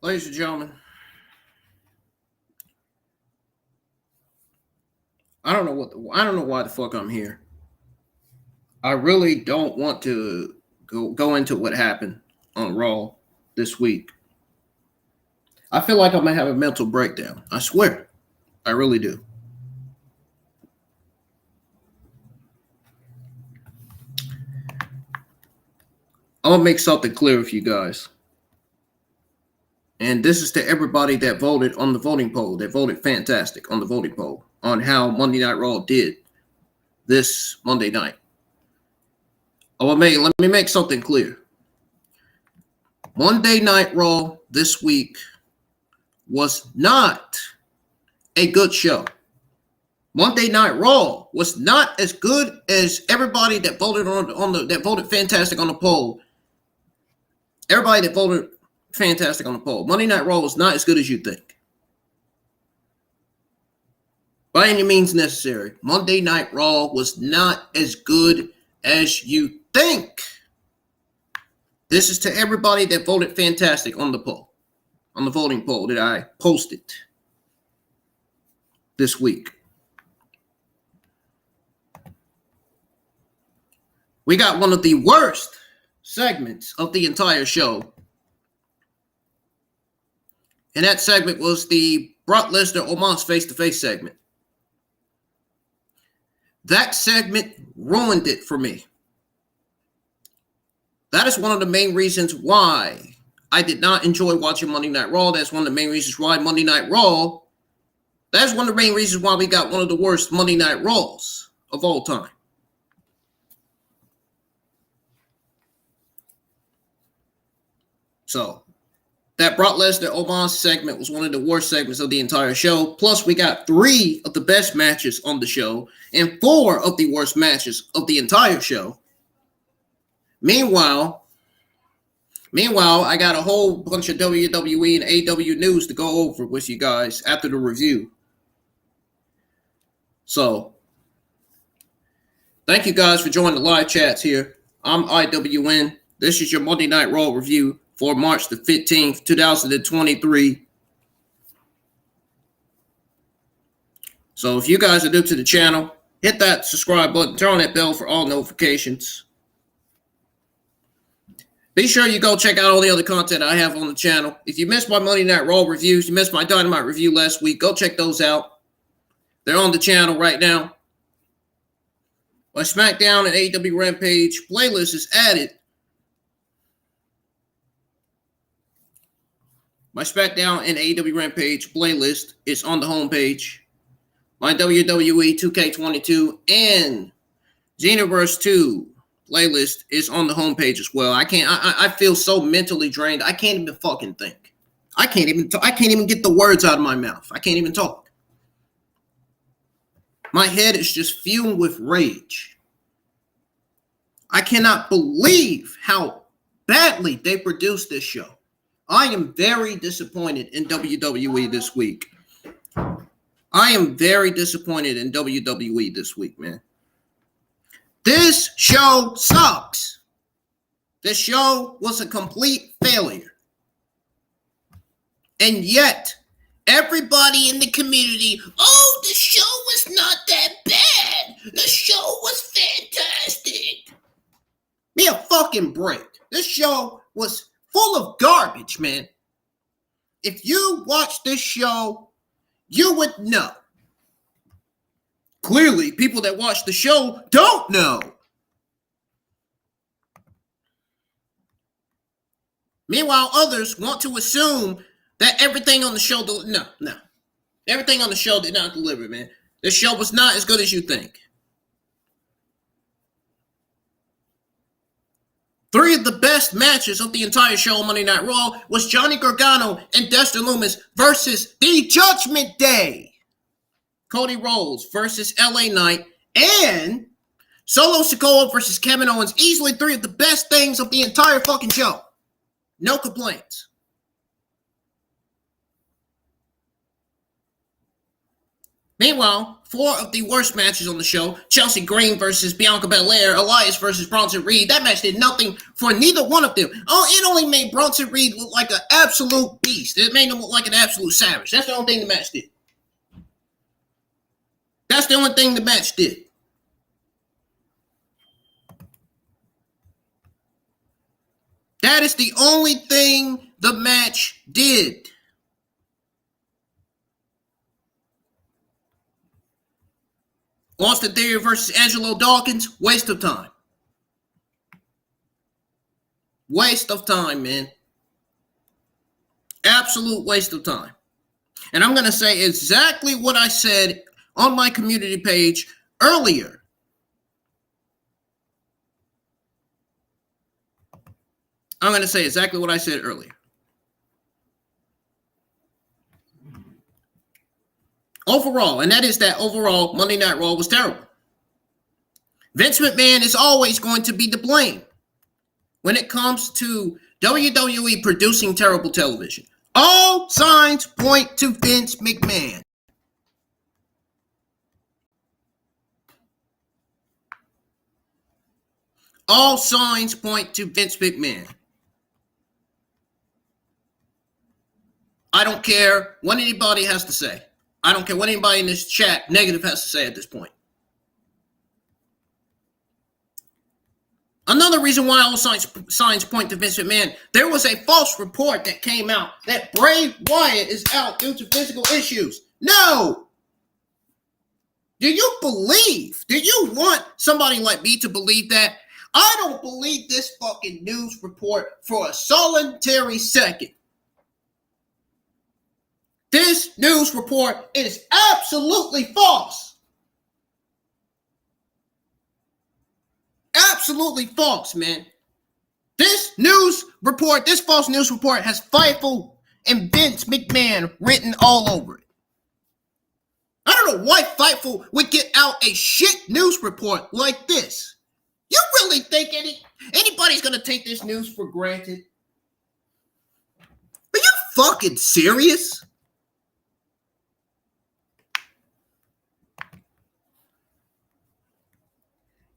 Ladies and gentlemen, I don't know why the fuck I'm here. I really don't want to go into what happened on Raw this week. I feel like I'm gonna have a mental breakdown. I swear. I really do. I'm gonna make something clear with you guys. And this is to everybody that voted on the voting poll. That voted fantastic on the voting poll on how Monday Night Raw did this Monday night. Let me make something clear. Monday Night Raw this week was not a good show. Monday Night Raw was not as good as everybody that voted that voted fantastic on the poll. Everybody that voted fantastic on the poll. Monday Night Raw was not as good as you think. By any means necessary. Monday Night Raw was not as good as you think. This is to everybody that voted fantastic on the poll. On the voting poll that I posted this week. We got one of the worst segments of the entire show. And that segment was the Brock Lesnar Omos face-to-face segment. That segment ruined it for me. That is one of the main reasons why I did not enjoy watching Monday Night Raw. That's one of the main reasons why Monday Night Raw. That's one of the main reasons why we got one of the worst Monday Night Raws of all time. So, that Brock Lesnar Omos segment was one of the worst segments of the entire show. Plus, we got 3 of the best matches on the show and 4 of the worst matches of the entire show. Meanwhile, Meanwhile, I got a whole bunch of WWE and AEW news to go over with you guys after the review. So, thank you guys for joining the live chats here. I'm IWN. This is your Monday Night Raw review for March the 15th, 2023. So, if you guys are new to the channel, hit that subscribe button, turn on that bell for all notifications. Be sure you go check out all the other content I have on the channel. If you missed my Monday Night Raw reviews, you missed my Dynamite review last week, go check those out. They're on the channel right now. My SmackDown and AEW Rampage playlist is added. My SmackDown and AEW Rampage playlist is on the homepage. My WWE 2K22 and Xenoverse 2 playlist is on the homepage as well. I feel so mentally drained. I can't even fucking think. I can't even get the words out of my mouth. I can't even talk. My head is just fumed with rage. I cannot believe how badly they produced this show. I am very disappointed in WWE this week. I am very disappointed in WWE this week, man. This show sucks. This show was a complete failure. And yet, everybody in the community, oh, the show was not that bad. The show was fantastic. Give me a fucking break. This show was full of garbage, man. If you watch this show, you would know. Clearly, people that watch the show don't know. Meanwhile, others want to assume that everything on the show, no. Everything on the show did not deliver, man. This show was not as good as you think. 3 of the best matches of the entire show on Monday Night Raw was Johnny Gargano and Dexter Lumis versus the Judgment Day. Cody Rhodes versus LA Knight, and Solo Sikoa versus Kevin Owens. Easily 3 of the best things of the entire fucking show. No complaints. Meanwhile, 4 of the worst matches on the show, Chelsea Green versus Bianca Belair, Elias versus Bronson Reed. That match did nothing for neither one of them. Oh, it only made Bronson Reed look like an absolute beast. It made him look like an absolute savage. That's the only thing the match did. That's the only thing the match did. That is the only thing the match did. Austin Theory versus Angelo Dawkins, waste of time. Waste of time, man. Absolute waste of time. And I'm going to say exactly what I said on my community page earlier. I'm going to say exactly what I said earlier. Overall, and that is that overall Monday Night Raw was terrible. Vince McMahon is always going to be to blame when it comes to WWE producing terrible television. All signs point to Vince McMahon. All signs point to Vince McMahon. I don't care what anybody has to say. I don't care what anybody in this chat negative has to say at this point. Another reason why all signs point to Vince McMahon, there was a false report that came out that Bray Wyatt is out due to physical issues. No! Do you want somebody like me to believe that? I don't believe this fucking news report for a solitary second. This news report is absolutely false. Absolutely false, man. This false news report has Fightful and Vince McMahon written all over it. I don't know why Fightful would get out a shit news report like this. You really think anybody's going to take this news for granted? fucking serious?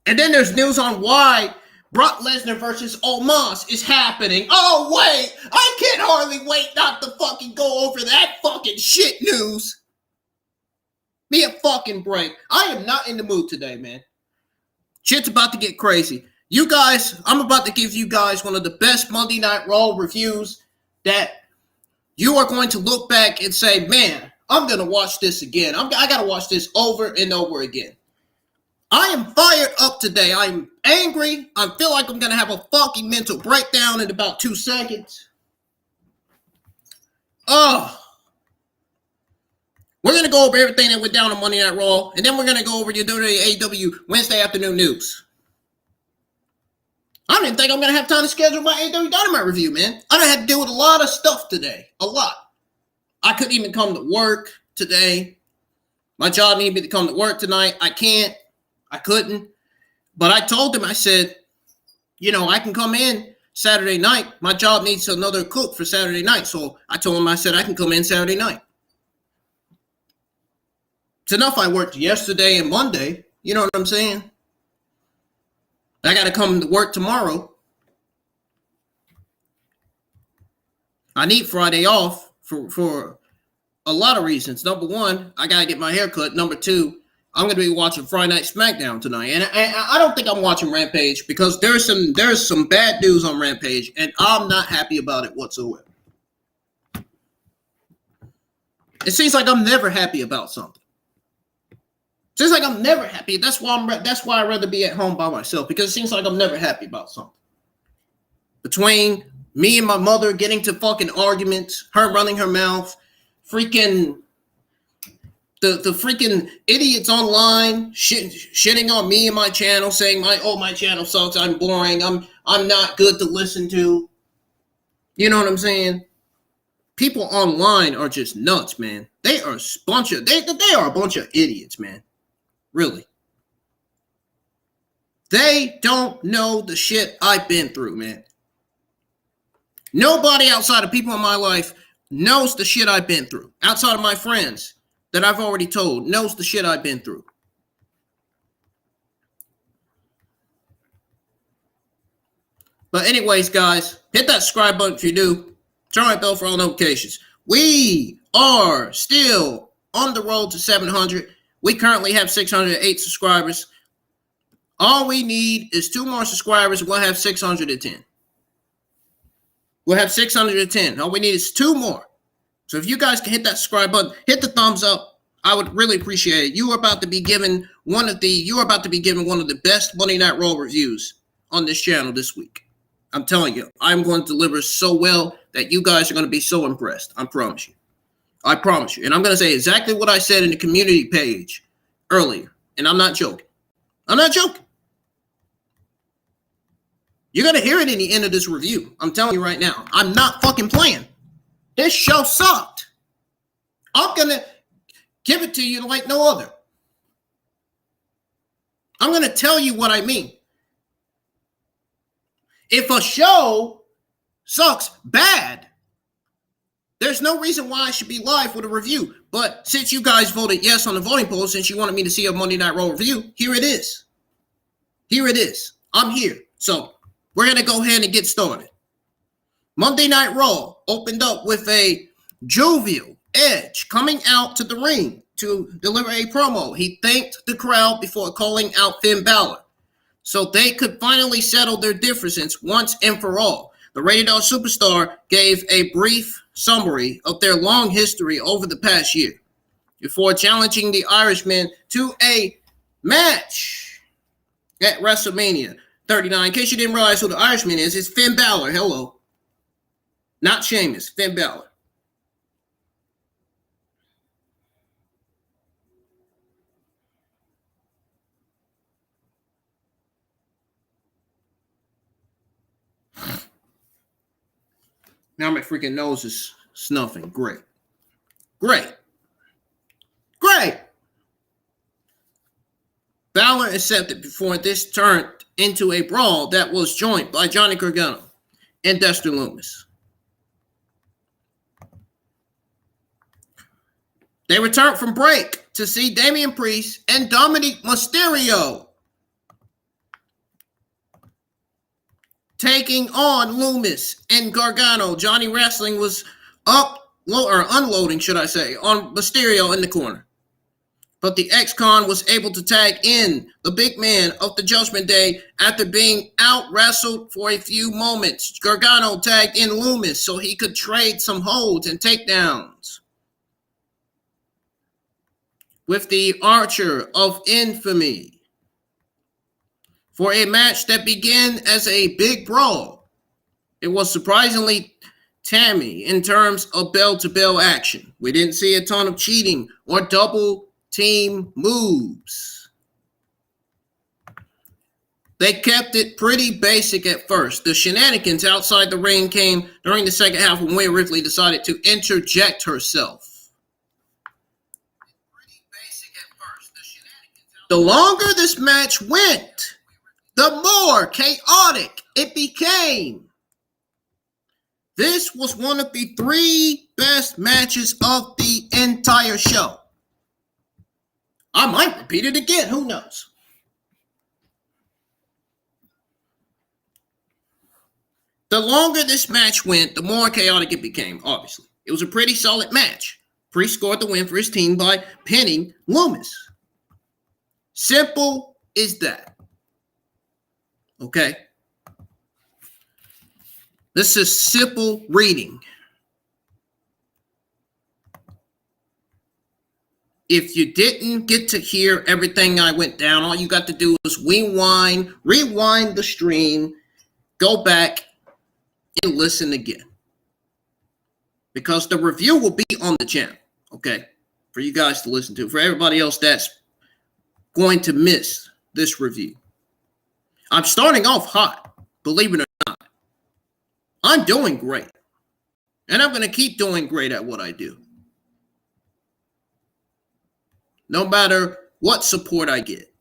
And then there's news on why Brock Lesnar versus Omos is happening. Oh, wait. I can't hardly wait not to fucking go over that fucking shit news. Be a fucking break. I am not in the mood today, man. Shit's about to get crazy. You guys, I'm about to give you guys one of the best Monday Night Raw reviews that you are going to look back and say, man, I'm going to watch this again. I got to watch this over and over again. I am fired up today. I'm angry. I feel like I'm going to have a fucking mental breakdown in about 2 seconds. Oh. We're going to go over everything that went down on Monday Night Raw, and then we're going to go over your AEW Wednesday afternoon news. I don't even think I'm going to have time to schedule my AEW Dynamite review, man. I done had to deal with a lot of stuff today. A lot. I couldn't even come to work today. My job needed me to come to work tonight. I can't. I couldn't. But I told them, I said, you know, I can come in Saturday night. My job needs another cook for Saturday night. So I told them, I said, I can come in Saturday night. It's enough I worked yesterday and Monday. You know what I'm saying? I got to come to work tomorrow. I need Friday off for a lot of reasons. Number one, I got to get my hair cut. Number two, I'm going to be watching Friday Night SmackDown tonight. And I don't think I'm watching Rampage because there's some bad news on Rampage, and I'm not happy about it whatsoever. It seems like I'm never happy about something. Seems like I'm never happy. That's why I'd rather be at home by myself, because it seems like I'm never happy about something. Between me and my mother getting to fucking arguments, her running her mouth, freaking the freaking idiots online shitting on me and my channel, saying my channel sucks, I'm boring, I'm not good to listen to. You know what I'm saying? People online are just nuts, man. They are a bunch of idiots, man. Really. They don't know the shit I've been through, man. Nobody outside of people in my life knows the shit I've been through. Outside of my friends that I've already told knows the shit I've been through. But anyways, guys, hit that subscribe button if you do. Turn on that bell for all notifications. We are still on the road to 700. We currently have 608 subscribers. All we need is 2 more subscribers. We'll have 610. We'll have 610. All we need is 2 more. So if you guys can hit that subscribe button, hit the thumbs up, I would really appreciate it. You are about to be given one of the best Monday Night Raw reviews on this channel this week. I'm telling you, I'm going to deliver so well that you guys are going to be so impressed. I promise you. I promise you. And I'm going to say exactly what I said in the community page earlier. And I'm not joking. I'm not joking. You're going to hear it in the end of this review. I'm telling you right now. I'm not fucking playing. This show sucked. I'm going to give it to you like no other. I'm going to tell you what I mean. If a show sucks bad, there's no reason why I should be live with a review. But since you guys voted yes on the voting poll, since you wanted me to see a Monday Night Raw review, here it is. Here it is. I'm here. So we're going to go ahead and get started. Monday Night Raw opened up with a jovial Edge coming out to the ring to deliver a promo. He thanked the crowd before calling out Finn Balor, so they could finally settle their differences once and for all. The Rated R Superstar gave a brief summary of their long history over the past year before challenging the Irishman to a match at WrestleMania 39. In case you didn't realize who the Irishman is, it's Finn Balor. Hello. Not Sheamus, Finn Balor. Now my freaking nose is snuffing. Great. Great. Great. Balor accepted before this turned into a brawl that was joined by Johnny Gargano and Dexter Lumis. They returned from break to see Damian Priest and Dominik Mysterio taking on Lumis and Gargano. Johnny Wrestling was unloading, should I say, on Mysterio in the corner. But the ex-con was able to tag in the big man of the Judgment Day after being out-wrestled for a few moments. Gargano tagged in Lumis so he could trade some holds and takedowns with the Archer of Infamy for a match that began as a big brawl. It was surprisingly tammy in terms of bell-to-bell action. We didn't see a ton of cheating or double team moves. They kept it pretty basic at first. The shenanigans outside the ring came during the second half when Rhea Ripley decided to interject herself. The longer this match went, the more chaotic it became. This was one of the 3 best matches of the entire show. I might repeat it again. Who knows? The longer this match went, the more chaotic it became, obviously. It was a pretty solid match. Priest scored the win for his team by pinning Lumis. Simple as that. Okay? This is simple reading. If you didn't get to hear everything I went down, all you got to do is rewind the stream, go back and listen again. Because the review will be on the channel, okay, for you guys to listen to. For everybody else that's going to miss this review. I'm starting off hot, believe it or not. I'm doing great. And I'm going to keep doing great at what I do. No matter what support I get.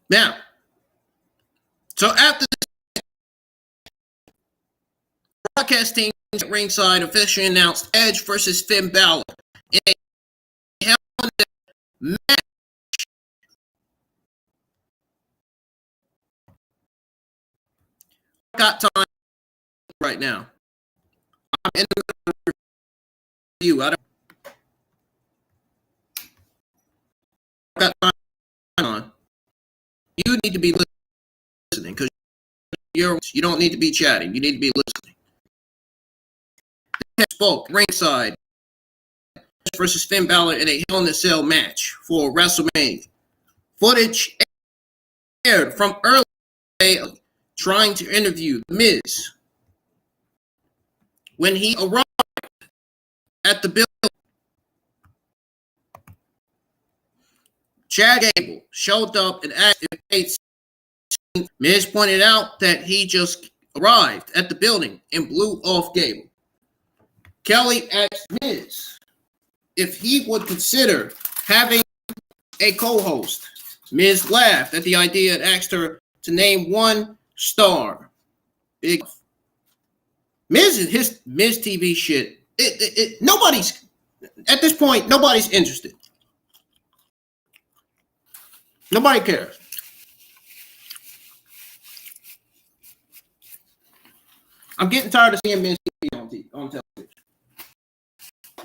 Now, so after this, broadcast team at ringside officially announced Edge versus Finn Balor in a Hell in a match. I got time right now. I'm in the middle of you. I got time on. You need to be listening because you don't need to be chatting. You need to be listening. They spoke ringside versus Finn Balor in a Hell in a Cell match for WrestleMania. Footage aired from early trying to interview The Miz when he arrived at the building. Chad Gable showed up and asked if they'd seen. Miz pointed out that he just arrived at the building and blew off Gable. Kelly asked Miz if he would consider having a co-host. Miz laughed at the idea and asked her to name one star. Big Miz and his Miz TV shit. Nobody's at this point. Nobody's interested. Nobody cares. I'm getting tired of seeing Miz TV on television.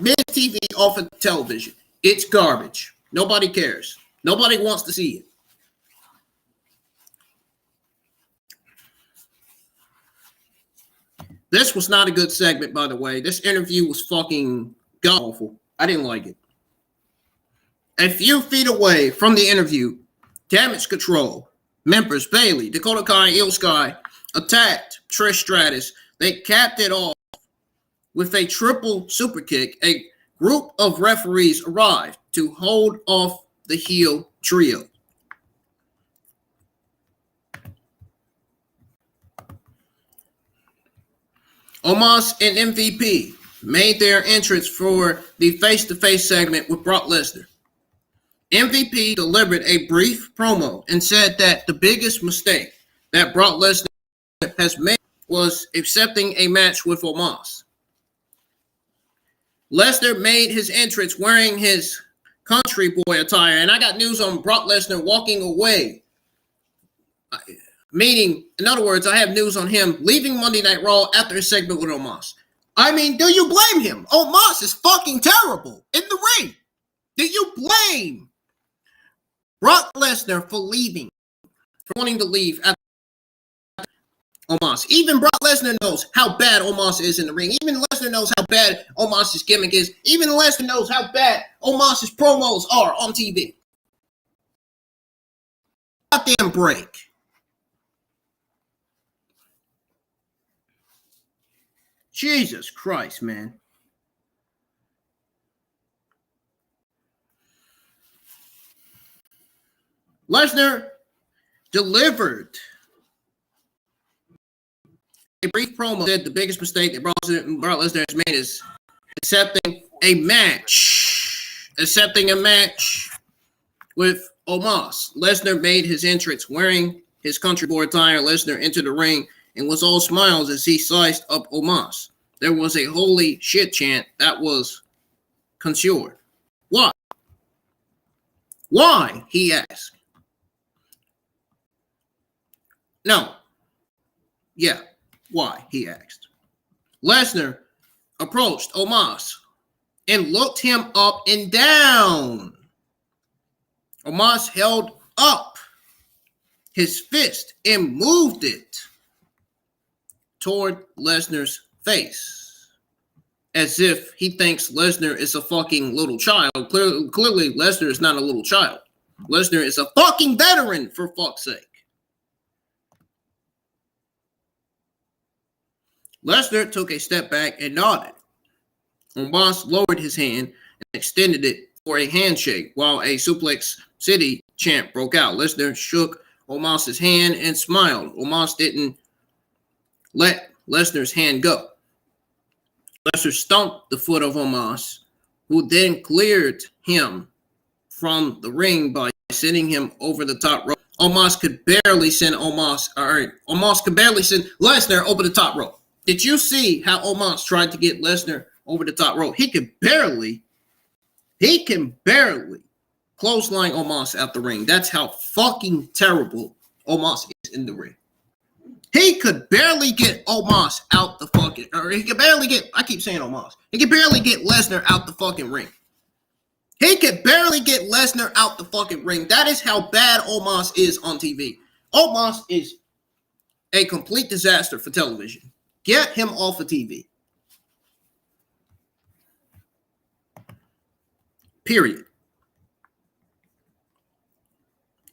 Miz TV off of television. It's garbage. Nobody cares. Nobody wants to see it. This was not a good segment, by the way. This interview was fucking god-awful. I didn't like it. A few feet away from the interview, Damage Control members Bayley, Dakota Kai, Io Sky attacked Trish Stratus. They capped it off with a triple super kick. A group of referees arrived to hold off the heel trio. Omos and MVP made their entrance for the face-to-face segment with Brock Lesnar. MVP delivered a brief promo and said that the biggest mistake that Brock Lesnar has made was accepting a match with Omos. Lesnar made his entrance wearing his country boy attire. And I got news on Brock Lesnar walking away. Meaning, in other words, I have news on him leaving Monday Night Raw after his segment with Omos. I mean, do you blame him? Omos is fucking terrible in the ring. Do you blame Brock Lesnar for leaving, for wanting to leave after Omos? Even Brock Lesnar knows how bad Omos is in the ring. Even Lesnar knows how bad Omos's gimmick is. Even Lesnar knows how bad Omos's promos are on TV. Goddamn break. Jesus Christ, man. Lesnar delivered a brief promo. Said the biggest mistake that Brock Lesnar has made is accepting a match with Omos. Lesnar made his entrance wearing his country boy attire. Lesnar entered the ring and was all smiles as he sliced up Omos. There was a holy shit chant that was consured. Why? Why? He asked. No. Yeah. Why? He asked. Lesnar approached Omos and looked him up and down. Omos held up his fist and moved it toward Lesnar's face, as if he thinks Lesnar is a fucking little child. Clearly, Lesnar is not a little child. Lesnar is a fucking veteran, for fuck's sake. Lesnar took a step back and nodded. Omos lowered his hand and extended it for a handshake while a Suplex City chant broke out. Lesnar shook Omos's hand and smiled. Omos didn't let Lesnar's hand go. Lesnar stomped the foot of Omos, who then cleared him from the ring by sending him over the top rope. Omos could barely send Lesnar over the top rope. Did you see how Omos tried to get Lesnar over the top rope? He can barely clothesline Omos out the ring. That's how fucking terrible Omos is in the ring. He could barely get Omos out the fucking, or he could barely get, I keep saying Omos. He could barely get Lesnar out the fucking ring. He could barely get Lesnar out the fucking ring. That is how bad Omos is on TV. Omos is a complete disaster for television. Get him off of TV. Period.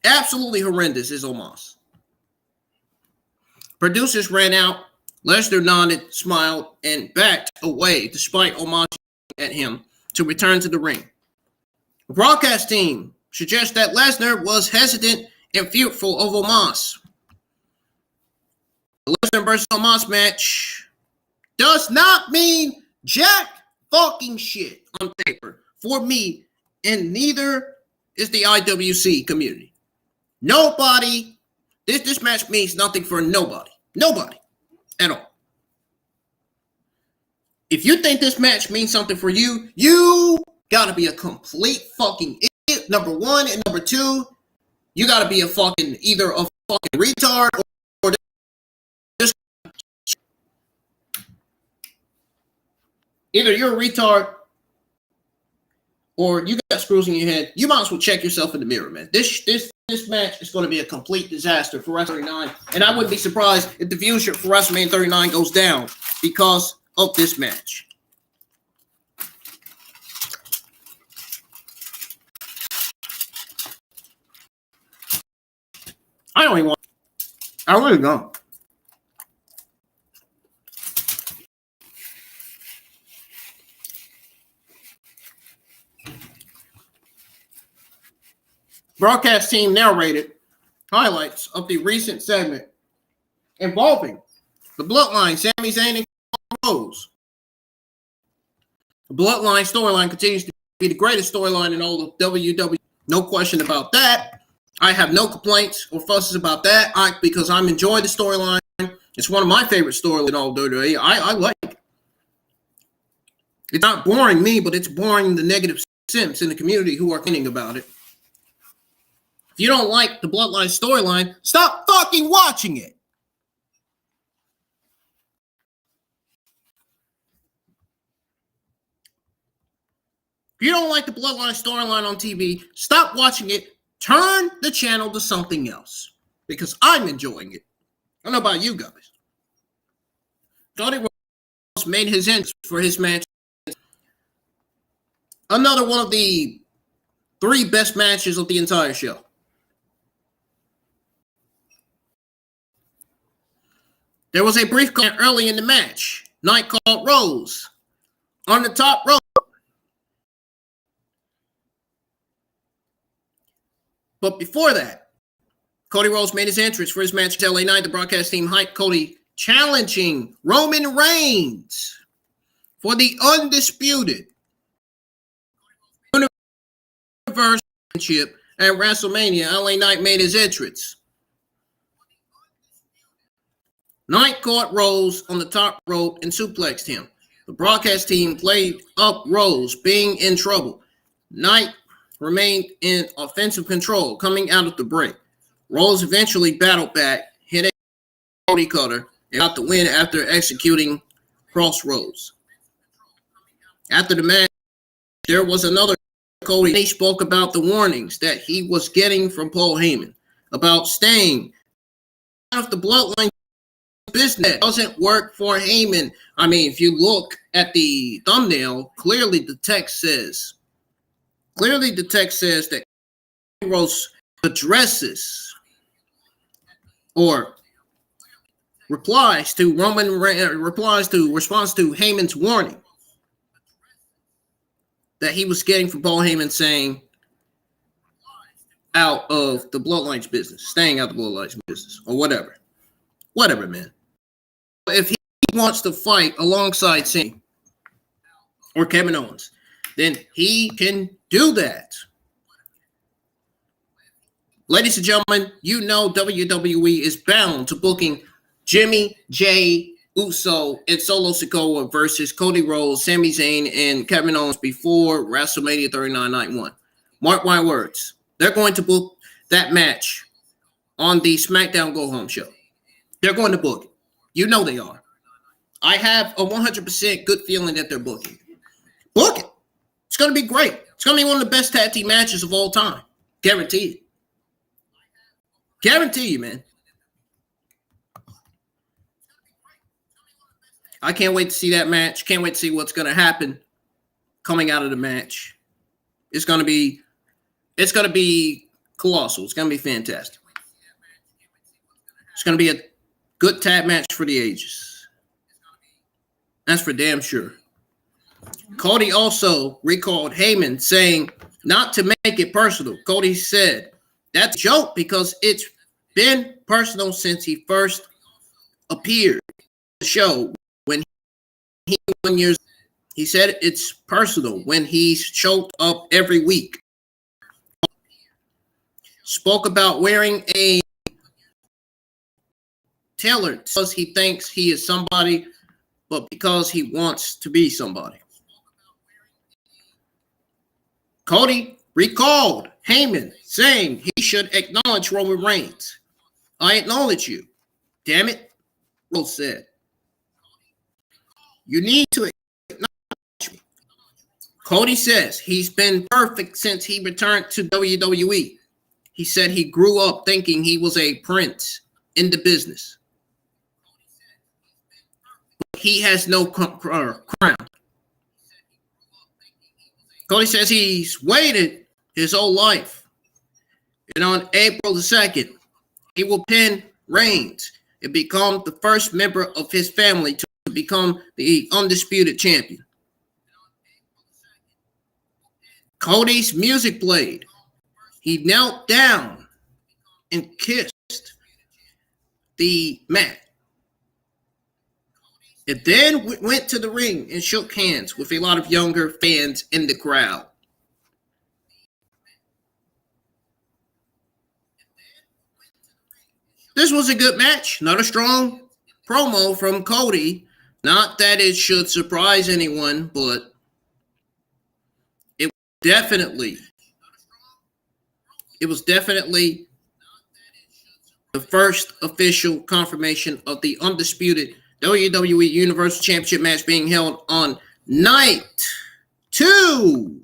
Absolutely horrendous is Omos. Producers ran out. Lesnar nodded, smiled, and backed away despite Omos at him to return to the ring. The broadcast team suggests that Lesnar was hesitant and fearful of Omos. The Lesnar versus Omos match does not mean jack fucking shit on paper for me, and neither is the IWC community. Nobody, this match means nothing for nobody. Nobody at all. If you think this match means something for you, you gotta be a complete fucking idiot, number one, and number two, you gotta be a fucking, either a fucking retard or just, either you're a retard or you got screws in your head. You might as well check yourself in the mirror, man. This match is going to be a complete disaster for WrestleMania 39, and I wouldn't be surprised if the viewership for WrestleMania 39 goes down because of this match. I don't even want. I really don't. Broadcast team narrated highlights of the recent segment involving the Bloodline, Sami Zayn, and Rhodes. The Bloodline storyline continues to be the greatest storyline in all of WWE. No question about that. I have no complaints or fusses about that because I'm enjoying the storyline. It's one of my favorite storylines in all of WWE. I like it. It's not boring me, but it's boring the negative simps in the community who are complaining about it. If you don't like the Bloodline storyline, stop fucking watching it. If you don't like the Bloodline storyline on TV, stop watching it. Turn the channel to something else. Because I'm enjoying it. I don't know about you guys. Cody Rhodes made his entrance for his match. Another one of the 3 best matches of the entire show. There was a brief comment early in the match. Knight called Rhodes on the top rope. But before that, Cody Rhodes made his entrance for his match with LA Knight. The broadcast team hyped Cody challenging Roman Reigns for the undisputed Universe Championship at WrestleMania. LA Knight made his entrance. Knight caught Rhodes on the top rope and suplexed him. The broadcast team played up Rhodes being in trouble. Knight remained in offensive control coming out of the break. Rhodes eventually battled back, hit a Cody cutter, and got the win after executing Crossroads. After the match, there was another Cody. He spoke about the warnings that he was getting from Paul Heyman about staying out of the Bloodline business. Doesn't work for Heyman. I mean, if you look at the thumbnail, clearly the text says that Rhodes addresses or responds to Heyman's warning that he was getting from Paul Heyman, saying out of the Bloodline's business, staying out of the Bloodline's business, or whatever, man. If he wants to fight alongside Sami or Kevin Owens, then he can do that. Ladies and gentlemen, you know WWE is bound to booking Jimmy J. Uso and Solo Sikoa versus Cody Rhodes, Sami Zayn, and Kevin Owens before WrestleMania 39 Night 1. Mark my words. They're going to book that match on the SmackDown Go Home show. They're going to book it. You know they are. I have a 100% good feeling that they're booking it. Book it. It's going to be great. It's going to be one of the best tag team matches of all time. Guaranteed. Guarantee you, man. I can't wait to see that match. Can't wait to see what's going to happen coming out of the match. It's going to be colossal. It's going to be fantastic. It's going to be a good tag match for the ages. That's for damn sure. Cody also recalled Heyman saying not to make it personal. Cody said, that's a joke because it's been personal since he first appeared on the show when he 1 year. He said it's personal when he's showed up every week. Spoke about wearing a tailored because he thinks he is somebody, but because he wants to be somebody. Cody recalled Heyman saying he should acknowledge Roman Reigns. I acknowledge you. Damn it, Rhodes said. You need to acknowledge me. Cody says he's been perfect since he returned to WWE. He said he grew up thinking he was a prince in the business. But he has no crown. Cody says he's waited his whole life. And on April the 2nd, he will pin Reigns and become the first member of his family to become the undisputed champion. Cody's music played. He knelt down and kissed the mat. And then went to the ring and shook hands with a lot of younger fans in the crowd. This was a good match. Not a strong promo from Cody. Not that it should surprise anyone, but definitely the first official confirmation of the undisputed WWE Universal Championship match being held on night 2.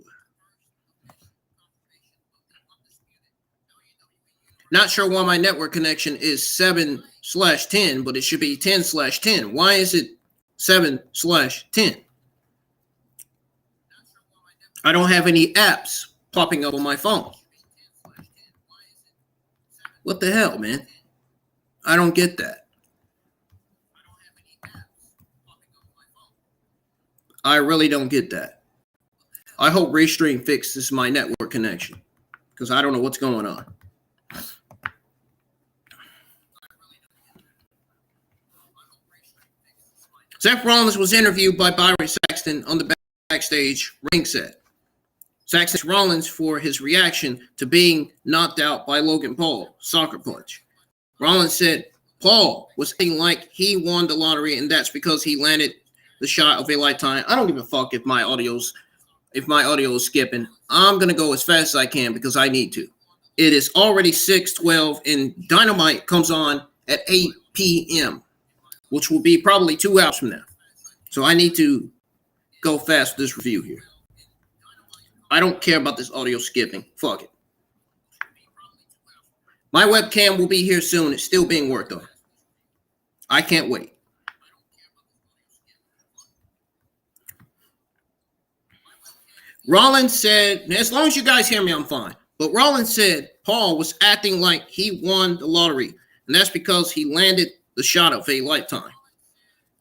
Not sure why my network connection is 7/10, but it should be 10/10. Why is it 7/10? I don't have any apps popping up on my phone. What the hell, man? I don't get that. I really don't get that. I hope Restream fixes my network connection because I don't know what's going on. Seth Rollins was interviewed by Byron Saxton on the backstage ring set. Saxton asked Rollins for his reaction to being knocked out by Logan Paul, soccer punch. Rollins said Paul was acting like he won the lottery, and that's because he landed the shot of a lifetime. I don't give a fuck if my audio is skipping. I'm gonna go as fast as I can because I need to. It is already 6:12, and Dynamite comes on at 8 p.m., which will be probably 2 hours from now. So I need to go fast with this review here. I don't care about this audio skipping. Fuck it. My webcam will be here soon. It's still being worked on. I can't wait. Rollins said, as long as you guys hear me, I'm fine. But Rollins said Paul was acting like he won the lottery, and that's because he landed the shot of a lifetime.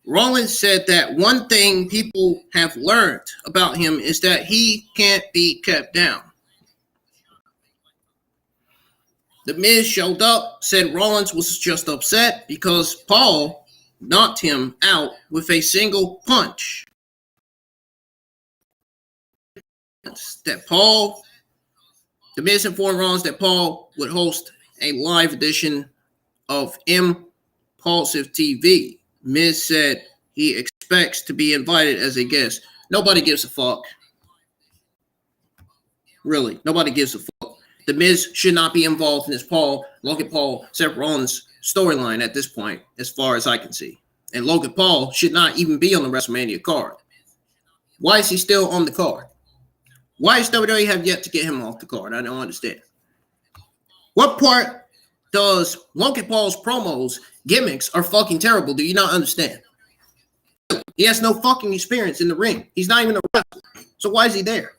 Rollins said that one thing people have learned about him is that he can't be kept down. The Miz showed up, said Rollins was just upset because Paul knocked him out with a single punch. The Miz informed Rollins that Paul would host a live edition of Impulsive TV. Miz said he expects to be invited as a guest. Nobody gives a fuck. Really, nobody gives a fuck. The Miz should not be involved in this Logan Paul, Seth Rollins storyline at this point, as far as I can see. And Logan Paul should not even be on the WrestleMania card. Why is he still on the card? Why does WWE have yet to get him off the card? I don't understand. What part does Logan Paul's promos, gimmicks are fucking terrible? Do you not understand? He has no fucking experience in the ring. He's not even a wrestler. So why is he there?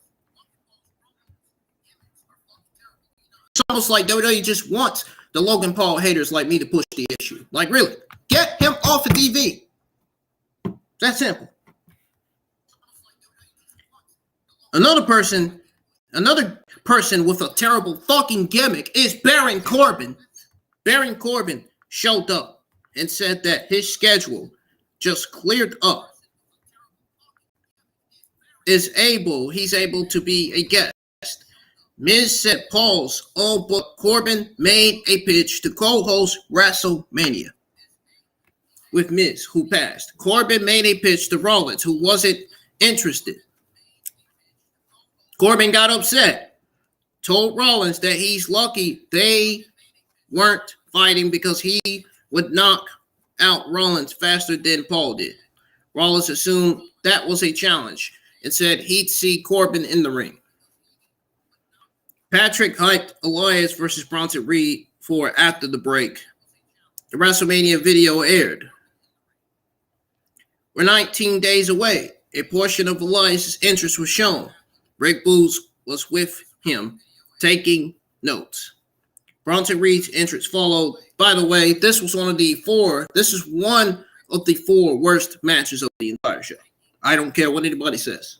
It's almost like WWE just wants the Logan Paul haters like me to push the issue. Like, really, get him off of TV. That simple. Another person with a terrible fucking gimmick is Baron Corbin. Baron Corbin showed up and said that his schedule just cleared up. He's able to be a guest. Miz said Paul's all but Corbin made a pitch to co-host WrestleMania with Miz, who passed. Corbin made a pitch to Rollins, who wasn't interested. Corbin got upset, told Rollins that he's lucky they weren't fighting because he would knock out Rollins faster than Paul did. Rollins assumed that was a challenge and said he'd see Corbin in the ring. Patrick hyped Elias versus Bronson Reed for after the break. The WrestleMania video aired. We're 19 days away. A portion of Elias' interest was shown. Rick Boogs was with him, taking notes. Bronson Reed's entrance followed. By the way, this is one of the four worst matches of the entire show. I don't care what anybody says.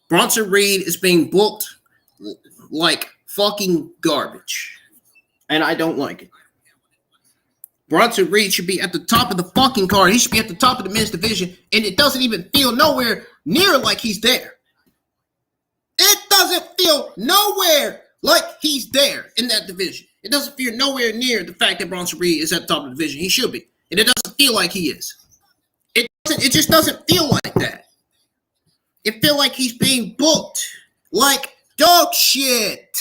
Bronson Reed is being booked like fucking garbage, and I don't like it. Bronson Reed should be at the top of the fucking card. He should be at the top of the men's division, and it doesn't even feel nowhere near like he's there. It doesn't feel nowhere like he's there in that division. It doesn't feel nowhere near the fact that Bronson Reed is at the top of the division. He should be. And it doesn't feel like he is. It just doesn't feel like that. It feels like he's being booked like dog shit.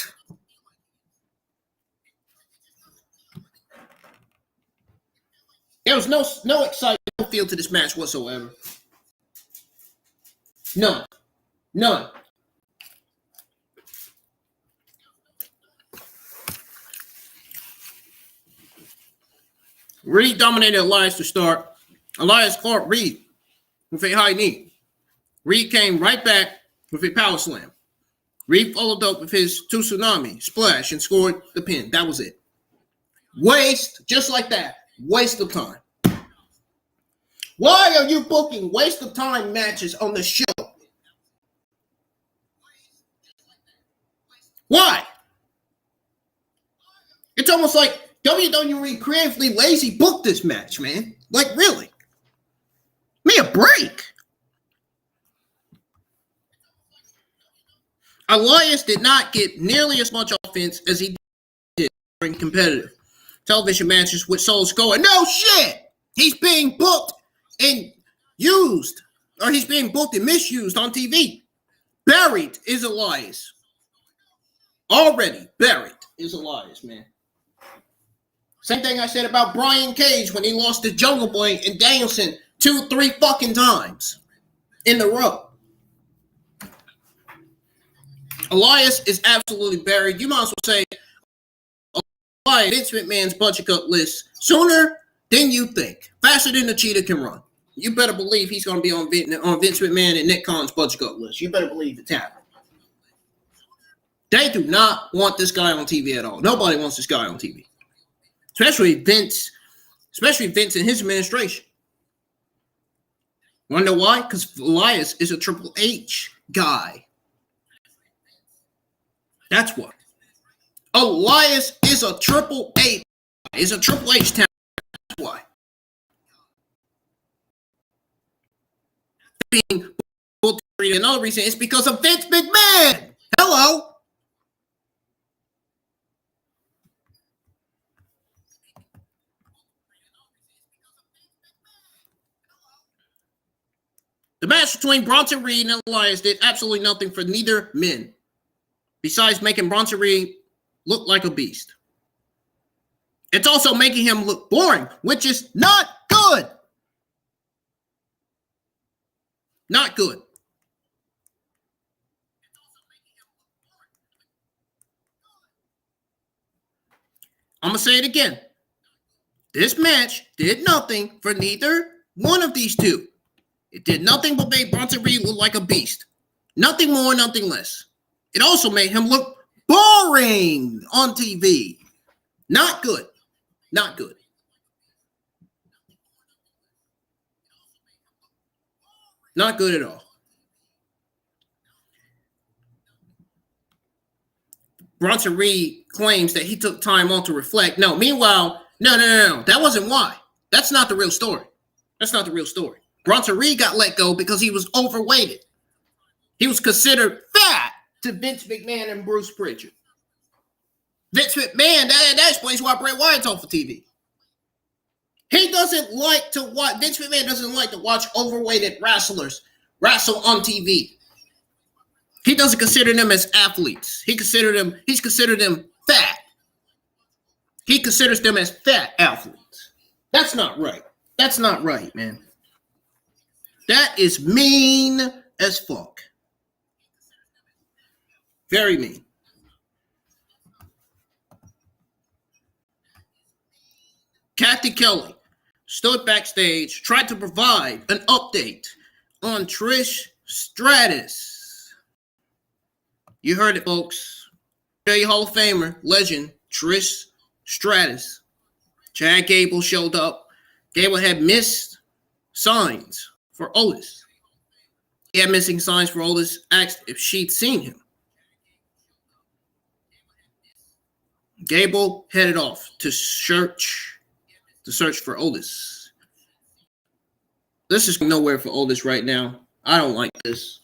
There was no excitement, no feel to this match whatsoever. None. Reed dominated Elias to start. Elias caught Reed with a high knee. Reed came right back with a power slam. Reed followed up with his two tsunami splash and scored the pin. That was it. Waste, just like that. Waste of time. Why are you booking waste of time matches on the show? Why? It's almost like WWE creatively lazy booked this match, man. Like, really? Give me a break. Elias did not get nearly as much offense as he did during competitive television matches with Sikoa. No shit! He's being booked and used, or he's being booked and misused on TV. Buried is Elias. Already buried is Elias, man. Same thing I said about Brian Cage when he lost to Jungle Boy and Danielson 2-3 fucking times in a row. Elias is absolutely buried. You might as well say Elias, Vince McMahon's budget cut list sooner than you think. Faster than the cheetah can run. You better believe he's going to be on Vince McMahon and Nick Khan's budget cut list. You better believe it's happening. They do not want this guy on TV at all. Nobody wants this guy on TV. Especially Vince and his administration. Want to know why? Because Elias is a Triple H guy. That's why. Elias is a Triple H. Is a Triple H talent. That's why. Being another reason is because of Vince McMahon. Hello. The match between Bronson Reed and Elias did absolutely nothing for neither men, besides making Bronson Reed look like a beast. It's also making him look boring, which is not good. Not good. I'm going to say it again. This match did nothing for neither one of these two. It did nothing but make Bronson Reed look like a beast. Nothing more, nothing less. It also made him look boring on TV. Not good. Not good. Not good at all. Bronson Reed claims that he took time off to reflect. No, meanwhile, no. That wasn't why. That's not the real story. That's not the real story. Bronson Reed got let go because he was overweighted. He was considered fat to Vince McMahon and Bruce Pritchard. Vince McMahon, that explains why Bray Wyatt's off of TV. He doesn't like to watch, Vince McMahon doesn't like to watch overweighted wrestlers wrestle on TV. He doesn't consider them as athletes. He's considered them fat. He considers them as fat athletes. That's not right. That's not right, man. That is mean as fuck. Very mean. Kathy Kelly stood backstage, tried to provide an update on Trish Stratus. You heard it, folks. WWE Hall of Famer, legend, Trish Stratus. Chad Gable showed up. Gable had missed signs for Otis. He had missing signs for Otis, asked if she'd seen him. Gable headed off to search for Otis. This is nowhere for Otis right now. I don't like this.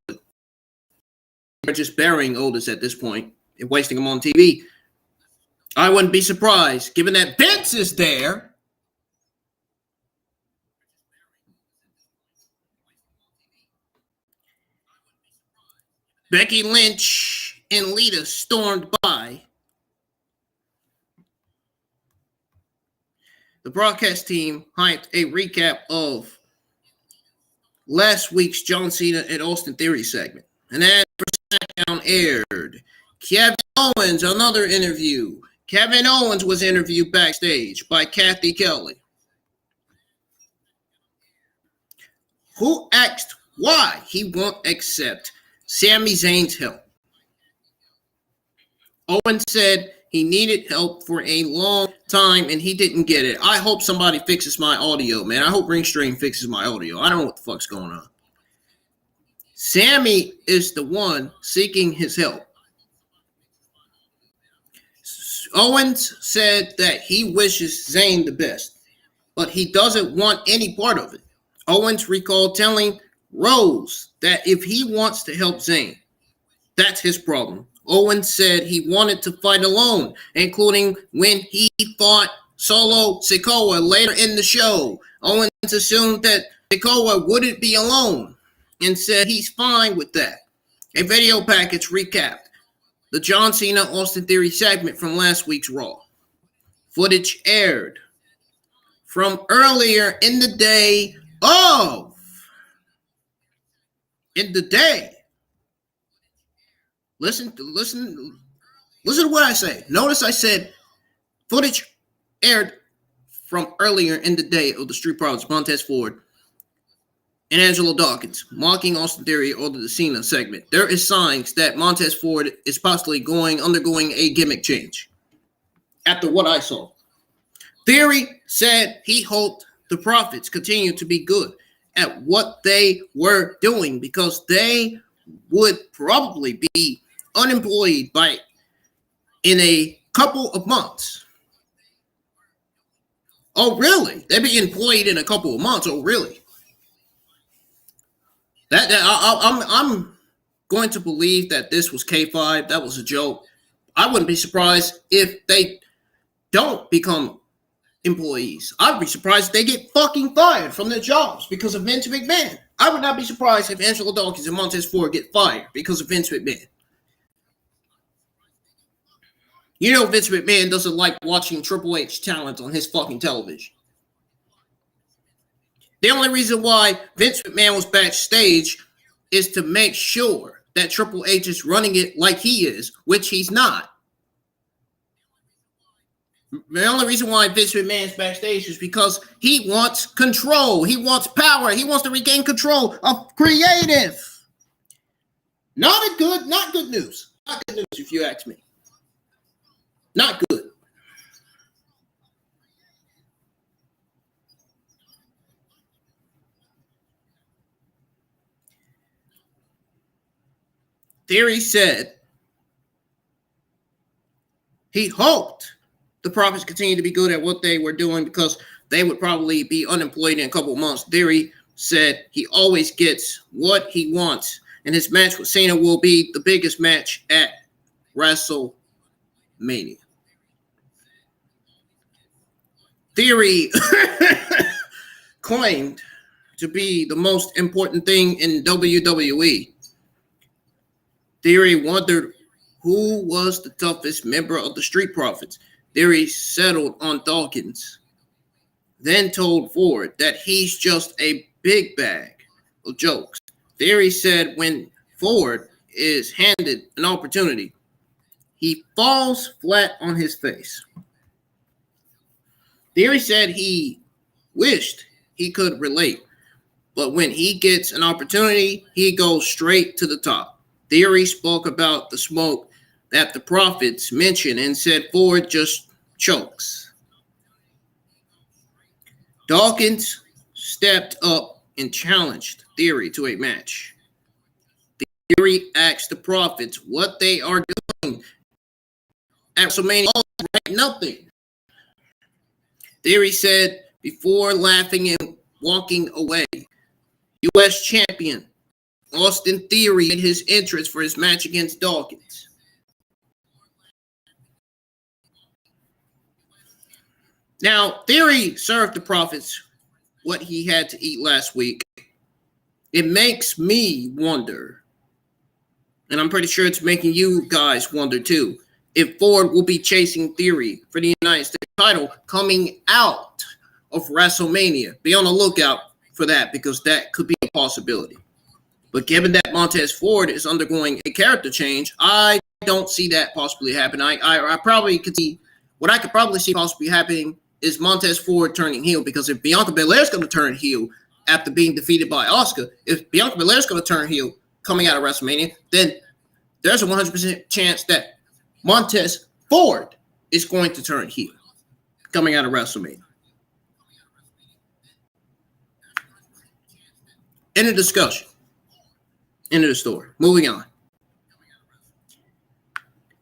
They're just burying Otis at this point and wasting him on TV. I wouldn't be surprised, given that Vince is there. Becky Lynch and Lita stormed by. The broadcast team hyped a recap of last week's John Cena and Austin Theory segment. And as SmackDown aired, Kevin Owens, another interview. Kevin Owens was interviewed backstage by Kathy Kelly, who asked why he won't accept Sami Zayn's help. Owens said he needed help for a long time and he didn't get it. I hope somebody fixes my audio, man. I hope Ringstream fixes my audio. I don't know what the fuck's going on. Sami is the one seeking his help. Owens said that he wishes Zayn the best, but he doesn't want any part of it. Owens recalled telling Rhodes that if he wants to help Zayn, that's his problem. Owens said he wanted to fight alone, including when he fought solo Sikoa later in the show. Owens assumed that Sikoa wouldn't be alone and said he's fine with that. A video package recapped the John Cena Austin Theory segment from last week's Raw. Footage aired from earlier in the day of. Listen to what I say. Notice I said footage aired from earlier in the day of the Street Profits, Montez Ford and Angelo Dawkins, mocking Austin Theory over the Cena segment. There is signs that Montez Ford is possibly undergoing a gimmick change. After what I saw, Theory said he hoped the Profits continue to be good at what they were doing because they would probably be unemployed in a couple of months. Oh, really? They'd be employed in a couple of months. Oh, really? I'm going to believe that this was K5. That was a joke. I wouldn't be surprised if they don't become employees. I'd be surprised if they get fucking fired from their jobs because of Vince McMahon. I would not be surprised if Angelo Dawkins and Montez Ford get fired because of Vince McMahon. You know Vince McMahon doesn't like watching Triple H talent on his fucking television. The only reason why Vince McMahon was backstage is to make sure that Triple H is running it like he is, which he's not. The only reason why Vince McMahon's backstage is because he wants control. He wants power. He wants to regain control of creative. Not good news. Not good news if you ask me. Not good. Theory said he hoped the Profits continue to be good at what they were doing because they would probably be unemployed in a couple of months. Theory said he always gets what he wants, and his match with Cena will be the biggest match at WrestleMania. Theory claimed to be the most important thing in WWE. Theory wondered who was the toughest member of the Street Profits. Theory settled on Dawkins, then told Ford that he's just a big bag of jokes. Theory said when Ford is handed an opportunity, he falls flat on his face. Theory said he wished he could relate, but when he gets an opportunity, he goes straight to the top. Theory spoke about the smoke that the Profits mentioned and said Ford just chokes. Dawkins stepped up and challenged Theory to a match. Theory asked the Profits what they are doing at WrestleMania. Right, nothing. Theory said before laughing and walking away, U.S. champion Austin Theory made his entrance for his match against Dawkins. Now, Theory served the Profits what he had to eat last week. It makes me wonder and I'm pretty sure it's making you guys wonder too, if Ford will be chasing Theory for the United States title coming out of WrestleMania. Be on the lookout for that, because that could be a possibility. But given that Montez Ford is undergoing a character change, I don't see that possibly happening. I probably could see, what I could probably see possibly happening is Montez Ford turning heel, because if Bianca Belair is going to turn heel after being defeated by Asuka, if Bianca Belair is going to turn heel coming out of WrestleMania, then there's a 100% chance that Montez Ford is going to turn heel coming out of WrestleMania. End of discussion. End of the story. Moving on.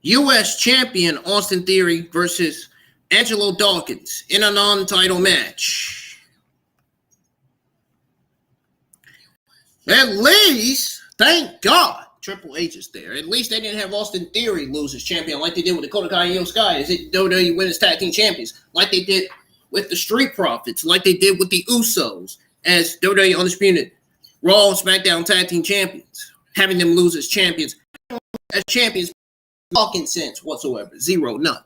U.S. champion Austin Theory versus Angelo Dawkins in a non-title match. At least, thank God, Triple H is there. At least they didn't have Austin Theory lose as champion like they did with Dakota Kai and Io Sky as WWE Women's Tag Team Champions, like they did with the Street Profits, like they did with the Usos as WWE Undisputed Raw and SmackDown Tag Team Champions, having them lose as champions fucking sense whatsoever. Zero, none.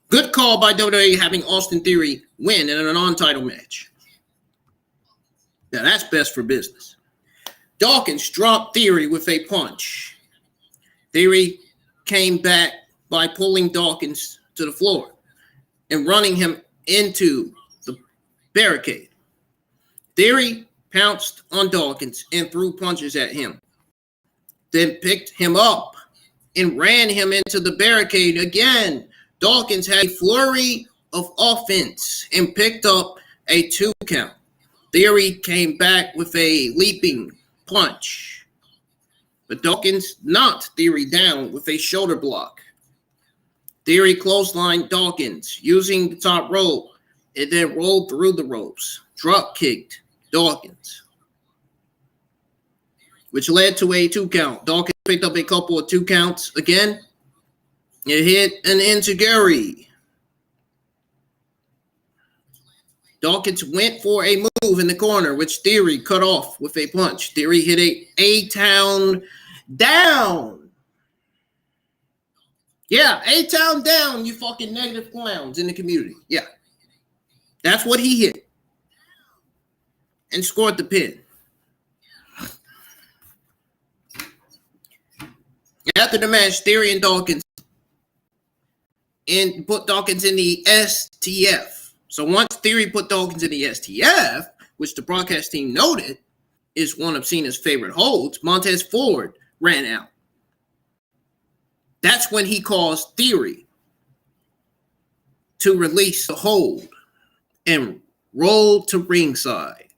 Good call by WWE having Austin Theory win in a non-title match. Now that's best for business. Dawkins dropped Theory with a punch. Theory came back by pulling Dawkins to the floor and running him into the barricade. Theory pounced on Dawkins and threw punches at him, then picked him up and ran him into the barricade again. Dawkins had a flurry of offense and picked up a 2 count. Theory came back with a leaping punch, but Dawkins knocked Theory down with a shoulder block. Theory clotheslined Dawkins using the top rope and then rolled through the ropes, drop kicked Dawkins, which led to a 2 count. Dawkins picked up a couple of 2 counts again. It hit an enziguri. Dawkins went for a move in the corner, which Theory cut off with a punch. Theory hit a A-Town down. Yeah, A-Town down, you fucking negative clowns in the community. Yeah. That's what he hit. And scored the pin. After the match, Theory and Dawkins put Dawkins in the STF. So once Theory put Dawkins in the STF, which the broadcast team noted is one of Cena's favorite holds, Montez Ford ran out. That's when he caused Theory to release the hold and roll to ringside.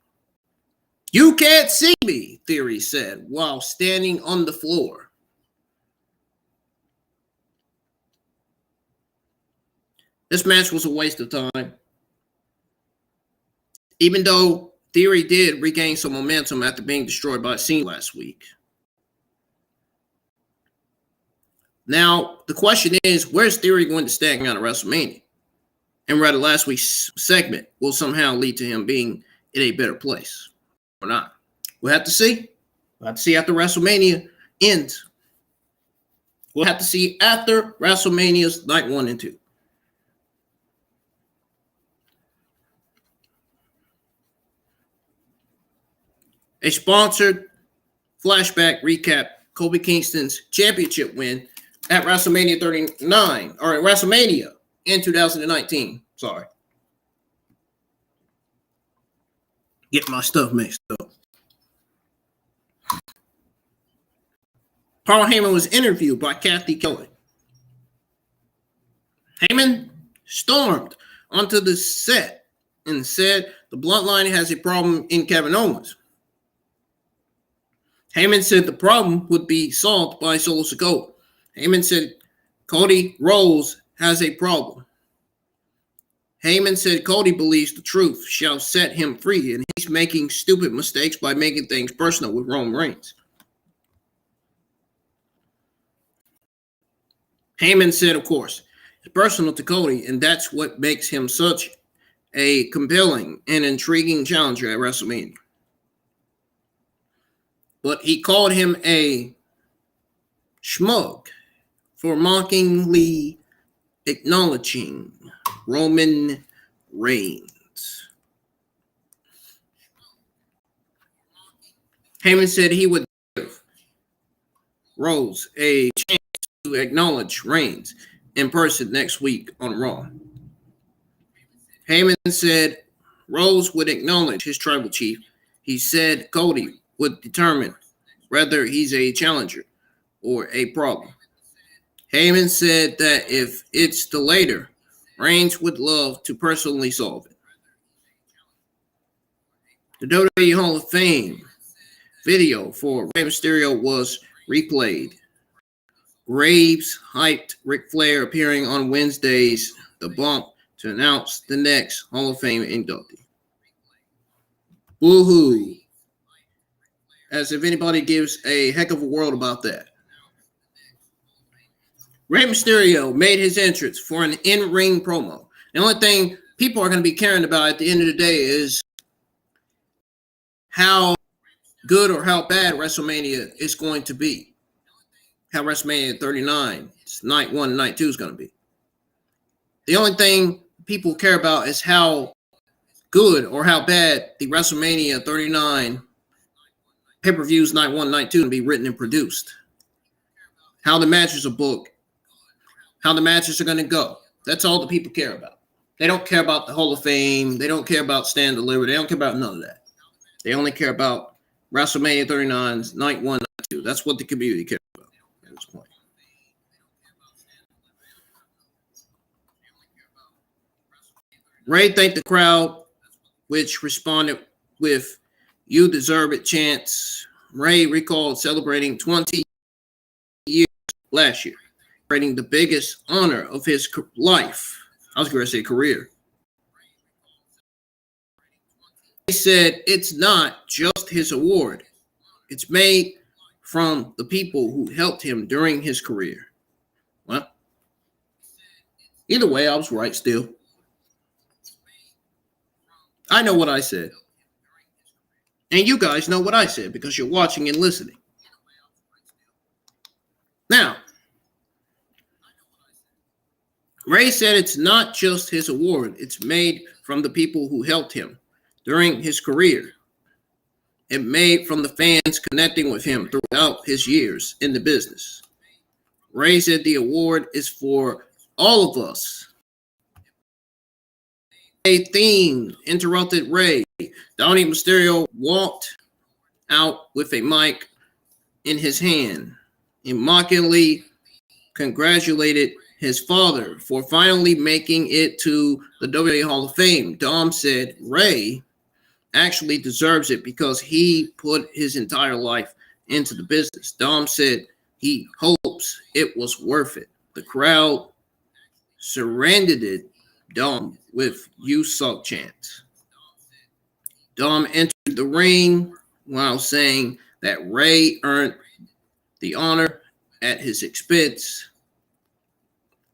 "You can't see me," Theory said while standing on the floor. This match was a waste of time. Even though Theory did regain some momentum after being destroyed by Cena last week. Now, the question is, where's Theory going to stand out of WrestleMania? And whether last week's segment will somehow lead to him being in a better place or not. We'll have to see. We'll have to see after WrestleMania ends. We'll have to see after WrestleMania's night 1 and 2. A sponsored flashback recap: Kofi Kingston's championship win at WrestleMania 39, or at WrestleMania in 2019. Sorry. Get my stuff mixed up. Paul Heyman was interviewed by Kathy Kelly. Heyman stormed onto the set and said the Bloodline has a problem in Kevin Owens. Heyman said the problem would be solved by Solo Sikoa. Heyman said Cody Rhodes has a problem. Heyman said Cody believes the truth shall set him free, and he's making stupid mistakes by making things personal with Roman Reigns. Heyman said, of course, it's personal to Cody, and that's what makes him such a compelling and intriguing challenger at WrestleMania. but he called him a schmug for mockingly acknowledging Roman Reigns. Heyman said he would give Rhodes a chance to acknowledge Reigns in person next week on Raw. Heyman said Rhodes would acknowledge his tribal chief. He said Cody would determine whether he's a challenger or a problem. Heyman said that if it's the latter, Reigns would love to personally solve it. The WWE Hall of Fame video for Rey Mysterio was replayed. Graves hyped Ric Flair appearing on Wednesday's The Bump to announce the next Hall of Fame inductee. Woohoo! As if anybody gives a heck of a world about that. Rey Mysterio made his entrance for an in-ring promo. The only thing people are going to be caring about at the end of the day is how good or how bad WrestleMania is going to be. How WrestleMania 39, night 1 and night 2 is going to be. The only thing people care about is how good or how bad the WrestleMania 39 pay-per-views night 1, night 2 will be written and produced. How the matches are booked. How the matches are going to go. That's all the people care about. They don't care about the Hall of Fame. They don't care about Stand Deliver. They don't care about none of that. They only care about WrestleMania 39's night 1, night 2. That's what the community cares about at this point. Ray thanked the crowd, which responded with "You deserve it" chants. Ray recalled celebrating 20 years last year, celebrating the biggest honor of his life. I was going to say career. He said it's not just his award. It's made from the people who helped him during his career. Well, either way, I was right still. I know what I said. And you guys know what I said because you're watching and listening. Now, Ray said it's not just his award. It's made from the people who helped him during his career. It made from the fans connecting with him throughout his years in the business. Ray said the award is for all of us. A theme interrupted Ray. Dominik Mysterio walked out with a mic in his hand and mockingly congratulated his father for finally making it to the WWE Hall of Fame. Dom said Ray actually deserves it because he put his entire life into the business. Dom said he hopes it was worth it. The crowd surrendered Dom with "You suck" chants. Dom entered the ring while saying that Ray earned the honor at his expense.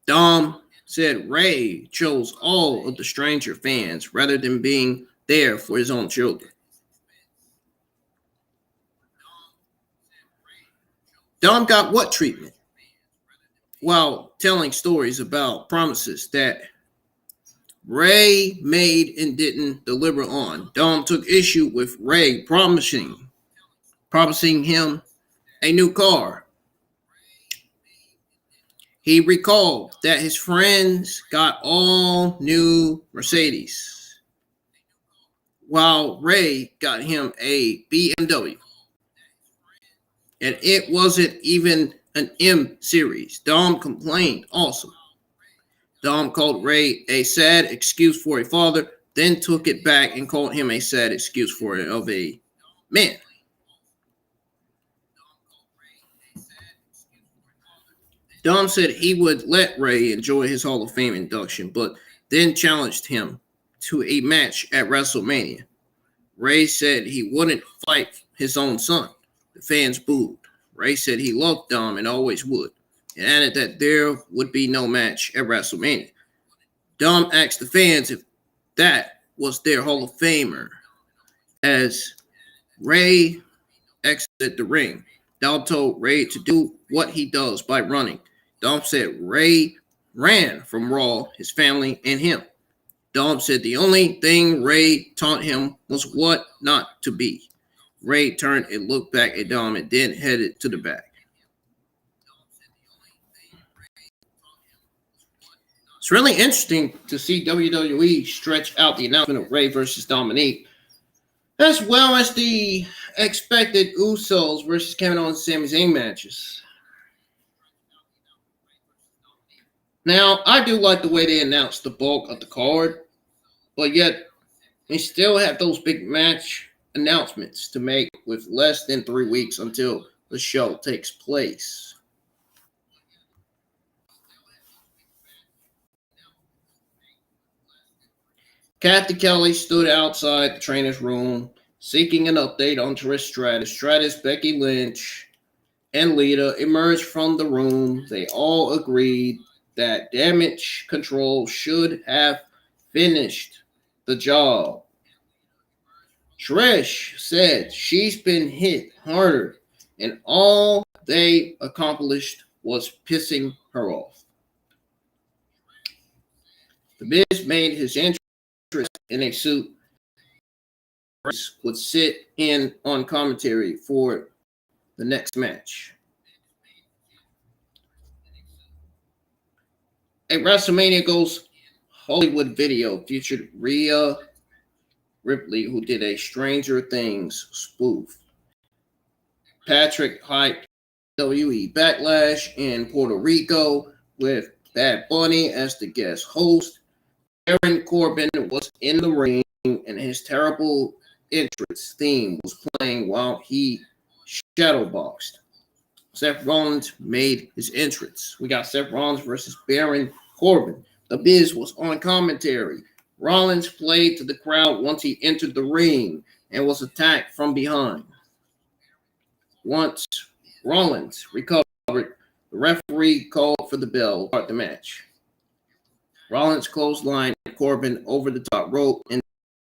Dom said Ray chose all of the stranger fans rather than being there for his own children. Dom got what treatment? While telling stories about promises that Ray made and didn't deliver on. Dom took issue with Ray promising him a new car. He recalled that his friends got all new Mercedes, while Ray got him a BMW. And it wasn't even an M series. Dom complained also. Dom called Ray a sad excuse for a father, then took it back and called him a sad excuse of a man. Dom said he would let Ray enjoy his Hall of Fame induction, but then challenged him to a match at WrestleMania. Ray said he wouldn't fight his own son. The fans booed. Ray said he loved Dom and always would, and added that there would be no match at WrestleMania. Dom asked the fans if that was their Hall of Famer, as Ray exited the ring. Dom told Ray to do what he does by running. Dom said Ray ran from Raw, his family, and him. Dom said the only thing Ray taught him was what not to be. Ray turned and looked back at Dom and then headed to the back. It's really interesting to see WWE stretch out the announcement of Ray versus Dominik, as well as the expected Usos versus Kevin Owens and Sami Zayn matches. Now, I do like the way they announced the bulk of the card, but yet they still have those big match announcements to make with less than 3 weeks until the show takes place. Kathy Kelly stood outside the trainer's room seeking an update on Trish Stratus. Stratus, Becky Lynch, and Lita emerged from the room. They all agreed that Damage Control should have finished the job. Trish said she's been hit harder, and all they accomplished was pissing her off. The Miz made his entrance in a suit. Would sit in on commentary for the next match. A WrestleMania Goes Hollywood video featured Rhea Ripley, who did a Stranger Things spoof. Patrick hyped WWE Backlash in Puerto Rico with Bad Bunny as the guest host. Baron Corbin was in the ring, and his terrible entrance theme was playing while he shadowboxed. Seth Rollins made his entrance. We got Seth Rollins versus Baron Corbin. The Miz was on commentary. Rollins played to the crowd once he entered the ring and was attacked from behind. Once Rollins recovered, the referee called for the bell to start the match. Rollins clotheslined Corbin over the top rope and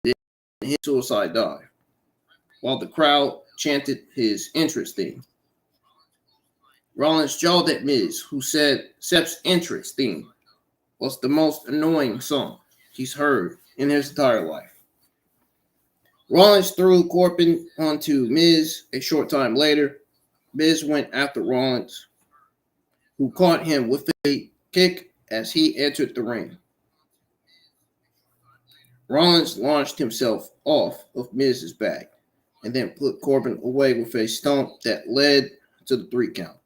did his suicide dive, while the crowd chanted his entrance theme. Rollins jawed at Miz, who said Seth's entrance theme was the most annoying song he's heard in his entire life. Rollins threw Corbin onto Miz a short time later. Miz went after Rollins, who caught him with a kick as he entered the ring. Rollins launched himself off of Miz's back and then put Corbin away with a stomp that led to the 3 count.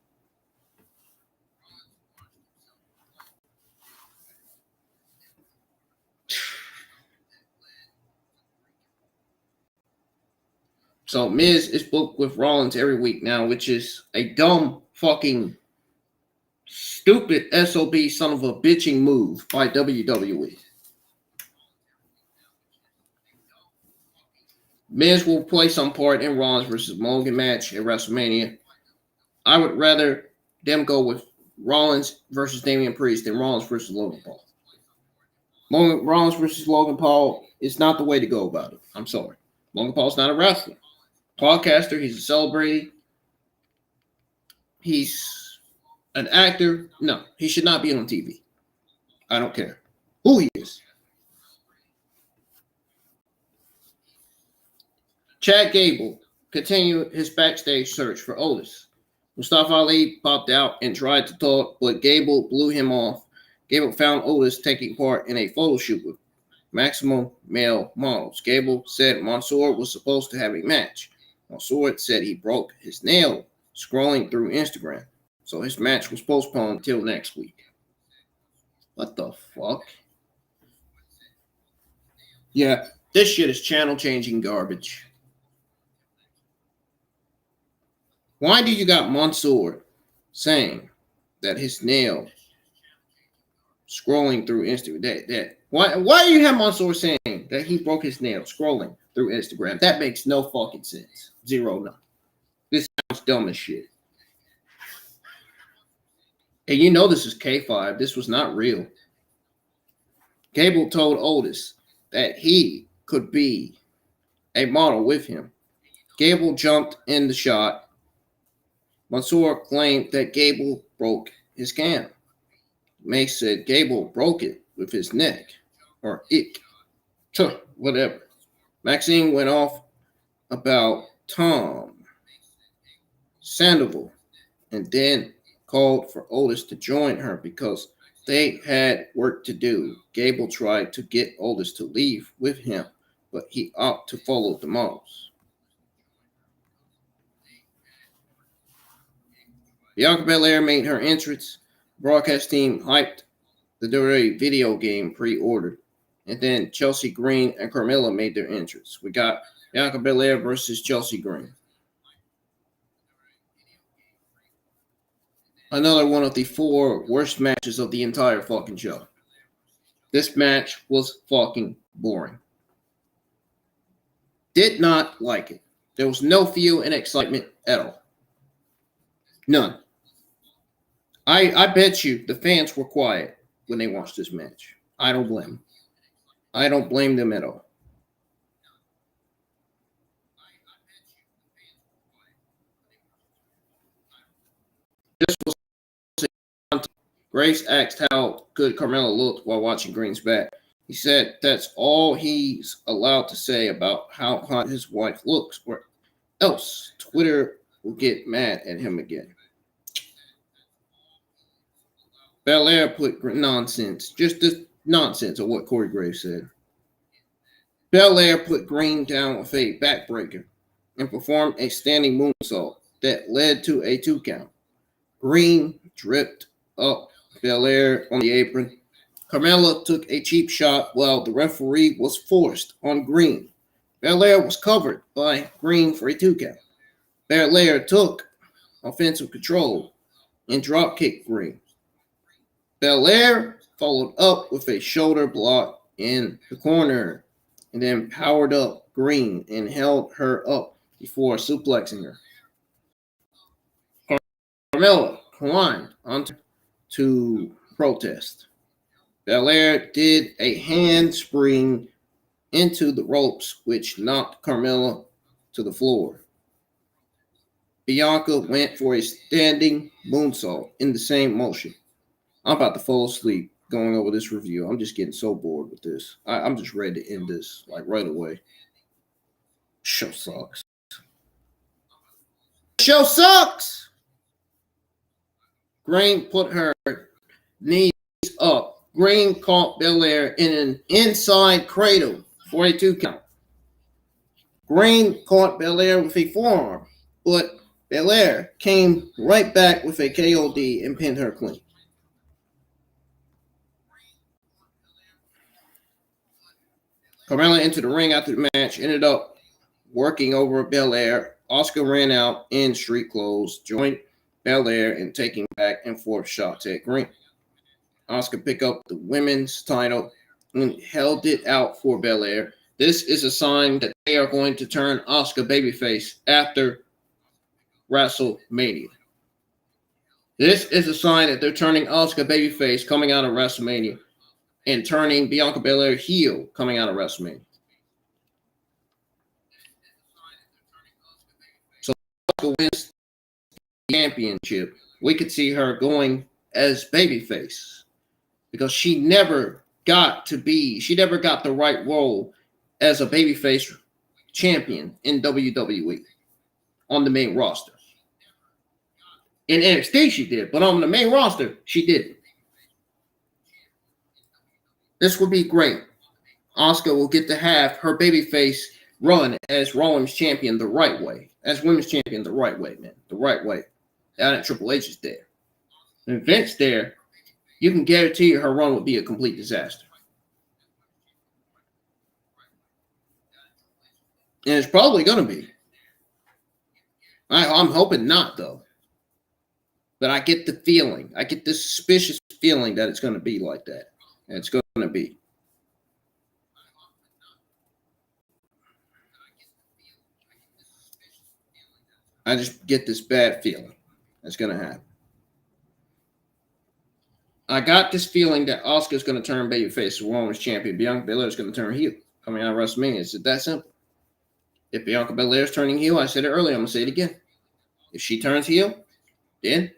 So Miz is booked with Rollins every week now, which is a dumb fucking stupid SOB son of a bitching move by WWE. Miz will play some part in Rollins versus Logan match at WrestleMania. I would rather them go with Rollins versus Damian Priest than Rollins versus Logan Paul. Rollins versus Logan Paul is not the way to go about it. I'm sorry. Logan Paul's not a wrestler. Podcaster, he's a celebrity. He's an actor. No, he should not be on TV. I don't care who he is. Chad Gable continued his backstage search for Otis. Mustafa Ali popped out and tried to talk, but Gable blew him off. Gable found Otis taking part in a photo shoot with Maximum Male Models. Gable said Mansoor was supposed to have a match. Mansoor said he broke his nail scrolling through Instagram, so his match was postponed until next week. What the fuck? Yeah, this shit is channel changing garbage. Why do you got Mansoor saying that his nail scrolling through Instagram? Why do you have Mansoor saying that he broke his nail scrolling through Instagram? That makes no fucking sense. Zero, none. This sounds dumb as shit. And you know this is K5. This was not real. Gable told Otis that he could be a model with him. Gable jumped in the shot. Mansoor claimed that Gable broke his can. Mace said Gable broke it with his neck, or ick, whatever. Maxine went off about Tom Sandoval and then called for Otis to join her because they had work to do. Gable tried to get Otis to leave with him, but he opted to follow the Omos. Bianca Belair made her entrance. The broadcast team hyped the WWE video game pre-ordered. And then Chelsea Green and Carmella made their entrance. We got Bianca Belair versus Chelsea Green. Another one of the 4 worst matches of the entire fucking show. This match was fucking boring. Did not like it. There was no feel and excitement at all. None. I bet you the fans were quiet when they watched this match. I don't blame them. I don't blame them at all. This was Grace asked how good Carmella looked while watching Green's back. He said that's all he's allowed to say about how hot his wife looks, or else Twitter will get mad at him again. Belair put nonsense, just the nonsense of what Corey Graves said. Belair put Green down with a backbreaker and performed a standing moonsault that led to a 2 count. Green dripped up Belair on the apron. Carmella took a cheap shot while the referee was forced on Green. Belair was covered by Green for a 2 count. Belair took offensive control and drop kicked Green. Belair followed up with a shoulder block in the corner and then powered up Green and held her up before suplexing her. Carmella climbed onto to protest. Belair did a handspring into the ropes, which knocked Carmella to the floor. Bianca went for a standing moonsault in the same motion. I'm about to fall asleep going over this review. I'm just getting so bored with this. I'm just ready to end this like right away. Show sucks. Show sucks. Green put her knees up. Green caught Belair in an inside cradle for a 2 count. Green caught Belair with a forearm, but Belair came right back with a KOD and pinned her clean. Carmella entered the ring after the match, ended up working over Belair. Asuka ran out in street clothes, joined Belair in taking back and forth shots at Green. Asuka picked up the women's title and held it out for Belair. This is a sign that they are going to turn Asuka babyface after WrestleMania. This is a sign that they're turning Asuka babyface coming out of WrestleMania and turning Bianca Belair heel coming out of WrestleMania. So Asuka wins the championship. We could see her going as babyface because she never got the right role as a babyface champion in WWE on the main roster. In NXT she did, but on the main roster she didn't. This would be great. Asuka will get to have her babyface run as Rollins champion the right way, as women's champion the right way, man, the right way. Now that Triple H is there, and Vince there, you can guarantee her run will be a complete disaster. And it's probably going to be. I'm hoping not, though. But I get the feeling, I get this suspicious feeling that it's going to be like that. And it's going to be. I just get this bad feeling that's going to happen. I got this feeling that Asuka's going to turn babyface, Rollins champion. Bianca Belair is going to turn heel coming out of WrestleMania. It's that simple. If Bianca Belair is turning heel, I said it earlier, I'm going to say it again. If she turns heel, then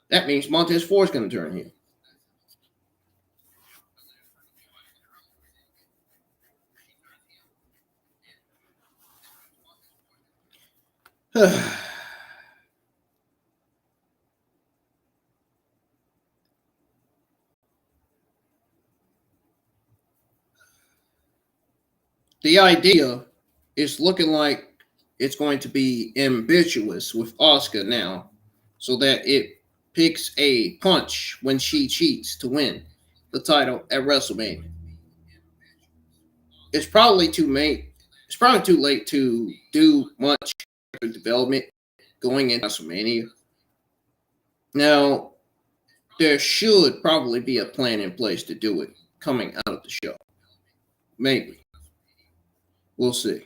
that means Montez Ford is going to turn heel. The idea is looking like it's going to be ambiguous with Asuka now, so that it picks a punch when she cheats to win the title at WrestleMania. It's probably too late. It's probably too late to do much development going into WrestleMania. Now, there should probably be a plan in place to do it coming out of the show. Maybe. We'll see.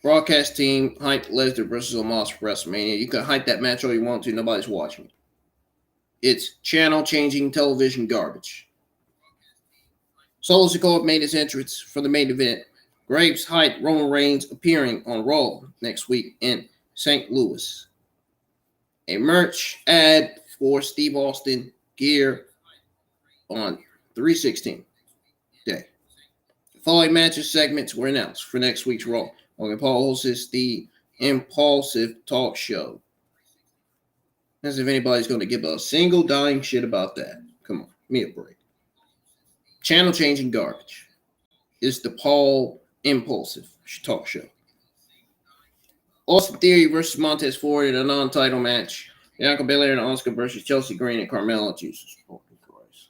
Broadcast team hyped Lesnar versus Omos for WrestleMania. You can hype that match all you want to. Nobody's watching it. It's channel-changing television garbage. Solo Sikoa made his entrance for the main event. Graves hyped Roman Reigns appearing on Raw next week in St. Louis. A merch ad for Steve Austin gear on 3/16 day. The following matches segments were announced for next week's Raw. Logan Paul hosts the Impulsive Talk Show. As if anybody's going to give a single dying shit about that. Come on, give me a break. Channel changing garbage. It's the Paul Impulsive Talk Show. Austin Theory versus Montez Ford in a non-title match. Bianca Belair and Asuka versus Chelsea Green and Carmella. Jesus Christ.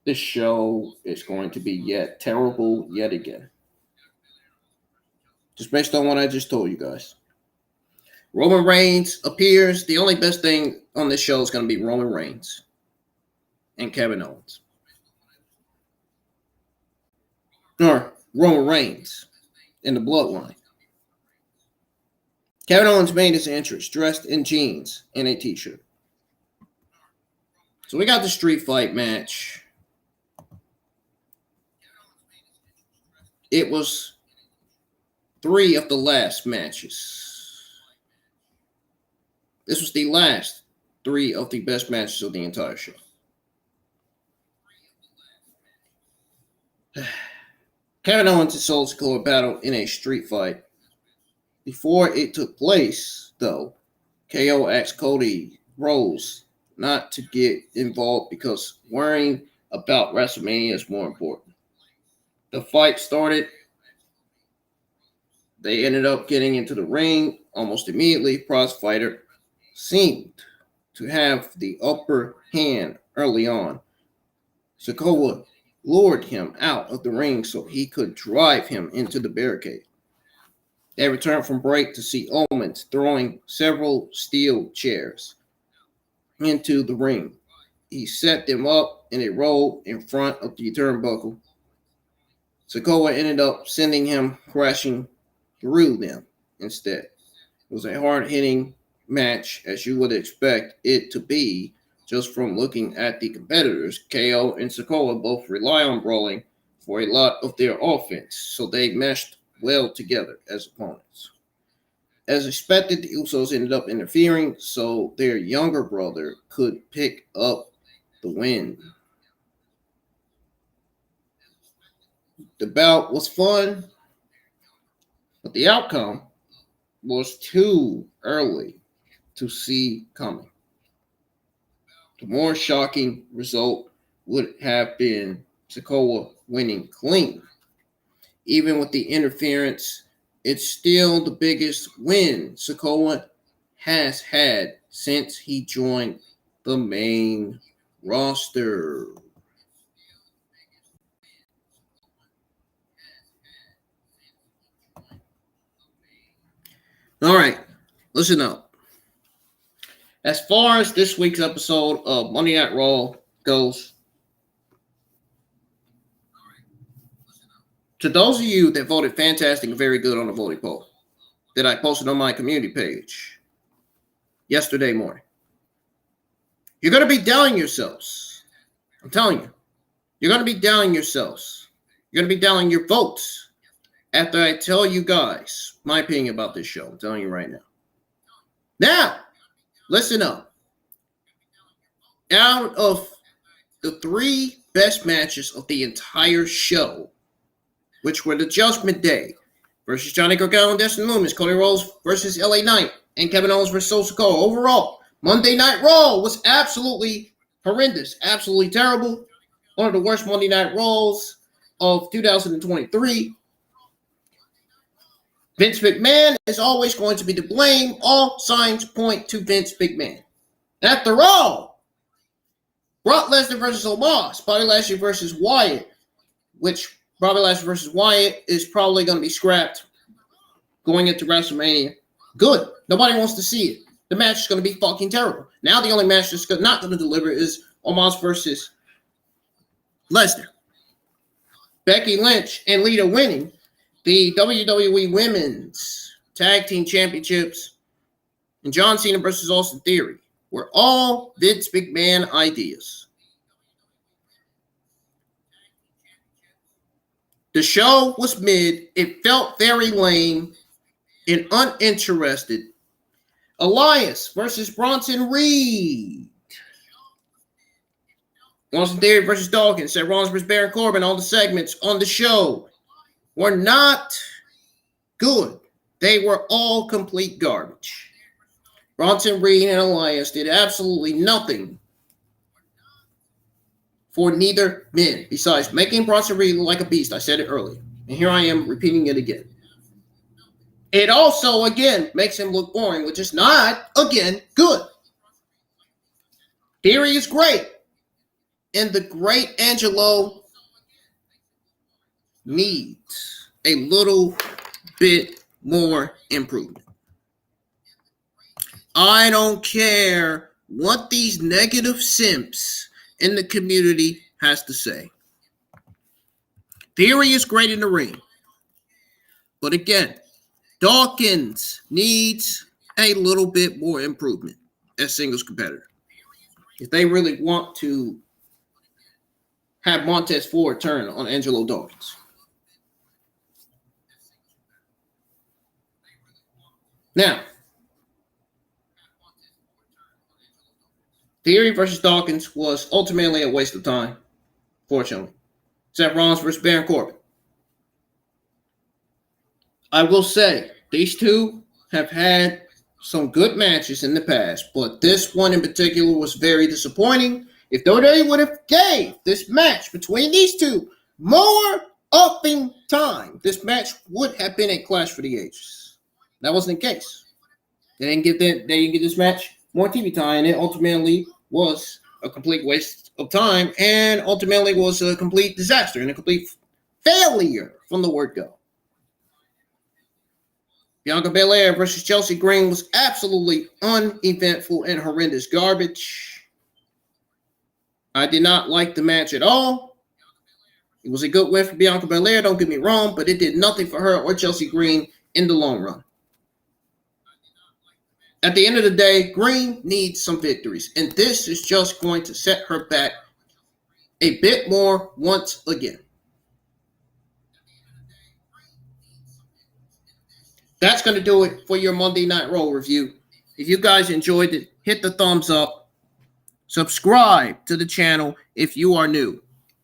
This show is going to be yet terrible yet again. Just based on what I just told you guys. Roman Reigns appears. The only best thing on this show is going to be Roman Reigns and Kevin Owens. Or Roman Reigns in the bloodline. Kevin Owens made his entrance dressed in jeans and a t-shirt. So we got the street fight match. It was 3 of the last matches. This was the last 3 of the best matches of the entire show. Kevin Owens and Solo Sikoa battled in a street fight. Before it took place, though, KO asked Cody Rhodes not to get involved because worrying about WrestleMania is more important. The fight started. They ended up getting into the ring almost immediately. Prize Fighter seemed to have the upper hand early on. Sikoa lured him out of the ring so he could drive him into the barricade. They returned from break to see Owens throwing several steel chairs into the ring. He set them up in a row in front of the turnbuckle. Sikoa ended up sending him crashing through them instead. It was a hard-hitting match, as you would expect it to be just from looking at the competitors. KO and Sikoa both rely on brawling for a lot of their offense, so they meshed well together as opponents. As expected, the Usos ended up interfering so their younger brother could pick up the win. The bout was fun, but the outcome was too early to see coming. The more shocking result would have been Sikoa winning clean. Even with the interference, it's still the biggest win Sikoa has had since he joined the main roster. All right, listen up. As far as this week's episode of Monday Night Raw goes, to those of you that voted fantastic and very good on the voting poll that I posted on my community page yesterday morning, you're going to be doubting yourselves. I'm telling you, you're going to be doubting yourselves. You're going to be doubting your votes after I tell you guys my opinion about this show. I'm telling you right now. Now, listen up. Out of the 3 best matches of the entire show, which were the Judgment Day versus Johnny Gargano and Dexter Lumis, Cody Rhodes versus LA Knight, and Kevin Owens versus Sikoa. Overall, Monday Night Raw was absolutely horrendous, absolutely terrible. One of the worst Monday Night Raws of 2023. Vince McMahon is always going to be to blame. All signs point to Vince McMahon. After all, Brock Lesnar versus Omos, Bobby Lashley versus Wyatt, which Bobby Lashley versus Wyatt is probably going to be scrapped going into WrestleMania. Good. Nobody wants to see it. The match is going to be fucking terrible. Now the only match that's not going to deliver is Omos versus Lesnar. Becky Lynch and Lita winning the WWE Women's Tag Team Championships and John Cena versus Austin Theory were all Vince McMahon ideas. The show was mid. It felt very lame and uninterested. Elias versus Bronson Reed. Austin Theory versus Dawkins. Seth Rollins versus Baron Corbin. All the segments on the show were not good. They were all complete garbage. Bronson Reed and Elias did absolutely nothing for neither men, besides making Bronson Reed look like a beast. I said it earlier, and here I am repeating it again. It also, again, makes him look boring, which is not, again, good. Theory is great, and the great Angelo needs a little bit more improvement. I don't care what these negative simps in the community has to say. Theory is great in the ring. But again, Dawkins needs a little bit more improvement as singles competitor. If they really want to have Montez Ford turn on Angelo Dawkins. Now, Theory versus Dawkins was ultimately a waste of time, fortunately. Seth Rollins versus Baron Corbin. I will say, these two have had some good matches in the past, but this one in particular was very disappointing. If WWE would have gave this match between these two more upping time, this match would have been a clash for the ages. That wasn't the case. They didn't give this match more TV time, and it ultimately was a complete waste of time, and ultimately was a complete disaster and a complete failure from the word go. Bianca Belair versus Chelsea Green was absolutely uneventful and horrendous garbage. I did not like the match at all. It was a good win for Bianca Belair, don't get me wrong, but it did nothing for her or Chelsea Green in the long run. At the end of the day, Green needs some victories, and this is just going to set her back a bit more once again. That's going to do it for your Monday Night Raw review. If you guys enjoyed it, hit the thumbs up. Subscribe to the channel if you are new.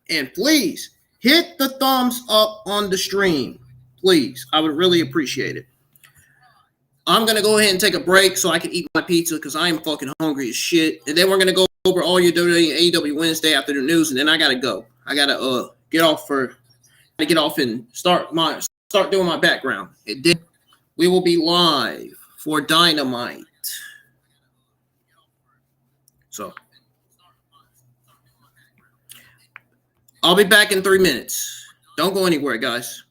And please, hit the thumbs up on the stream. Please, I would really appreciate it. I'm going to go ahead and take a break so I can eat my pizza because I am fucking hungry as shit. And then we're going to go over all your WWE and AEW Wednesday after the news, and then I got to go. I got to get off and start doing my background. And then we will be live for Dynamite. So I'll be back in 3 minutes. Don't go anywhere, guys.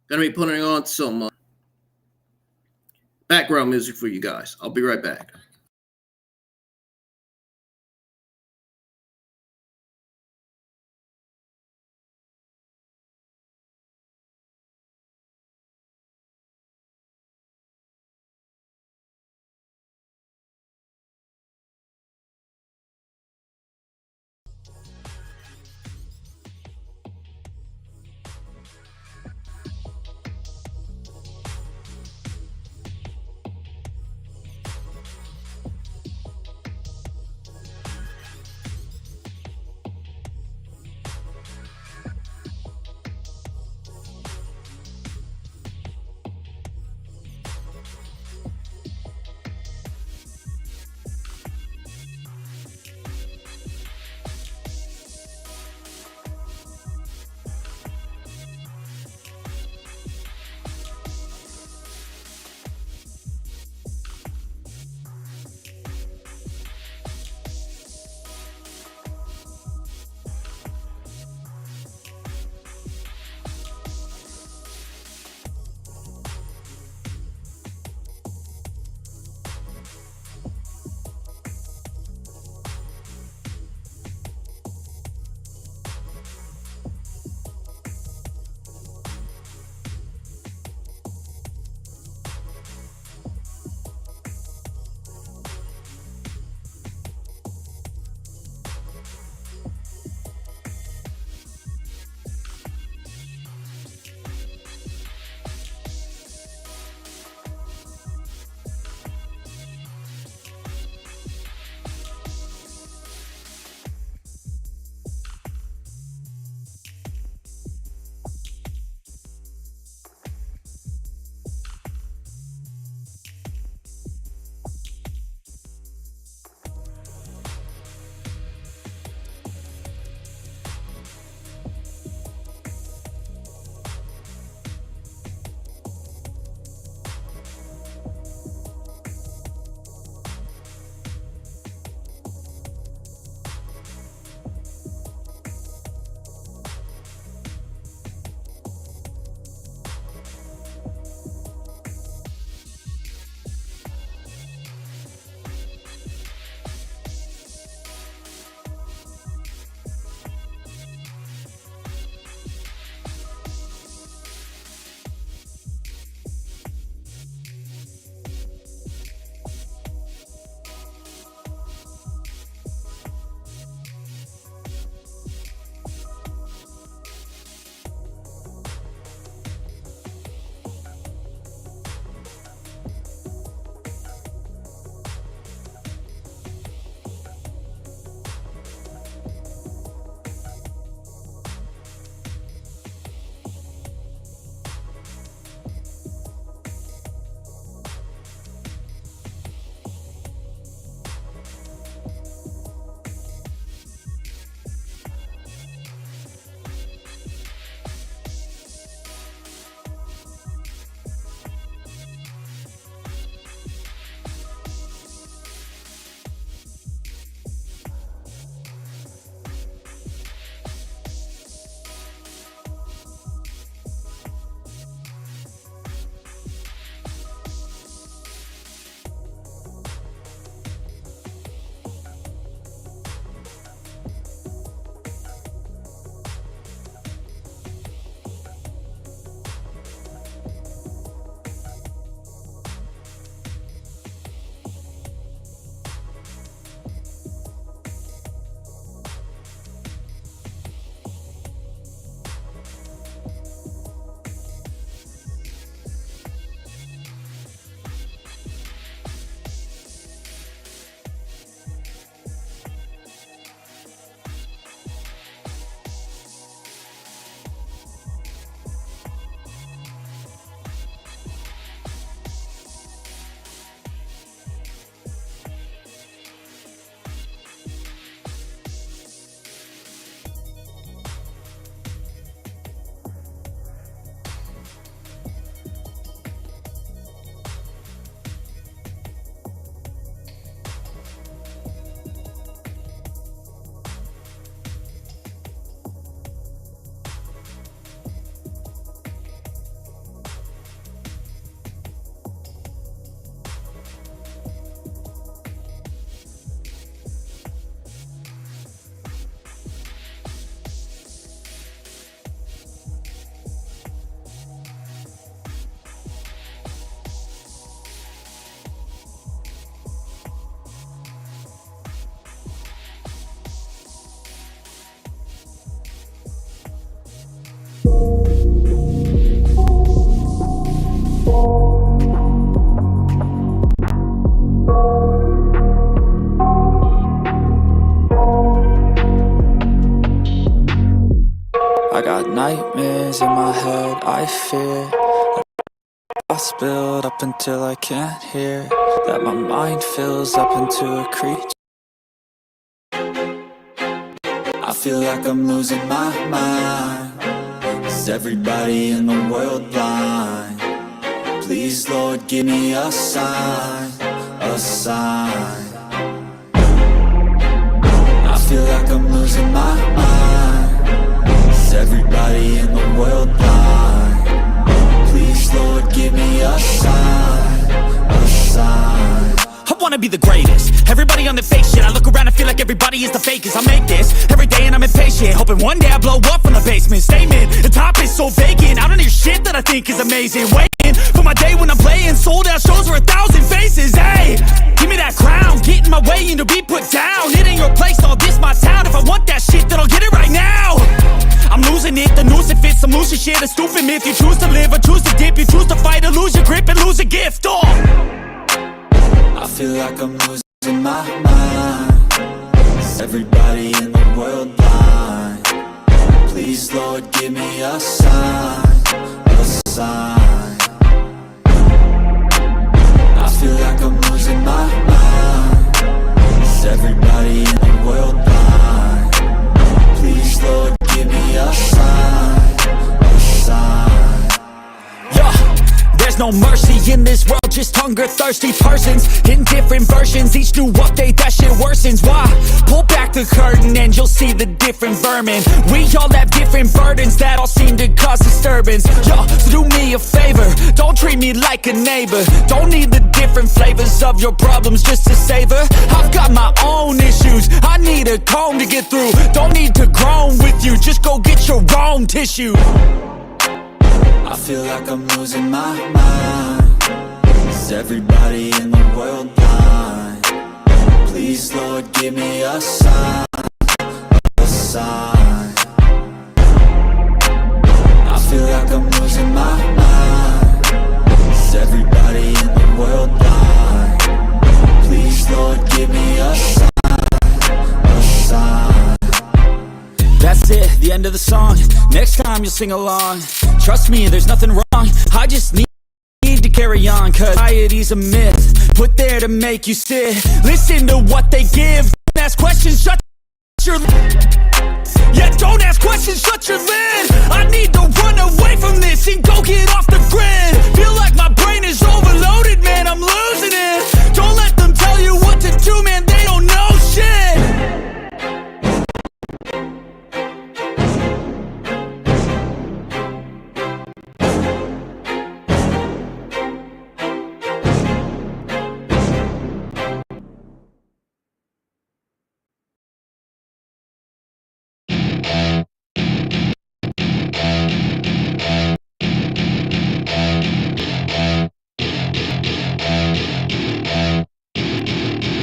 Gonna be putting on some background music for you guys. I'll be right back. fear. Thoughts build up until I can't hear. That my mind fills up into a creature. I feel like I'm losing my mind. Is everybody in the world blind? Please, Lord, give me a sign, a sign. I feel like I'm losing my mind. Is everybody in the world blind? Please, Lord, give me a sign, a sign. I wanna be the greatest. Everybody on the fake shit. I look around and feel like everybody is the fakest. I make this every day and I'm impatient, hoping one day I blow up from the basement. Statement, the top is so vacant. I don't hear shit that I think is amazing. Waiting for my day when I'm playing sold out shows for 1,000 faces. Hey, give me that crown, get in my way and to be put down. It ain't your place, all this my town. If I want that shit, then I'll get it right now. I'm losing it, the noose it fits. I'm losing shit, a stupid myth. You choose to live or choose to dip. You choose to fight or lose your grip and lose a gift. Oh, I feel like I'm losing my mind. Is everybody in the world blind? Please, Lord, give me a sign, a sign. I feel like I'm losing my mind. Is everybody in the world blind? Please, Lord, give me a sign, a sign. there's no mercy in this world, just hunger-thirsty persons in different versions. Each new update, that shit worsens. Why? Pull back the curtain and you'll see the different vermin. We all have different burdens that all seem to cause disturbance. Yo, so do me a favor, don't treat me like a neighbor. Don't need the different flavors of your problems just to savor. I've got my own issues, I need a comb to get through. Don't need to groan with you, just go get your own tissue. I feel like I'm losing my mind. Is everybody in the world blind? Please, Lord, give me a sign, a sign. I feel like I'm losing my mind. Is everybody in the world blind? Please, Lord, give me a sign, a sign. That's it, the end of the song. Next time you'll sing along. Trust me, there's nothing wrong. I just need to carry on, cause society's a myth put there to make you sit. Listen to what they give. Don't ask questions, shut your yeah, don't ask questions, shut your lid. I need to run away from this and go get off the grid. Feel like my brain is overloaded, man, I'm losing it. Don't let them tell you what to do, man, they don't know shit.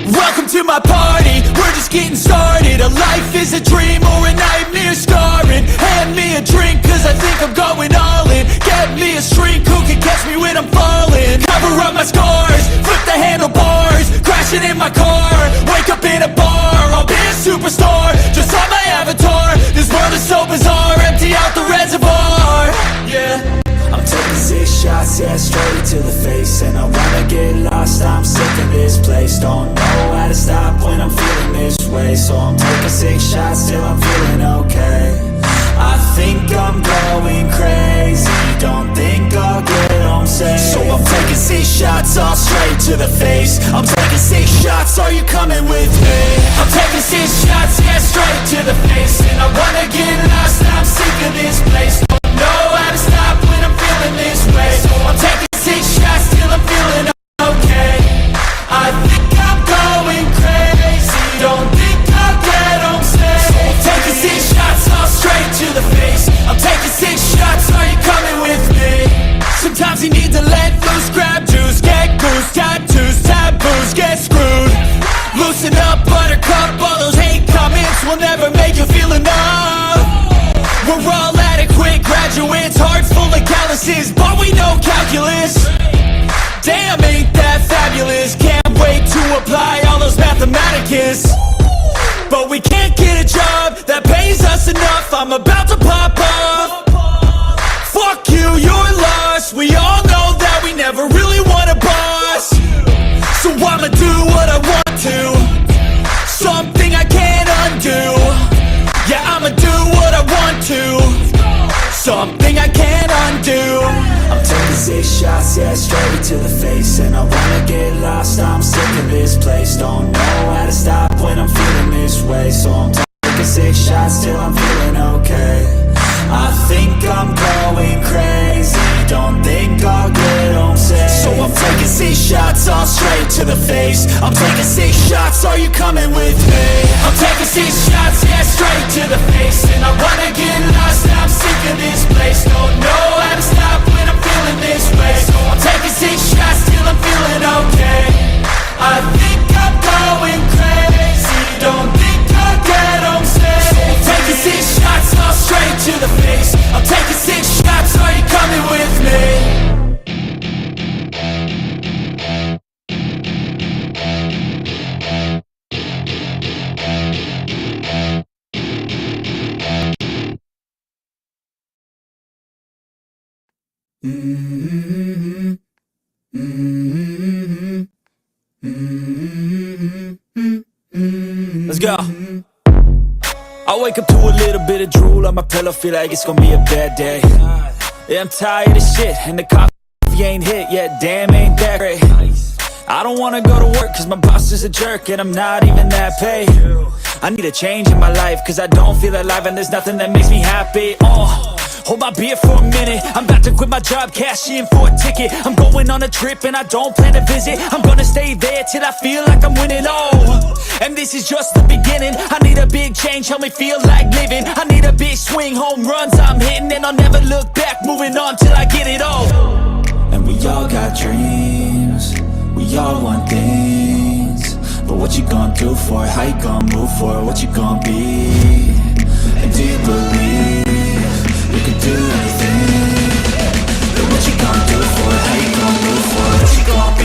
Welcome to my party, we're just getting started. A life is a dream or a nightmare scarring. Hand me a drink cause I think I'm going all in. Get me a shrink who can catch me when I'm falling. Cover up my scars, flip the handlebars. Crashing in my car, wake up in a bar. I'll be a superstar, just on my avatar. This world is so bizarre, empty out the reservoir. Yeah, I'm taking 6 shots, yeah, straight to the face. And I wanna get lost, I'm sick of this place. Don't know how to stop when I'm feeling this way. So I'm taking 6 shots till I'm feeling okay. I think I'm going crazy, don't think I'll get home safe. So I'm taking 6 shots, all straight to the face. I'm taking 6 shots, are you coming with me? I'm taking 6 shots, yeah, straight to the face. And I wanna get lost, I'm sick of this place. Don't know how to stop when I'm feeling this way. So I'm taking 6 shots till I'm feeling okay. I think I'm going crazy, don't think I'll get home safe. So I'm taking 6 shots, all straight to the face. I'm taking 6 shots, are you coming with me? Sometimes you need to let loose, grab juice, get goose, tattoos, taboos, get screwed. Loosen up, buttercup, all those hate comments will never make you feel enough. We're all adequate graduates, heart full of calluses, but we know calculus. Damn, ain't that fabulous? Can't wait to apply all those mathematicus. But we can't get a job that pays us enough. I'm about to pop off. Fuck you, you're never really want a boss, so I'ma do what I want to. Something I can't undo. Yeah, I'ma do what I want to. Something I can't undo. I'm taking 6 shots, yeah, straight to the face. And I wanna get lost, I'm sick of this place. Don't know how to stop when I'm feeling this way. So I'm taking 6 shots till I'm feeling okay. I think I'm going crazy, don't think I'll get home safe. So I'm taking 6 shots, all straight to the face. I'm taking 6 shots, are you coming with me? I'm taking 6 shots, yeah, straight to the face. And I wanna get lost, I'm sick of this place. Don't know how to stop when I'm feeling this way. So I'm taking 6 shots till I'm feeling okay. I think I'm going crazy, don't think I'll get home safe. So I'm taking 6 shots, all straight to the face. I'm taking 6 shots, are you coming with me? Let's go. I wake up to a little bit of drool on my pillow, feel like it's gonna be a bad day. Yeah, I'm tired of shit, and the coffee ain't hit yet, damn ain't that great. I don't wanna go to work cause my boss is a jerk and I'm not even that paid. I need a change in my life cause I don't feel alive and there's nothing that makes me happy. Hold my beer for a minute, I'm about to quit my job, cash in for a ticket. I'm going on a trip and I don't plan to visit. I'm gonna stay there till I feel like I'm winning, and this is just the beginning. I need a big change, help me feel like living. I need a big swing, home runs I'm hitting. And I'll never look back, moving on till I get it all. And we all got dreams, we all want things. But what you gonna do for it? How you gonna move for it? What you gonna be? And do you believe you can do anything? But what you gonna do for it? How you gonna move for it? What you gonna be?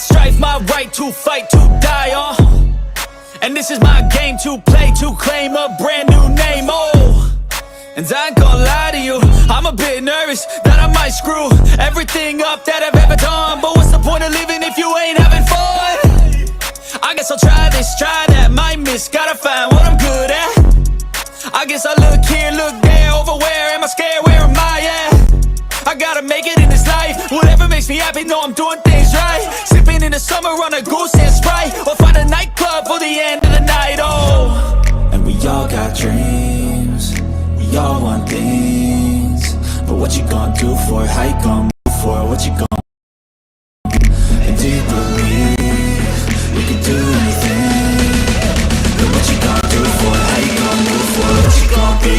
Strife, my right to fight, to die, and this is my game to play, to claim a brand new name, and I ain't gonna lie to you, I'm a bit nervous that I might screw everything up that I've ever done. But what's the point of living if you ain't having fun? I guess I'll try this, try that, might miss, gotta find what I'm good at. I guess I look here, look there, over where am I scared, where am I at? I gotta make it in this life. Whatever makes me happy, know I'm doing things right. Sipping in the summer on a goose and Sprite, or find a nightclub for the end of the night, And we all got dreams, we all want things. But what you gonna do for it? How you gonna move for it? What you gonna be? And do you believe you can do anything? But what you gonna do for it? How you gonna move for it? What you gonna be?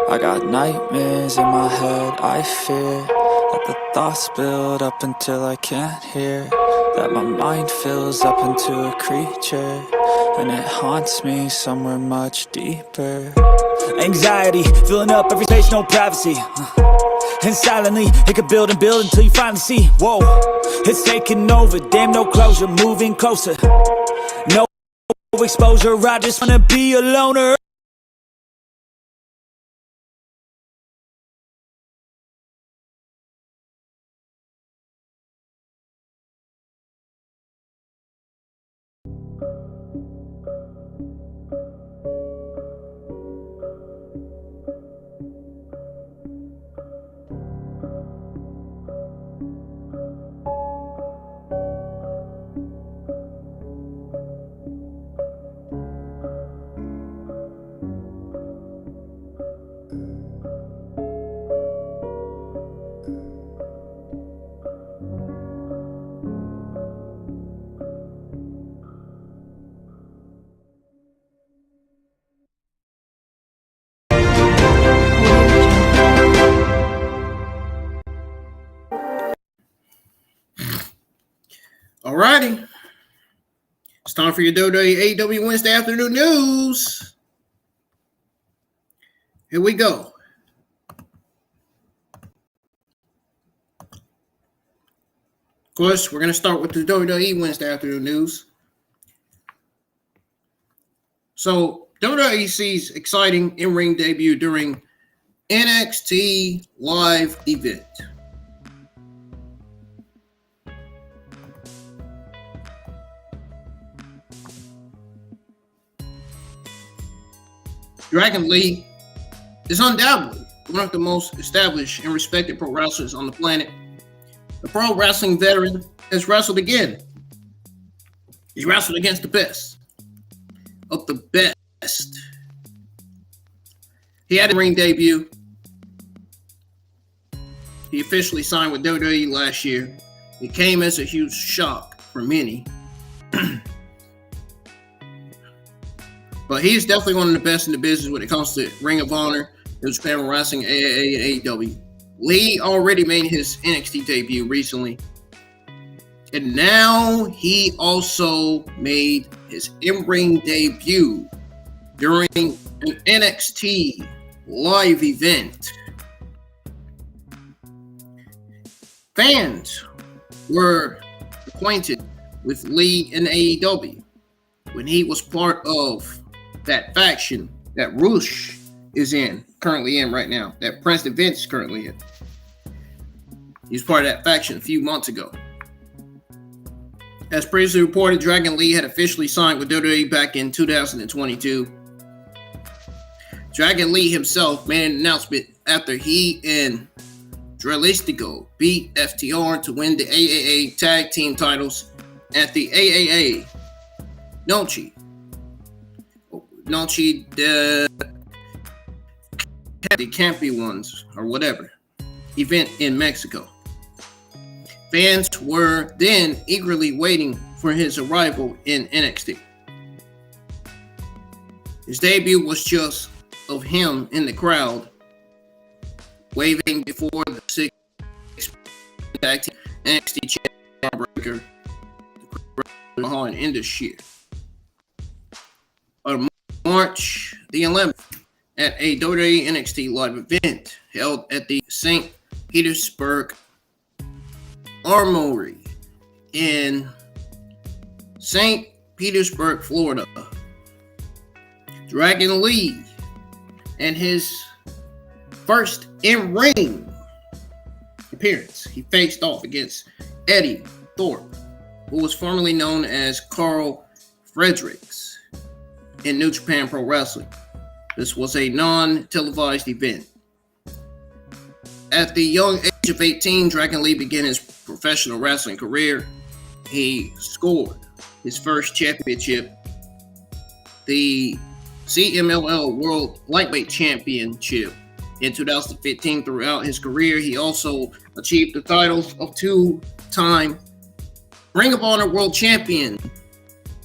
I got nightmares in my head, I fear that the thoughts build up until I can't hear, that my mind fills up into a creature, and it haunts me somewhere much deeper. Anxiety, filling up every space, no privacy, and silently, it could build and build until you finally see, whoa, it's taking over, damn no closure, moving closer, no exposure, I just wanna be a loner. Alrighty. It's time for your WWE AEW Wednesday afternoon news. Here we go. Of course, we're going to start with the WWE Wednesday afternoon news. So, WWE sees exciting in-ring debut during NXT live event. Dragon Lee is undoubtedly one of the most established and respected pro wrestlers on the planet. The pro wrestling veteran has wrestled again. He's wrestled against the best of the best. He had a ring debut. He officially signed with WWE last year. It came as a huge shock for many. But he's definitely one of the best in the business when it comes to Ring of Honor, New Japan Wrestling, AAA, and AEW. Lee already made his NXT debut recently. And now he also made his in-ring debut during an NXT live event. Fans were acquainted with Lee in AEW when he was part of that faction that Rush is currently in right now, that President Vince is currently in. He was part of that faction a few months ago. As previously reported, Dragon Lee had officially signed with WWE back in 2022. Dragon Lee himself made an announcement after he and Dralistico beat FTR to win the AAA tag team titles at the AAA Noche, the Can't Be Ones or whatever event in Mexico. Fans were then eagerly waiting for his arrival in NXT. His debut was just of him in the crowd, waving before the six tag team NXT Breaker behind in this year. On March the 11th, at a WWE NXT live event held at the St. Petersburg Armory in St. Petersburg, Florida, Dragon Lee and his first in-ring appearance, he faced off against Eddie Thorpe, who was formerly known as Carl Fredericks in New Japan Pro Wrestling. This was a non-televised event. At the young age of 18, Dragon Lee began his professional wrestling career. He scored his first championship, the CMLL World Lightweight Championship, in 2015. Throughout his career, he also achieved the titles of two-time Ring of Honor World Champion,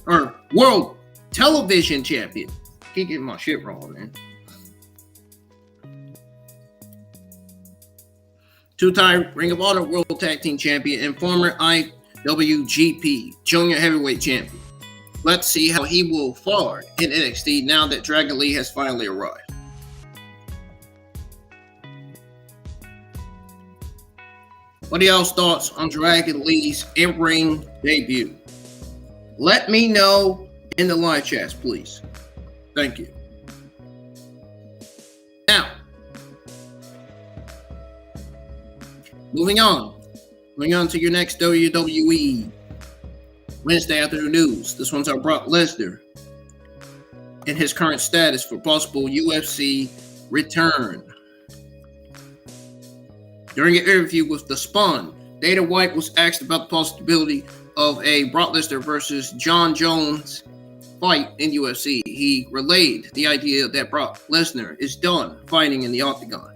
or World Television Champion. Keep getting my shit wrong, man. Two-time Ring of Honor World Tag Team Champion and former IWGP Junior Heavyweight Champion. Let's see how he will fare in NXT now that Dragon Lee has finally arrived. What are y'all's thoughts on Dragon Lee's in-ring debut? Let me know in the live chats, please. Thank you. Now, moving on to your next WWE Wednesday afternoon news. This one's on Brock Lesnar and his current status for possible UFC return. During an interview with The Spun, Dana White was asked about the possibility of a Brock Lesnar versus John Jones fight in UFC. He relayed the idea that Brock Lesnar is done fighting in the octagon.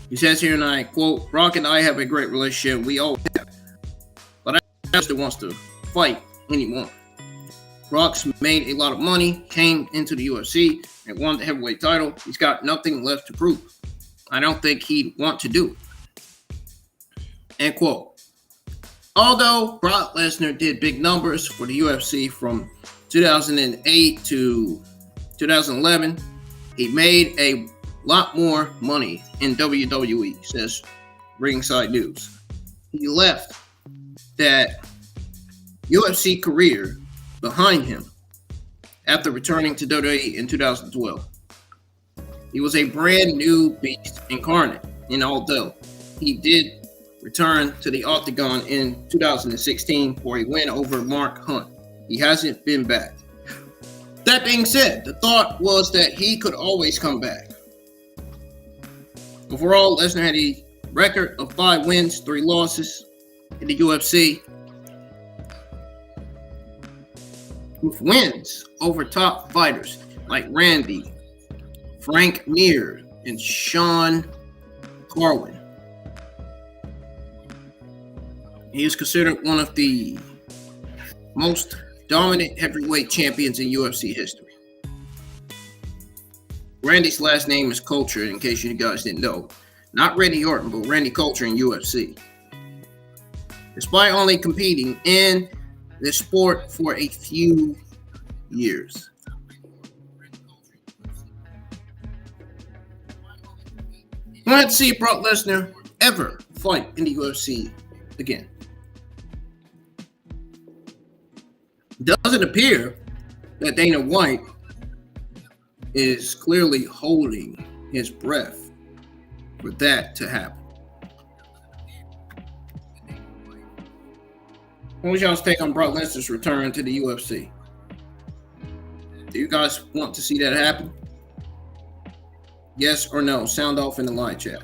He says here, and I quote, "Brock and I have a great relationship. We all have. But I Lesnar wants to fight anymore. Brock's made a lot of money, came into the UFC, and won the heavyweight title. He's got nothing left to prove. I don't think he'd want to do it." End quote. Although Brock Lesnar did big numbers for the UFC from 2008 to 2011, he made a lot more money in WWE, says Ringside News. He left that UFC career behind him after returning to WWE in 2012. He was a brand new beast incarnate, and although he did return to the Octagon in 2016 for a win over Mark Hunt, he hasn't been back. That being said, the thought was that he could always come back. Overall, Lesnar had a record of 5 wins, 3 losses in the UFC, with wins over top fighters like Randy, Frank Mir, and Sean Carwin. He is considered one of the most dominant heavyweight champions in UFC history. Randy's last name is Culture, in case you guys didn't know. Not Randy Orton, but Randy Culture in UFC. Despite only competing in the sport for a few years. I want to see Brock Lesnar ever fight in the UFC again. Doesn't appear that Dana White is clearly holding his breath for that to happen. What was y'all's take on Brock Lesnar's return to the UFC? Do you guys want to see that happen? Yes or no? Sound off in the live chat.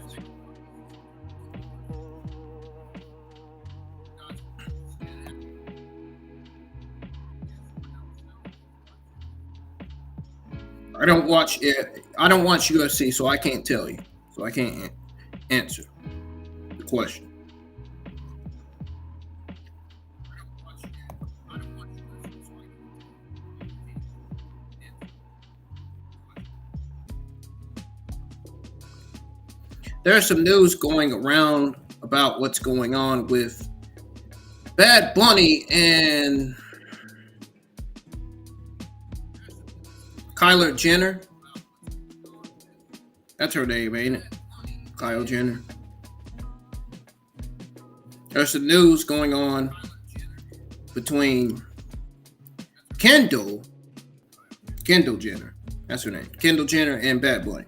I don't watch UFC, so I can't tell you. So I can't answer the question. There's some news going around about what's going on with Bad Bunny and Kylie Jenner. That's her name, ain't it? Kylie Jenner. There's some news going on between Kendall Jenner. That's her name. Kendall Jenner and Bad Bunny.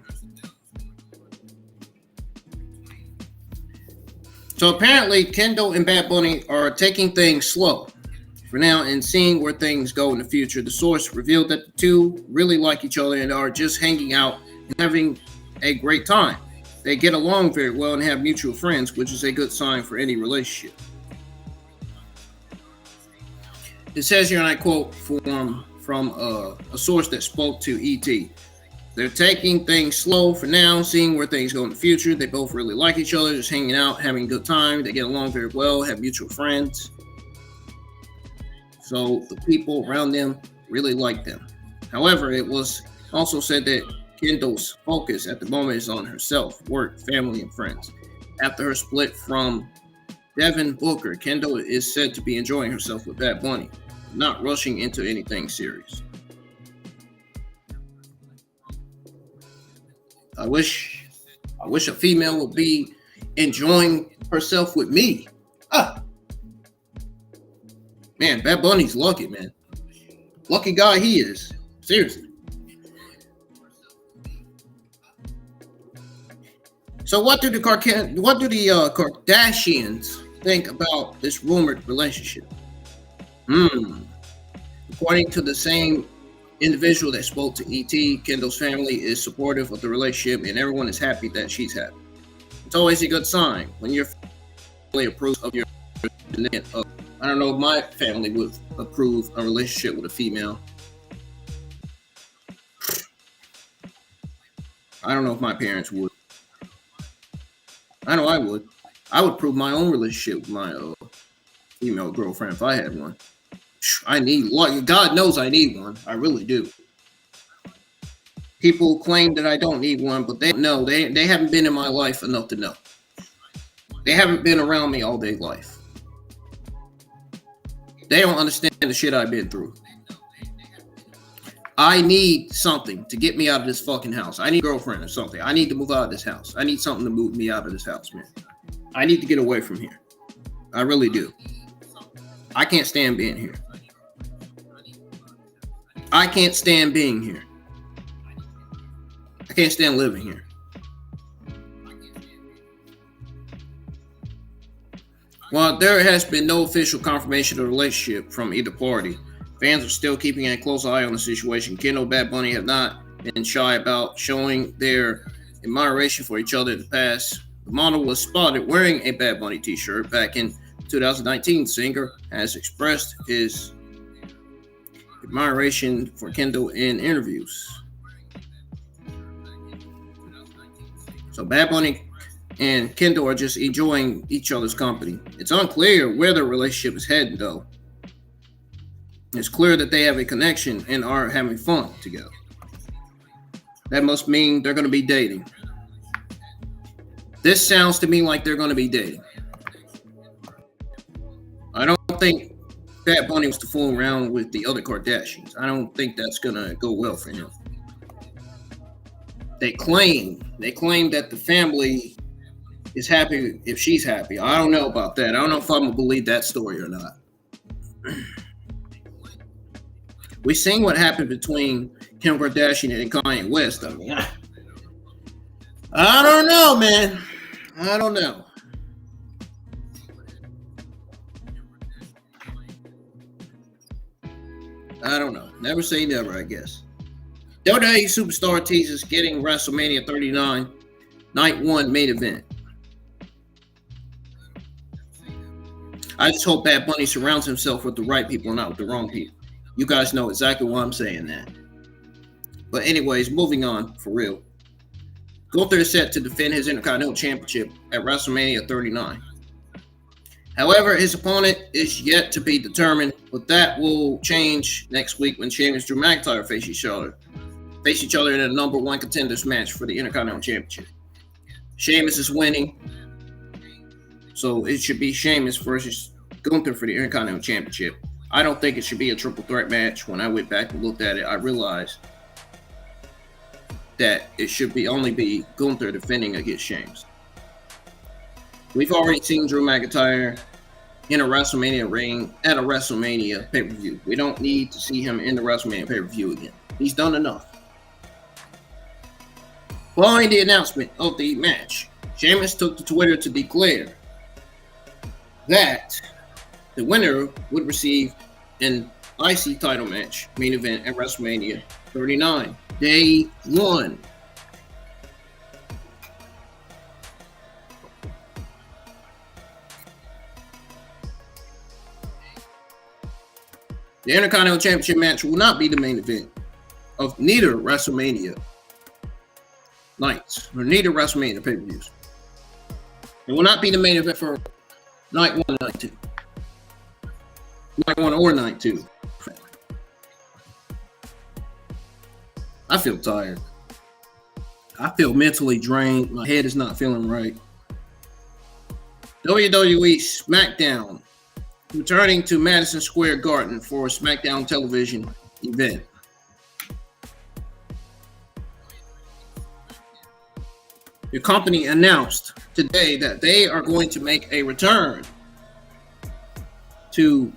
So apparently Kendall and Bad Bunny are taking things slow for now and seeing where things go in the future. The source revealed that the two really like each other and are just hanging out and having a great time. They get along very well and have mutual friends, which is a good sign for any relationship. It says here, and I quote from a source that spoke to ET. They're taking things slow for now, seeing where things go in the future. They both really like each other, just hanging out, having a good time. They get along very well, have mutual friends. So the people around them really like them. However, it was also said that Kendall's focus at the moment is on herself, work, family, and friends. After her split from Devin Booker, Kendall is said to be enjoying herself with Bad Bunny, not rushing into anything serious. I wish a female would be enjoying herself with me. Man, Bad Bunny's lucky, man. Lucky guy he is. Seriously. So what do the Kardashians think about this rumored relationship? According to the same individual that spoke to ET, Kendall's family is supportive of the relationship and everyone is happy that she's happy. It's always a good sign when your family approves of your relationship. I don't know if my family would approve a relationship with a female. I don't know if my parents would. I know I would. I would prove my own relationship with my female girlfriend if I had one. God knows I need one. I really do. People claim that I don't need one, but they haven't been in my life enough to know. They haven't been around me all day life. They don't understand the shit I've been through. I need something to get me out of this fucking house. I need a girlfriend or something. I need to move out of this house. I need something to move me out of this house, man. I need to get away from here. I really do. I can't stand being here. I can't stand being here. I can't stand living here. While there has been no official confirmation of the relationship from either party, fans are still keeping a close eye on the situation. Kendo and Bad Bunny have not been shy about showing their admiration for each other in the past. The model was spotted wearing a Bad Bunny t-shirt back in 2019. The singer has expressed his admiration for Kendo in interviews. So Bad Bunny and Kendo are just enjoying each other's company. It's unclear where their relationship is heading, though. It's clear that they have a connection and are having fun together. That must mean they're going to be dating. This sounds to me like they're going to be dating. I don't think Bad Bunny was to fool around with the other Kardashians. I don't think that's going to go well for him. They claim that the family is happy if she's happy. I don't know about that. I don't know if I'm going to believe that story or not. We've seen what happened between Kim Kardashian and Kanye West. I mean, I don't know, man. I don't know. I don't know. Never say never, I guess. WWE Superstar teases getting WrestleMania 39 Night 1 main event. I just hope Bad Bunny surrounds himself with the right people, not with the wrong people. You guys know exactly why I'm saying that. But anyways, moving on, for real. Gunther is set to defend his Intercontinental Championship at WrestleMania 39. However, his opponent is yet to be determined, but that will change next week when Sheamus and Drew McIntyre face each other in a number one contenders match for the Intercontinental Championship. Sheamus is winning, so it should be Sheamus versus Gunther for the Intercontinental Championship. I don't think it should be a triple threat match. When I went back and looked at it, I realized that it should only be Gunther defending against Sheamus. We've already seen Drew McIntyre in a WrestleMania ring at a WrestleMania pay-per-view. We don't need to see him in the WrestleMania pay-per-view again. He's done enough. Following the announcement of the match, Sheamus took to Twitter to declare that the winner would receive an IC title match main event at WrestleMania 39, Day 1. The Intercontinental Championship match will not be the main event of neither WrestleMania nights or neither WrestleMania pay-per-views. It will not be the main event for Night 1 and Night 2. Night 1 or Night 2. I feel tired. I feel mentally drained. My head is not feeling right. WWE SmackDown returning to Madison Square Garden for a SmackDown television event. The company announced today that they are going to make a return to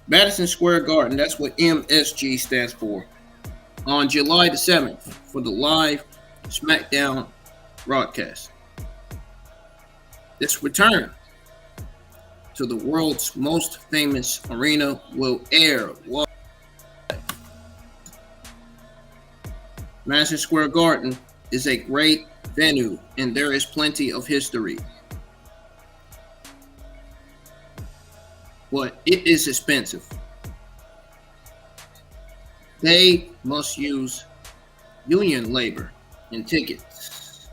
Madison Square Garden. That's what MSG stands for. On July the 7th for the live SmackDown broadcast. This return to the world's most famous arena will air live. Madison Square Garden is a great venue and there is plenty of history. But it is expensive. They must use union labor and tickets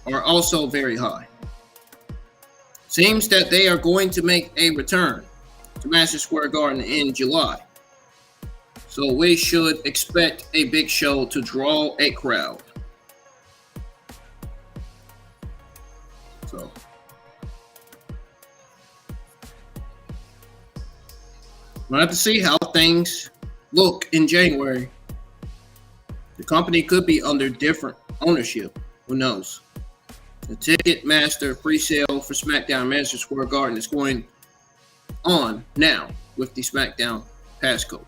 are also very high. Seems that they are going to make a return to Madison Square Garden in July. So we should expect a big show to draw a crowd. So We'll have to see how things look in January. The company could be under different ownership. Who knows? The Ticketmaster pre-sale for SmackDown Madison Square Garden is going on now with the SmackDown passcode.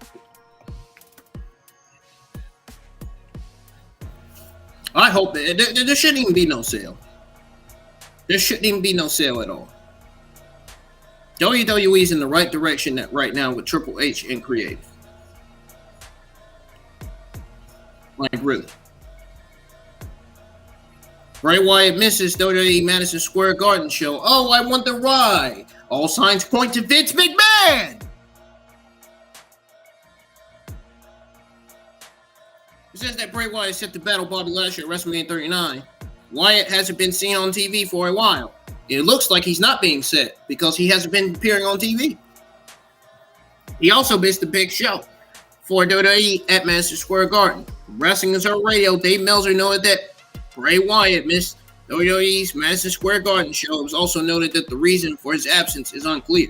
I hope that there shouldn't even be no sale. There shouldn't even be no sale at all. WWE's in the right direction right now with Triple H and creative. Like, really. Bray Wyatt misses WWE Madison Square Garden show. Oh, I wonder why. All signs point to Vince McMahon. It says that Bray Wyatt set to battle Bobby Lashley at WrestleMania 39. Wyatt hasn't been seen on TV for a while. It looks like he's not being set because he hasn't been appearing on TV. He also missed the big show for WWE at Madison Square Garden. Wrestling Observer Radio, Dave Meltzer noted that Bray Wyatt missed WWE's Madison Square Garden show. It was also noted that the reason for his absence is unclear.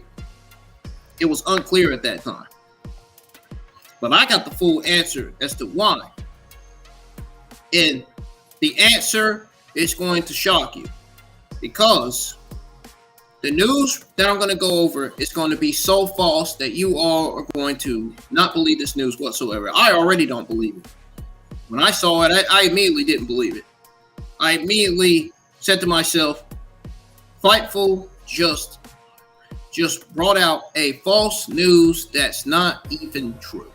It was unclear at that time. But I got the full answer as to why. And the answer is going to shock you. Because the news that I'm going to go over is going to be so false that you all are going to not believe this news whatsoever. I already don't believe it. When I saw it, I immediately didn't believe it. I immediately said to myself, Fightful just brought out a false news that's not even true.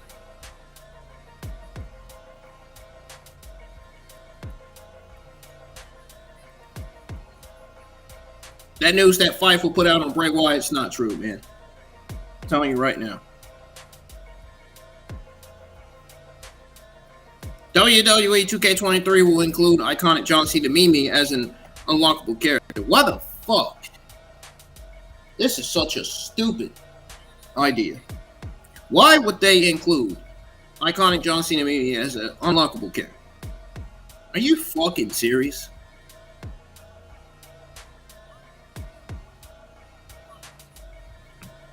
That news that Fightful put out on Bray Wyatt's not true, man. I'm telling you right now. WWE 2K23 will include iconic John Cena Mimi as an unlockable character. Why the fuck? This is such a stupid idea. Why would they include iconic John Cena Mimi as an unlockable character? Are you fucking serious?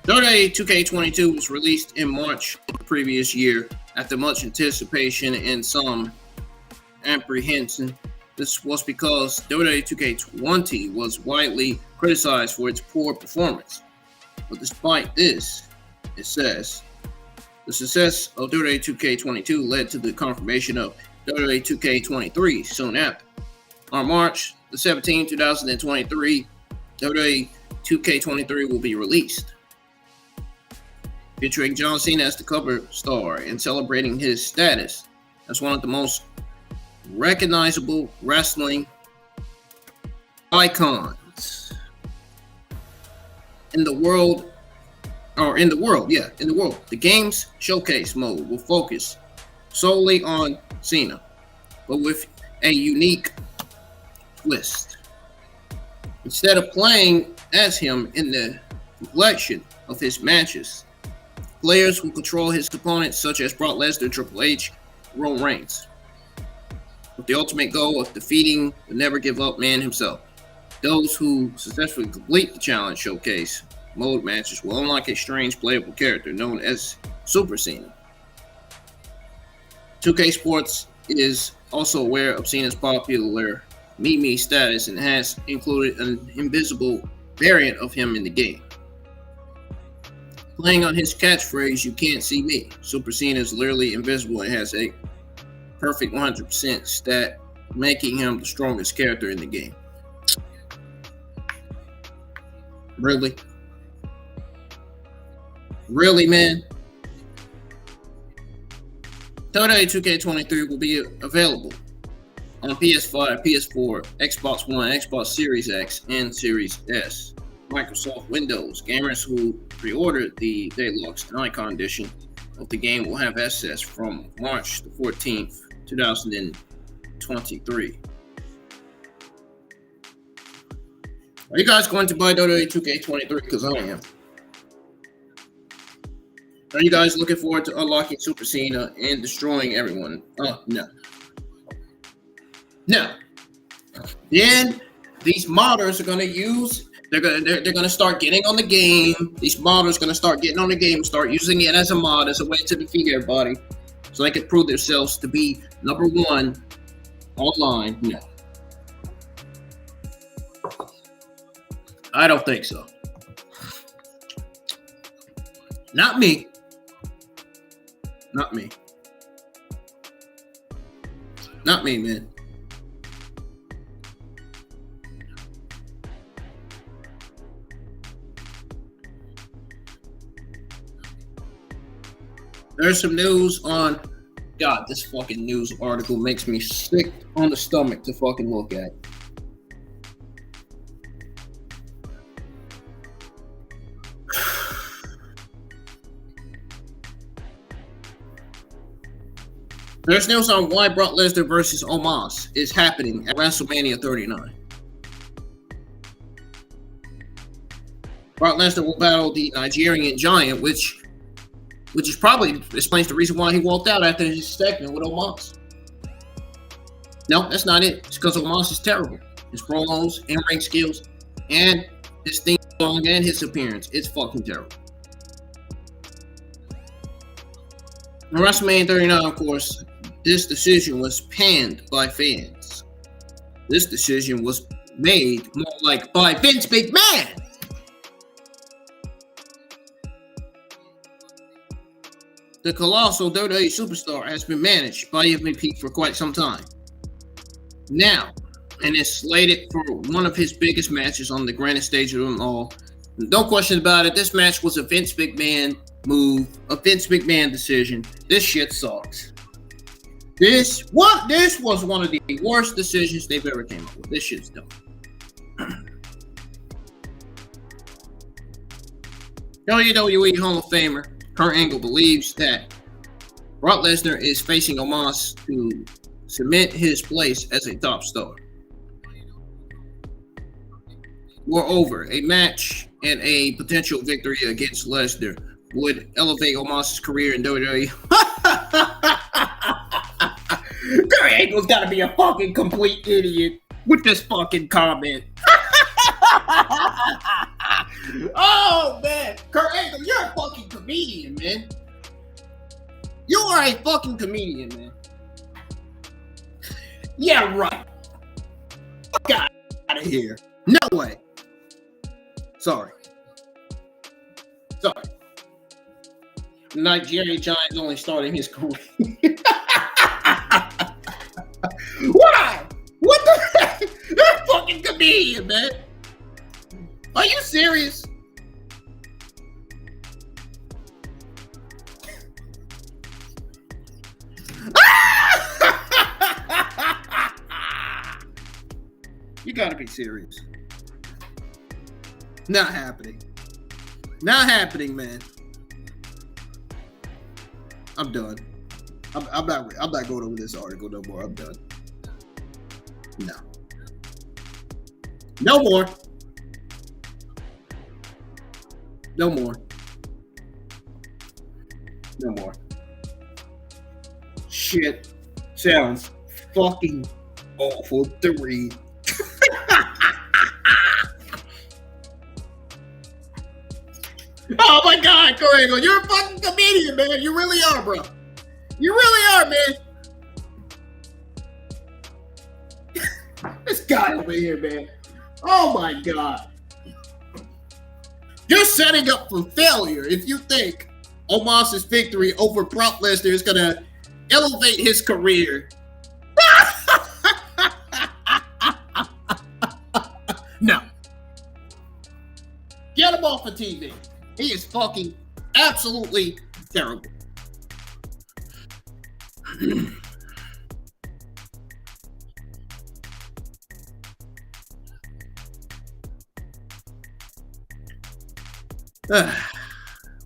WWE 2K22 was released in March of the previous year after much anticipation and some apprehension. This was because WWE 2K20 was widely criticized for its poor performance. But despite this, it says, the success of WWE 2K22 led to the confirmation of WWE 2K23 soon after. On March the 17th, 2023, WWE 2K23 will be released, featuring John Cena as the cover star and celebrating his status as one of the most recognizable wrestling icons in the world. The game's showcase mode will focus solely on Cena, but with a unique twist. Instead of playing as him in the complexion of his matches, players will control his opponents such as Brock Lesnar, Triple H, Roman Reigns, with the ultimate goal of defeating the Never Give Up Man himself. Those who successfully complete the challenge showcase mode matches will unlock a strange playable character known as Super Cena. 2K Sports is also aware of Cena's popular Mimi status and has included an invisible variant of him in the game. Playing on his catchphrase, "You can't see me," Super Cena is literally invisible and has a perfect 100% stat, making him the strongest character in the game. Really? Really, man? WWE 2K23 will be available on PS5, PS4, Xbox One, Xbox Series X, and Series S. Microsoft Windows gamers who pre-ordered the Deluxe and Icon Edition of the game will have access from March the 14th, 2023. Are you guys going to buy WWE 2K23? Because I am. Are you guys looking forward to unlocking Super Cena and destroying everyone? No. No. Then these modders are going to use They're gonna start getting on the game. These modders gonna start getting on the game, start using it as a mod, as a way to defeat everybody, so they can prove themselves to be number one online. No, I don't think so. Not me. Not me. Not me, man. There's some news on, God, this fucking news article makes me sick on the stomach to fucking look at. There's news on why Brock Lesnar versus Omos is happening at WrestleMania 39. Brock Lesnar will battle the Nigerian Giant, which is probably explains the reason why he walked out after his segment with Omos. No, that's not it. It's because Omos is terrible. His promos, in-ring skills, and his theme song and his appearance. It's fucking terrible. On WrestleMania 39, of course, this decision was panned by fans. This decision was made more like by Vince McMahon. The colossal WWE superstar has been managed by MVP for quite some time now, and is slated for one of his biggest matches on the grandest stage of them all. No question about it, this match was a Vince McMahon move, a Vince McMahon decision. This shit sucks. This was one of the worst decisions they've ever came up with. This shit's dumb. WWE Hall of Famer Kurt Angle believes that Brock Lesnar is facing Omos to cement his place as a top star. Moreover, a match and a potential victory against Lesnar would elevate Omos' career in WWE. Kurt Angle's gotta be a fucking complete idiot with this fucking comment. Oh man, Kurt Angle, you're a fucking comedian, man. You are a fucking comedian, man. Yeah, right. Fuck out of here. No way. Sorry. Nigerian Giant's only starting his career. Why? What the heck? You're a fucking comedian, man. Are you serious? You gotta be serious. Not happening. Not happening, man. I'm done. I'm not going over this article no more. I'm done. No. No more. No more. No more. Shit sounds fucking awful to read. Oh my God, Corrego, you're a fucking comedian, man. You really are, bro. You really are, man. This guy over here, man. Oh my God. You're setting up for failure if you think Omos' victory over Brock Lesnar is going to elevate his career. No. Get him off of TV. He is fucking absolutely terrible.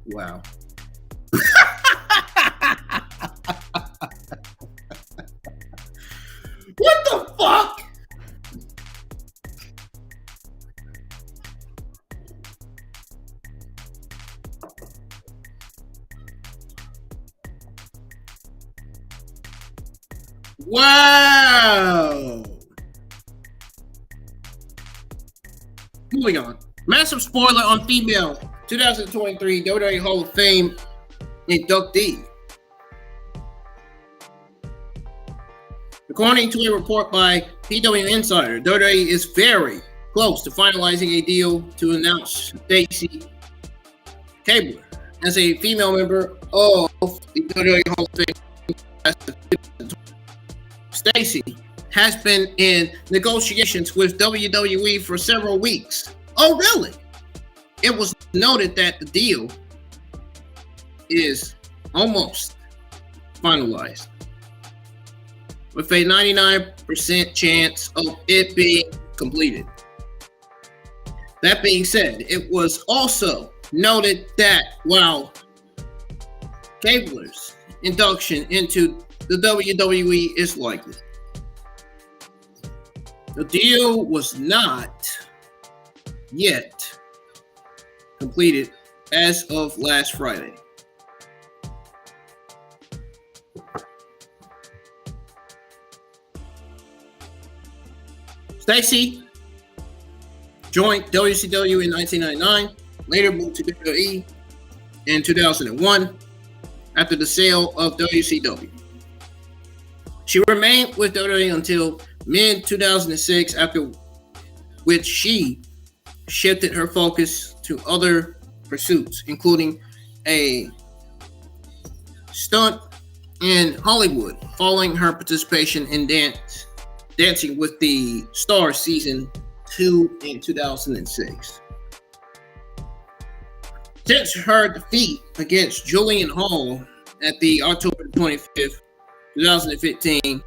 Wow. What the fuck? Wow. Moving on. Massive spoiler on female 2023 WWE Hall of Fame inductee. According to a report by PW Insider, WWE is very close to finalizing a deal to announce Stacy Keibler as a female member of the WWE Hall of Fame. Stacy has been in negotiations with WWE for several weeks. Oh, really? It was noted that the deal is almost finalized, with a 99% chance of it being completed. That being said, it was also noted that while Keibler's induction into the WWE is likely, the deal was not yet completed as of last Friday. Stacy joined WCW in 1999, later moved to WWE in 2001 after the sale of WCW. She remained with WWE until mid-2006, after which she shifted her focus to other pursuits, including a stunt in Hollywood following her participation in Dancing with the Stars Season 2 in 2006. Since her defeat against Julian Hall at the October 25th, 2015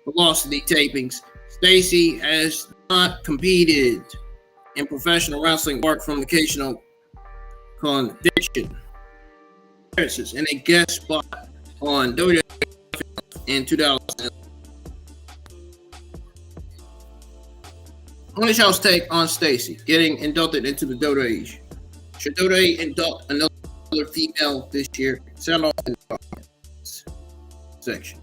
Velocity tapings, Stacy has not competed in professional wrestling apart from occasional condition appearances and a guest spot on WWE in 2000. On the show's take on Stacy getting inducted into the WWE. Should WWE induct another female this year? Sound off in the comments section.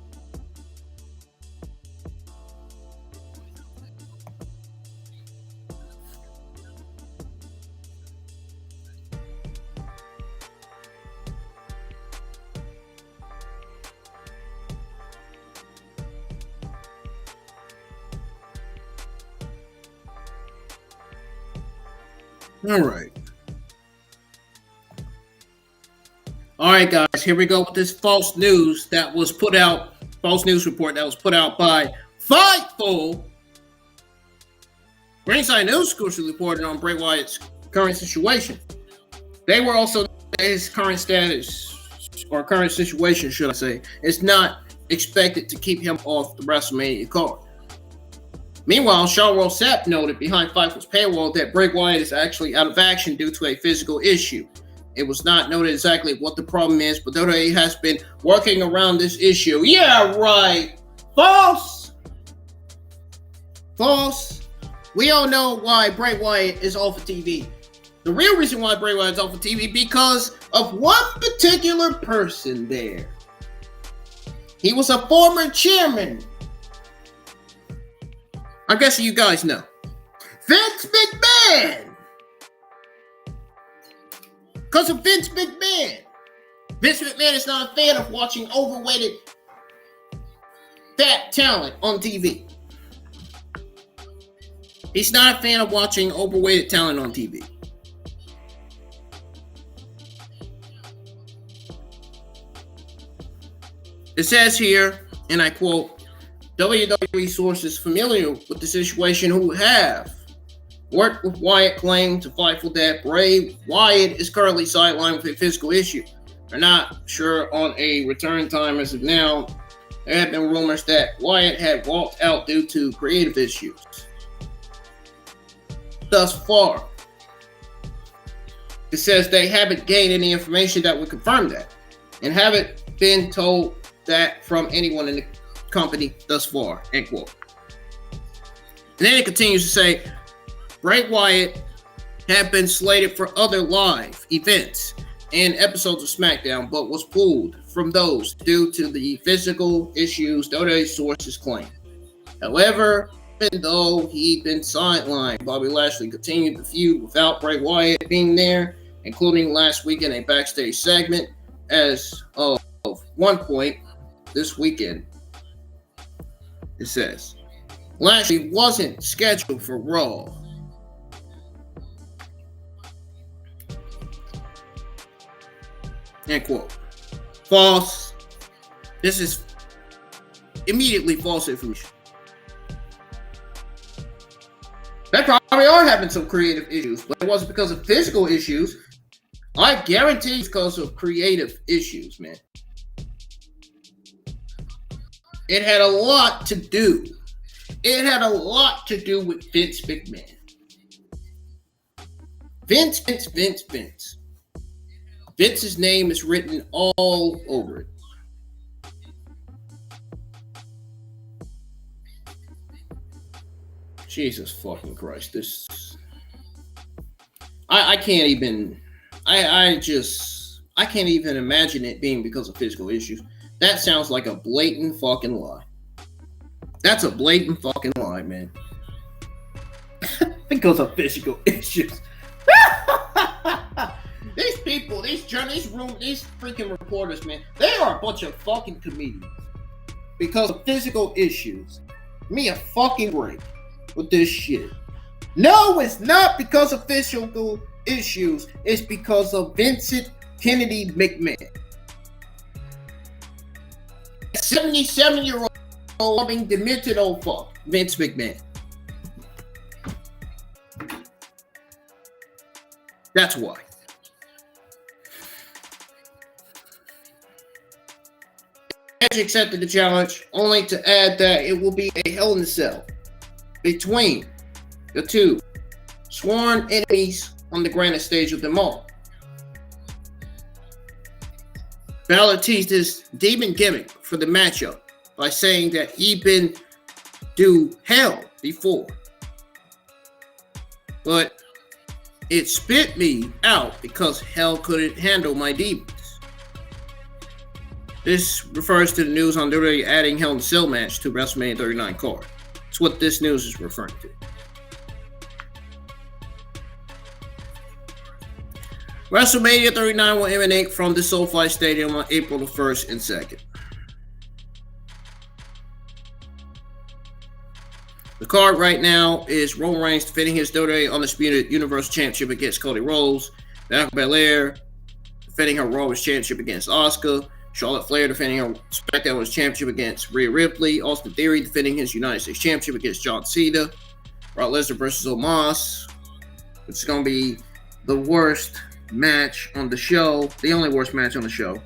All right, guys, here we go with this false news report that was put out by Fightful. Ringside News exclusively reported on Bray Wyatt's current situation. They were also his current status, or current situation, should I say, is not expected to keep him off the WrestleMania card. Meanwhile, Sean Ross Sapp noted behind Fightful's paywall that Bray Wyatt is actually out of action due to a physical issue. It was not noted exactly what the problem is, but WWE has been working around this issue. Yeah, right. False. We all know why Bray Wyatt is off of TV. The real reason why Bray Wyatt is off of TV because of one particular person there. He was a former chairman. I guess you guys know. Vince McMahon. Because of Vince McMahon. Vince McMahon is not a fan of watching overweighted fat talent on TV. He's not a fan of watching overweighted talent on TV. It says here, and I quote, WWE sources familiar with the situation who have worked with Wyatt claim to Fightful that Bray Wyatt is currently sidelined with a physical issue. They're not sure on a return time as of now. There have been rumors that Wyatt had walked out due to creative issues. Thus far, it says they haven't gained any information that would confirm that and haven't been told that from anyone in the company thus far, end quote. And then it continues to say, Bray Wyatt had been slated for other live events and episodes of SmackDown, but was pulled from those due to the physical issues WWE sources claim. However, Even though he'd been sidelined, Bobby Lashley continued the feud without Bray Wyatt being there, including last week in a backstage segment. As of one point this weekend, it says Lashley wasn't scheduled for Raw. End quote. False. This is immediately false information. They probably are having some creative issues, but it wasn't because of physical issues. I guarantee it's because of creative issues, man. It had a lot to do. It had a lot to do with Vince McMahon. Vince. Vince's name is written all over it. Jesus fucking Christ. This I can't even I can't even imagine it being because of physical issues. That sounds like a blatant fucking lie. That's a blatant fucking lie, man. Because of physical issues. These people, these freaking reporters, man, they are a bunch of fucking comedians. Because of physical issues. Give me a fucking break with this shit. No, it's not because of physical issues. It's because of Vincent Kennedy McMahon. 77-year-old loving demented old fuck, Vince McMahon. That's why. Edge accepted the challenge, only to add that it will be a Hell in a Cell between the two sworn enemies on the grandest stage of them all. Balor teased his demon gimmick for the matchup by saying that he'd been through hell before, but it spit me out because hell couldn't handle my demons. This refers to the news on WWE adding Hell in a Cell match to WrestleMania 39 card. That's what this news is referring to. WrestleMania 39 will emanate from the SoFi Stadium on April the 1st and 2nd. The card right now is Roman Reigns defending his WWE Undisputed Universal Championship against Cody Rhodes, Bianca Belair defending her Raw Championship against Asuka, Charlotte Flair defending her SmackDown Women's Championship against Rhea Ripley, Austin Theory defending his United States Championship against John Cena, Brock Lesnar versus Omos, which is going to be the worst match on the show, the only worst match on the show.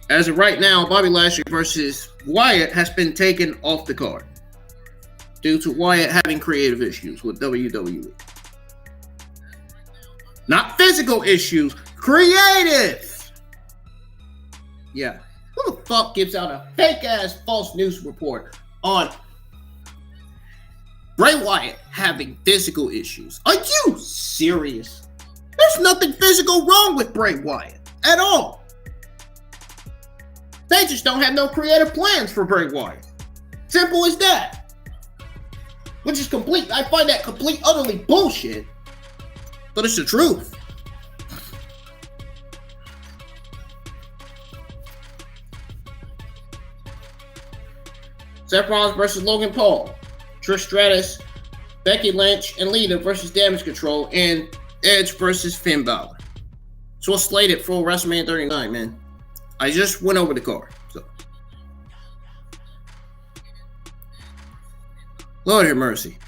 As of right now, Bobby Lashley versus Wyatt has been taken off the card due to Wyatt having creative issues with WWE. Not physical issues, creative! Yeah. Who the fuck gives out a fake-ass false news report on Bray Wyatt having physical issues? Are you serious? There's nothing physical wrong with Bray Wyatt at all. They just don't have no creative plans for Bray Wyatt. Simple as that. Which is complete. I find that complete, utterly bullshit. But it's the truth. Seth Rollins versus Logan Paul, Trish Stratus, Becky Lynch, and Lita versus Damage Control, and Edge versus Finn Balor. So it's slated for WrestleMania 39, man. I just went over the card. So, Lord have mercy.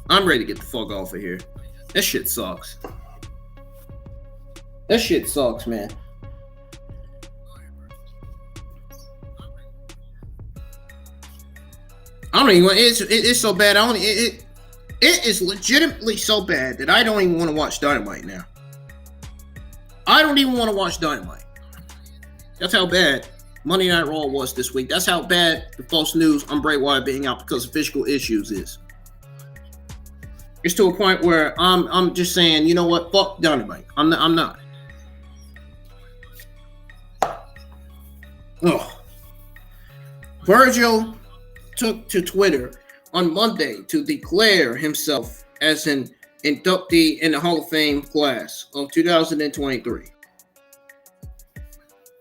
I'm ready to get the fuck off of here. That shit sucks. That shit sucks, man. I don't even want it's so bad. It is legitimately so bad that I don't even want to watch Dynamite now. I don't even want to watch Dynamite. That's how bad Monday Night Raw was this week. That's how bad the false news on Bray Wyatt being out because of physical issues is. It's to a point where I'm just saying, you know what? Fuck Dynamite. I'm not. Oh. Virgil took to Twitter on Monday to declare himself as an inductee in the Hall of Fame class of 2023.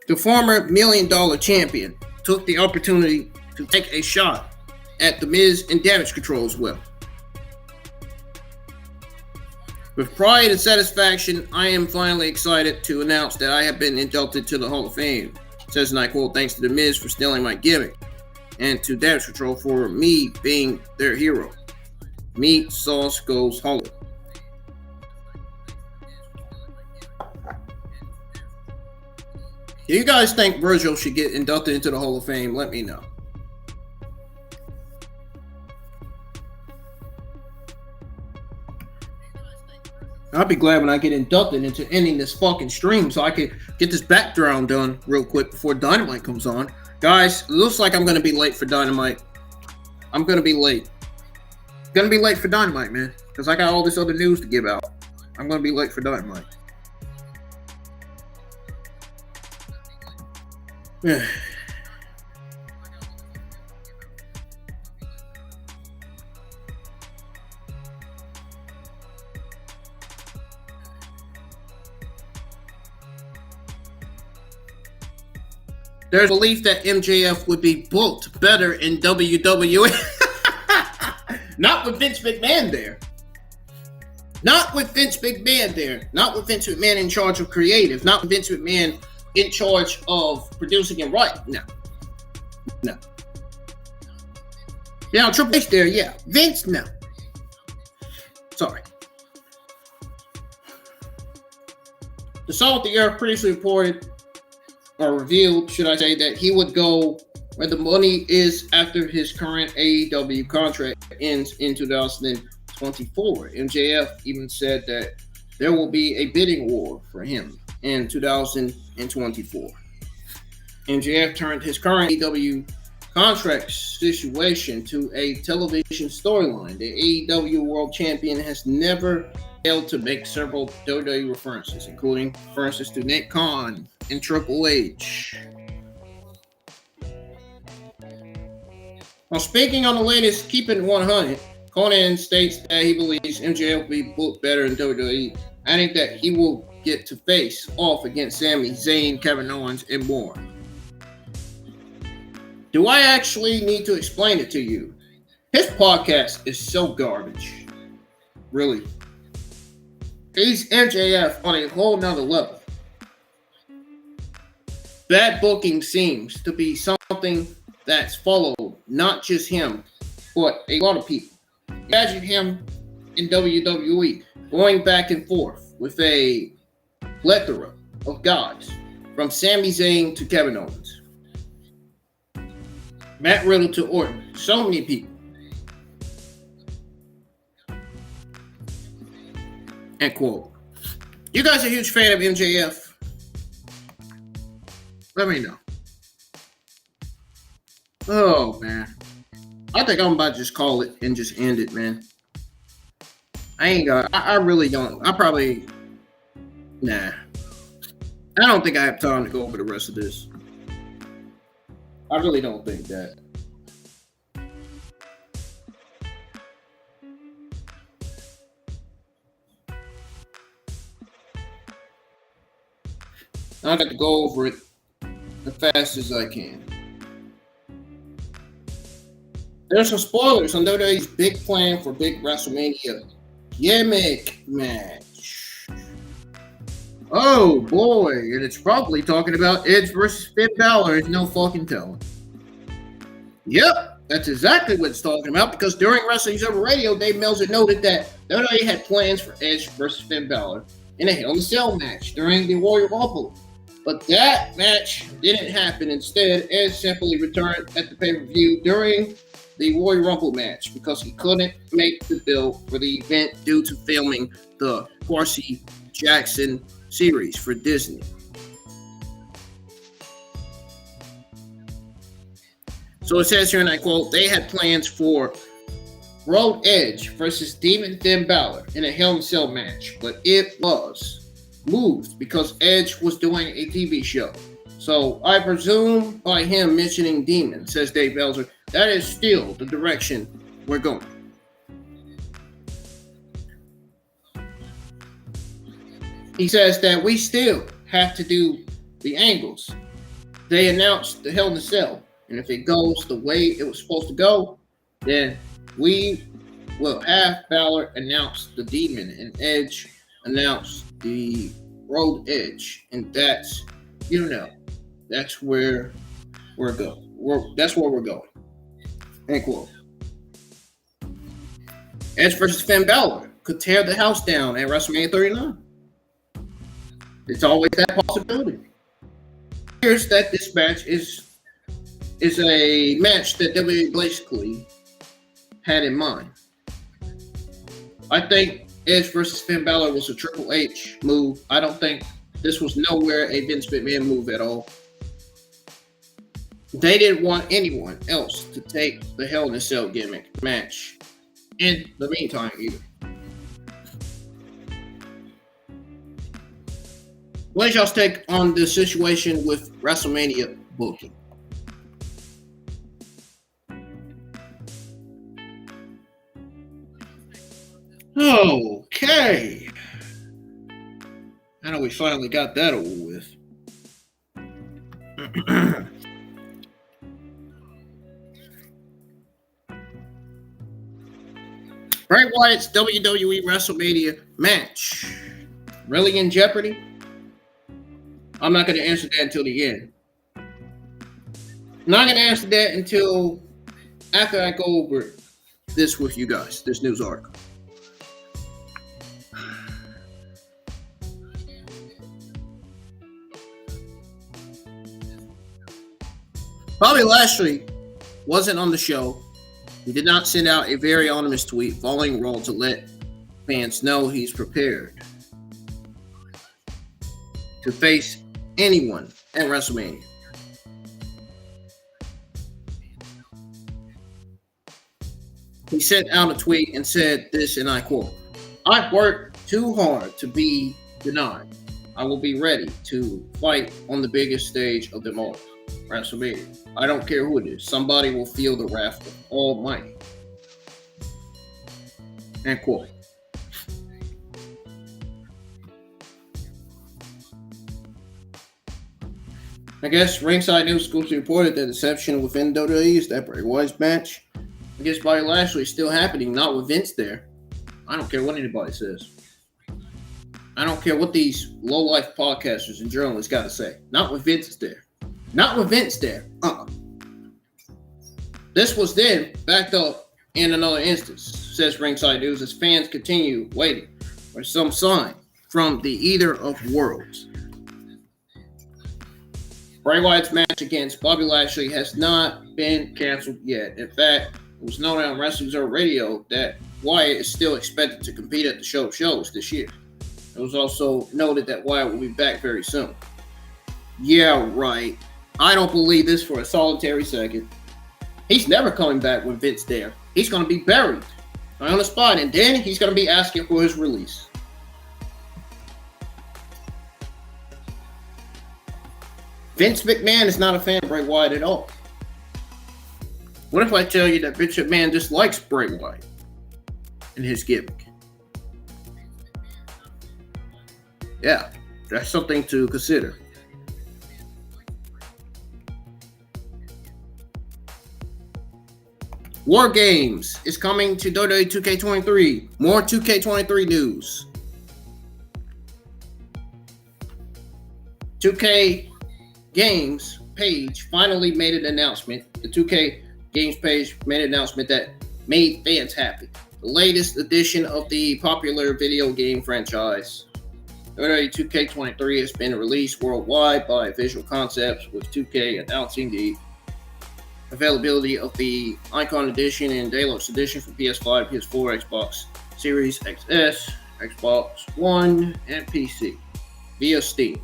The former $1 million champion took the opportunity to take a shot at The Miz and Damage Control as well. With pride and satisfaction, I am finally excited to announce that I have been inducted to the Hall of Fame. Says, and I quote, thanks to The Miz for stealing my gimmick, and to Damage Control for me being their hero. Meat sauce goes Hollywood. Do you guys think Virgil should get inducted into the Hall of Fame? Let me know. I'll be glad when I get inducted into ending this fucking stream so I can get this background done real quick before Dynamite comes on. Guys, it looks like I'm going to be late for Dynamite. I'm going to be late. Going to be late for Dynamite, man, because I got all this other news to give out. I'm going to be late for Dynamite. There's belief that MJF would be booked better in WWE. Not with Vince McMahon there. Not with Vince McMahon there. Not with Vince McMahon in charge of creative. Not with Vince McMahon in charge of producing and writing. No. No. Now, Triple H there, yeah. Vince, no. Sorry. The Salt of the Earth previously reported, or revealed, should I say, that he would go where the money is after his current AEW contract ends in 2024. MJF even said that there will be a bidding war for him in 2024. MJF turned his current AEW contract situation to a television storyline. The AEW World Champion has never failed to make several WWE references, including references to Nick Khan and Triple H. While speaking on the latest Keeping It 100, Conan states that he believes MJF will be booked better in WWE, adding that he will get to face off against Sami Zayn, Kevin Owens, and more. Do I actually need to explain it to you? His podcast is so garbage. Really. He's MJF on a whole nother level. Bad booking seems to be something that's followed, not just him, but a lot of people. Imagine him in WWE going back and forth with a plethora of guys, from Sami Zayn to Kevin Owens, Matt Riddle to Orton. So many people. End quote. You guys are a huge fan of MJF? Let me know. Oh, man. I think I'm about to just call it and just end it, man. I really don't. Nah. I don't think I have time to go over the rest of this. I really don't think that. I got to go over it as fast as I can. There's some spoilers on WWE's big plan for big WrestleMania gimmick match. Oh boy, and it's probably talking about Edge versus Finn Balor. There's no fucking telling. Yep, that's exactly what it's talking about, because during Wrestling Observer Radio, Dave Meltzer noted that WWE had plans for Edge versus Finn Balor in a Hell in a Cell match during the Royal Rumble. But that match didn't happen. Instead, Edge simply returned at the pay-per-view during the Royal Rumble match because he couldn't make the bill for the event due to filming the Percy Jackson series for Disney. So it says here, and I quote, they had plans for Road Edge versus Demon Finn Balor in a Hell in a Cell match, but it was moved because Edge was doing a TV show. So I presume by him mentioning Demon, says Dave Meltzer, that is still the direction we're going. He says that we still have to do the angles. They announced the Hell in a Cell, and if it goes the way it was supposed to go, then we will have Balor announce the Demon and Edge announce the Road Edge, and that's that's where we're going. That's where we're going. End quote. Edge versus Finn Balor could tear the house down at WrestleMania 39. It's always that possibility. Here's that this match is a match that WWE basically had in mind. I think Edge versus Finn Balor was a Triple H move. I don't think this was nowhere a Vince McMahon move at all. They didn't want anyone else to take the Hell in a Cell gimmick match in the meantime either. What is y'all's take on the situation with WrestleMania booking? Okay. I know we finally got that over with. Bray Wyatt's WWE WrestleMania match. Really in jeopardy? I'm not going to answer that until the end. I'm not going to answer that until after I go over this with you guys, this news article. Bobby Lashley wasn't on the show. He did not send out a very anonymous tweet following Raw to let fans know he's prepared to face anyone at WrestleMania. He sent out a tweet and said this, and I quote, "I've worked too hard to be denied. I will be ready to fight on the biggest stage of them all, WrestleMania. I don't care who it is. Somebody will feel the wrath of Almighty." End quote. I guess Ringside News exclusively reported that the deception within WWE is that Bray Wyatt's match against Bobby Lashley is still happening, not with Vince there. I don't care what anybody says. I don't care what these low-life podcasters and journalists got to say. Not with Vince there. Not with Vince there. This was then backed up in another instance, says Ringside News, as fans continue waiting for some sign from the Either of Worlds. Bray Wyatt's match against Bobby Lashley has not been canceled yet. In fact, it was known on Wrestling Observer Radio that Wyatt is still expected to compete at the show of shows this year. It was also noted that Wyatt will be back very soon. Yeah, right. I don't believe this for a solitary second. He's never coming back with Vince there. He's going to be buried on the spot, and then he's going to be asking for his release. Vince McMahon is not a fan of Bray Wyatt at all. What if I tell you that Vince McMahon dislikes Bray Wyatt and his gimmick? Yeah, that's something to consider. War Games is coming to WWE 2K23. More 2K23 news. 2K Games page finally made an announcement. The 2K Games page made an announcement that made fans happy. The latest edition of the popular video game franchise, WWE 2K23, has been released worldwide by Visual Concepts, with 2K announcing the availability of the Icon Edition and Deluxe Edition for PS5, PS4, Xbox Series XS, Xbox One, and PC via Steam.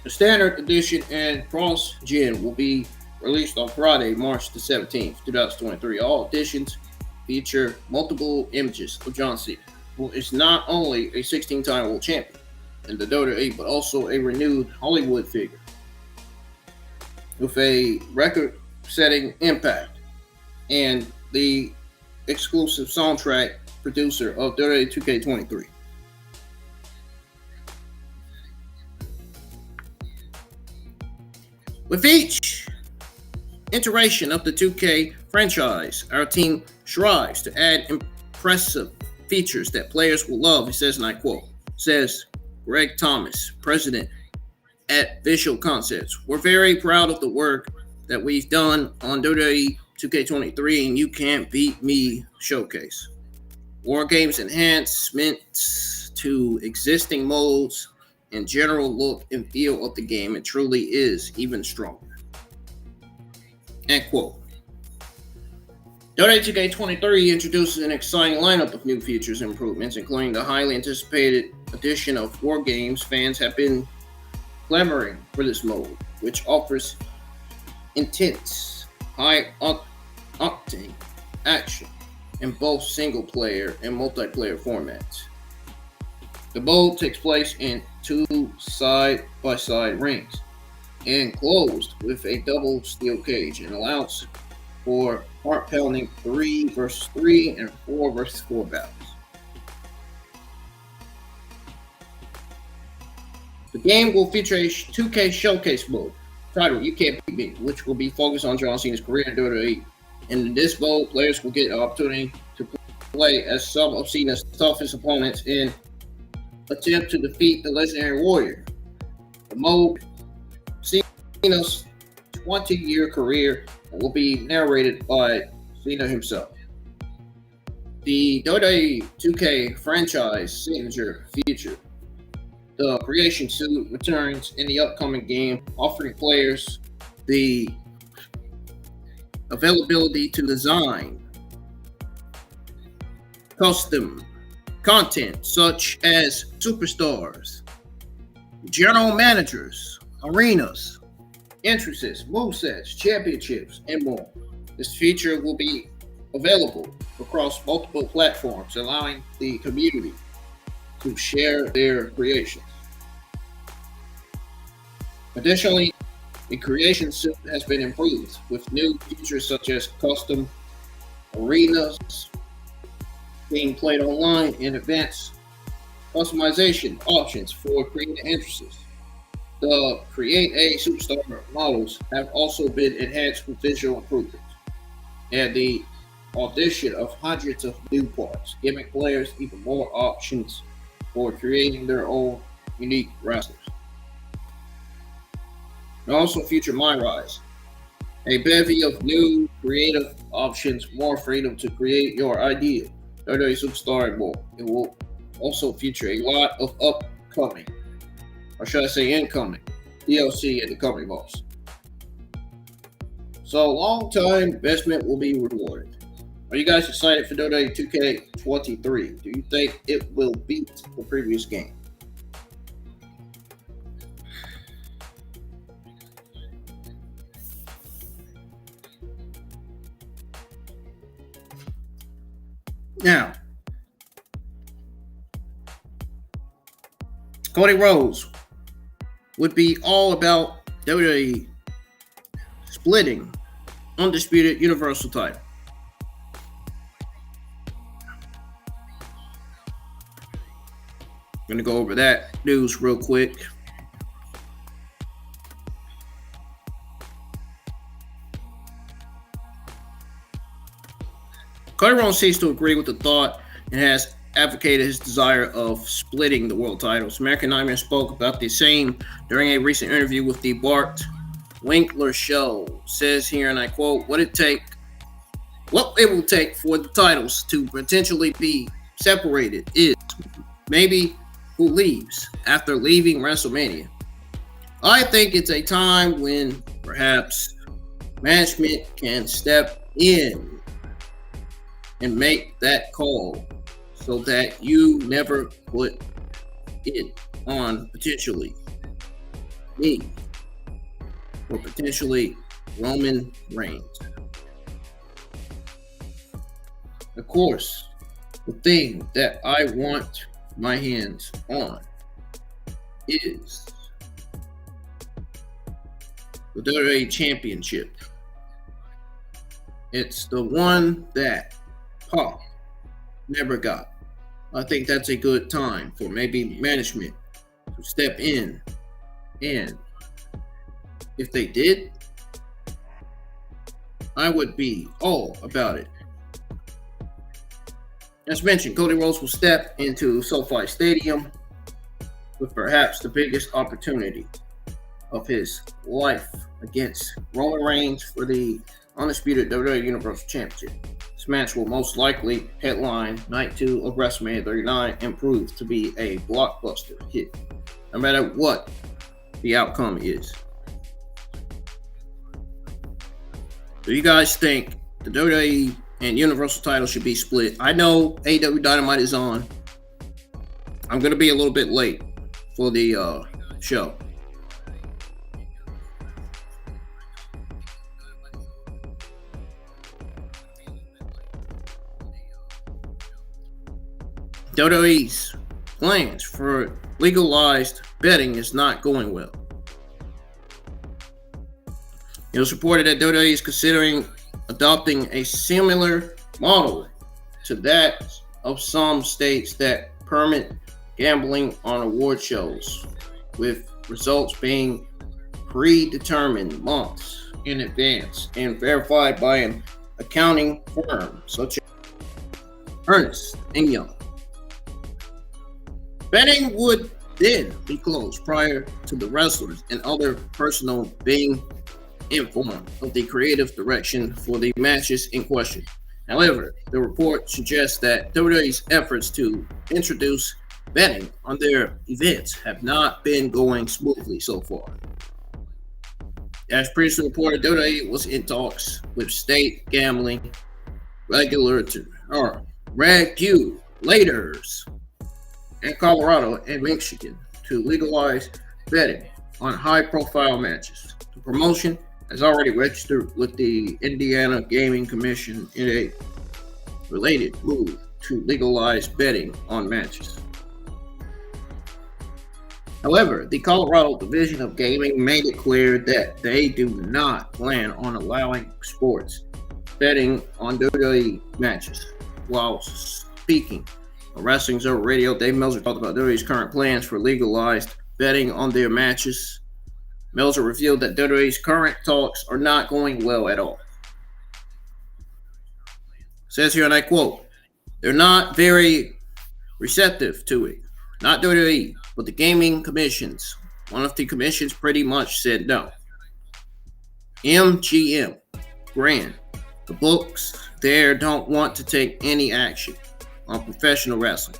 The Standard Edition and Cross Gen will be released on Friday, March the 17th, 2023. All editions feature multiple images of John Cena, who is not only a 16-time world champion in the WWE, but also a renewed Hollywood figure with a record-setting impact and the exclusive soundtrack producer of WWE 2K23. With each iteration of the 2K franchise, our team strives to add impressive features that players will love. He says, and I quote, says Greg Thomas, president at Visual Concepts. We're very proud of the work that we've done on WWE 2K23 and You Can't Beat Me showcase. War Games enhancements to existing modes and general look and feel of the game, it truly is even stronger. End quote. WWE 2K23 introduces an exciting lineup of new features and improvements, including the highly anticipated addition of War Games. Fans have been clamoring for this mode, which offers intense, high-octane action in both single-player and multiplayer formats. The mode takes place in 2 side-by-side rings, enclosed with a double steel cage, and allows for heart-pounding 3 versus 3 and 4 versus 4 battles. The game will feature a 2K showcase mode titled You Can't Beat Me, which will be focused on John Cena's career in WWE. In this mode, players will get an opportunity to play as some of Cena's toughest opponents in attempt to defeat the legendary warrior. The mode, Cena's 20-year career, will be narrated by Cena himself. The WWE 2K franchise signature feature, the Creation Suit, returns in the upcoming game, offering players the availability to design custom content such as superstars, general managers, arenas, entrances, movesets, championships, and more. This feature will be available across multiple platforms, allowing the community to share their creations. Additionally, the Creation Suit has been improved with new features such as custom arenas being played online and advanced customization options for creating entrances. The Create a Superstar models have also been enhanced with visual improvements and the addition of hundreds of new parts, giving players even more options for creating their own unique wrestlers. It also feature My Rise, a bevy of new creative options, more freedom to create your idea, WWE Superstar, and more. It will also feature a lot of upcoming, or should I say incoming, DLC in the coming months. So long-time investment will be rewarded. Are you guys excited for WWE 2K23? Do you think it will beat the previous game? Now, Cody Rhodes would be all about WWE splitting undisputed Universal title. I'm going to go over that news real quick. Cody Rhodes seems to agree with the thought and has advocated his desire of splitting the world titles. American Nightmare spoke about the same during a recent interview with the Bart Winkler Show. Says here, and I quote, what it will take for the titles to potentially be separated is maybe who leaves after leaving WrestleMania. I think it's a time when perhaps management can step in and make that call so that you never put it on potentially me or potentially Roman Reigns. Of course, the thing that I want my hands on is the WWE Championship. It's the one that Paul never got. I think that's a good time for maybe management to step in, and if they did, I would be all about it. As mentioned, Cody Rhodes will step into SoFi Stadium with perhaps the biggest opportunity of his life against Roman Reigns for the undisputed WWE Universal Championship. This match will most likely headline Night 2 of WrestleMania 39 and prove to be a blockbuster hit, no matter what the outcome is. Do you guys think the WWE and Universal title should be split? I know AEW Dynamite is on. I'm going to be a little bit late for the show. WWE's plans for legalized betting is not going well. It was reported that WWE is considering adopting a similar model to that of some states that permit gambling on award shows, with results being predetermined months in advance and verified by an accounting firm such as Ernst & Young. Betting would then be closed prior to the wrestlers and other personnel being informed of the creative direction for the matches in question. However, the report suggests that WWE's efforts to introduce betting on their events have not been going smoothly so far. As previously reported, WWE was in talks with state gambling regulators in Colorado and Michigan to legalize betting on high-profile matches. The promotion has already registered with the Indiana Gaming Commission in a related move to legalize betting on matches. However, the Colorado Division of Gaming made it clear that they do not plan on allowing sports betting on WWE matches. While speaking on Wrestling Observer Radio, Dave Meltzer talked about WWE's current plans for legalized betting on their matches. Meltzer revealed that WWE's current talks are not going well at all. Says here, and I quote, "They're not very receptive to it. Not WWE, but the gaming commissions. One of the commissions pretty much said no. MGM, Grand, the books there don't want to take any action on professional wrestling.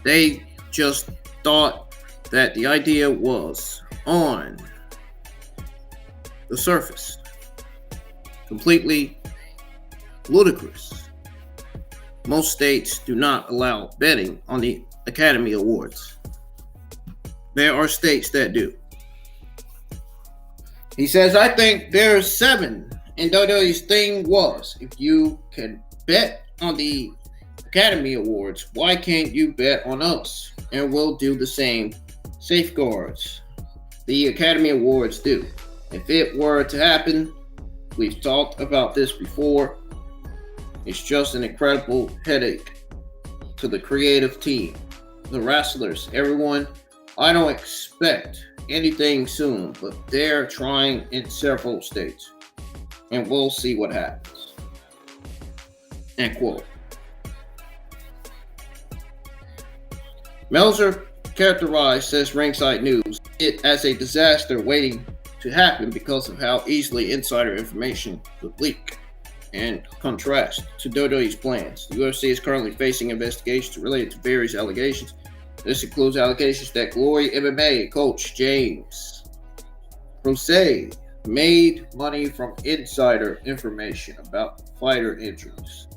They just thought that the idea was on the surface completely ludicrous. Most states do not allow betting on the Academy Awards. There are states that do." He says, "I think there's 7, and WWE's thing was, if you can bet on the Academy Awards, why can't you bet on us? And we'll do the same safeguards the Academy Awards do. If it were to happen, we've talked about this before, it's just an incredible headache to the creative team, the wrestlers, everyone. I don't expect anything soon, but they're trying in several states, and we'll see what happens." End quote. Meltzer characterized, says Ringside News, it as a disaster waiting to happen because of how easily insider information would leak. In contrast to WWE's plans, the UFC is currently facing investigations related to various allegations. This includes allegations that Glory MMA coach James Rose made money from insider information about fighter injuries.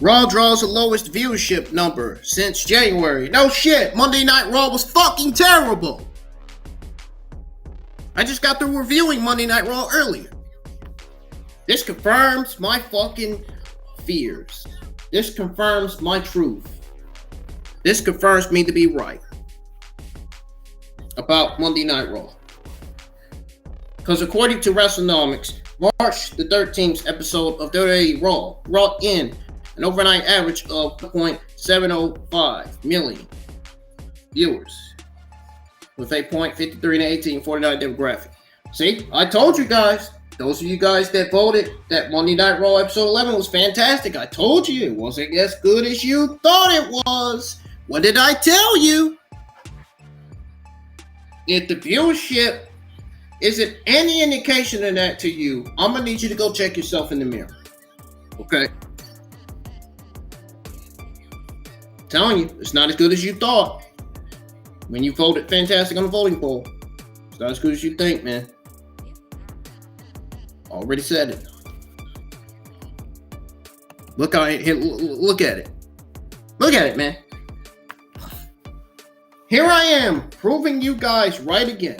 Raw draws the lowest viewership number since January. No shit, Monday Night Raw was fucking terrible. I just got through reviewing Monday Night Raw earlier. This confirms my fucking fears. This confirms my truth. This confirms me to be right about Monday Night Raw. Because according to WrestleNomics, March the 13th episode of WWE Raw brought in an overnight average of 1.705 million viewers with a .53 to 1849 demographic. See, I told you guys. Those of you guys that voted that Monday Night Raw episode 11 was fantastic, I told you it wasn't as good as you thought it was. What did I tell you? If the viewership isn't any indication of that to you, I'm going to need you to go check yourself in the mirror. Okay? I'm telling you, it's not as good as you thought. When you voted fantastic on the voting poll, it's not as good as you think, man. Already said it. Look at it. Look at it. Look at it, man. Here I am, proving you guys right again.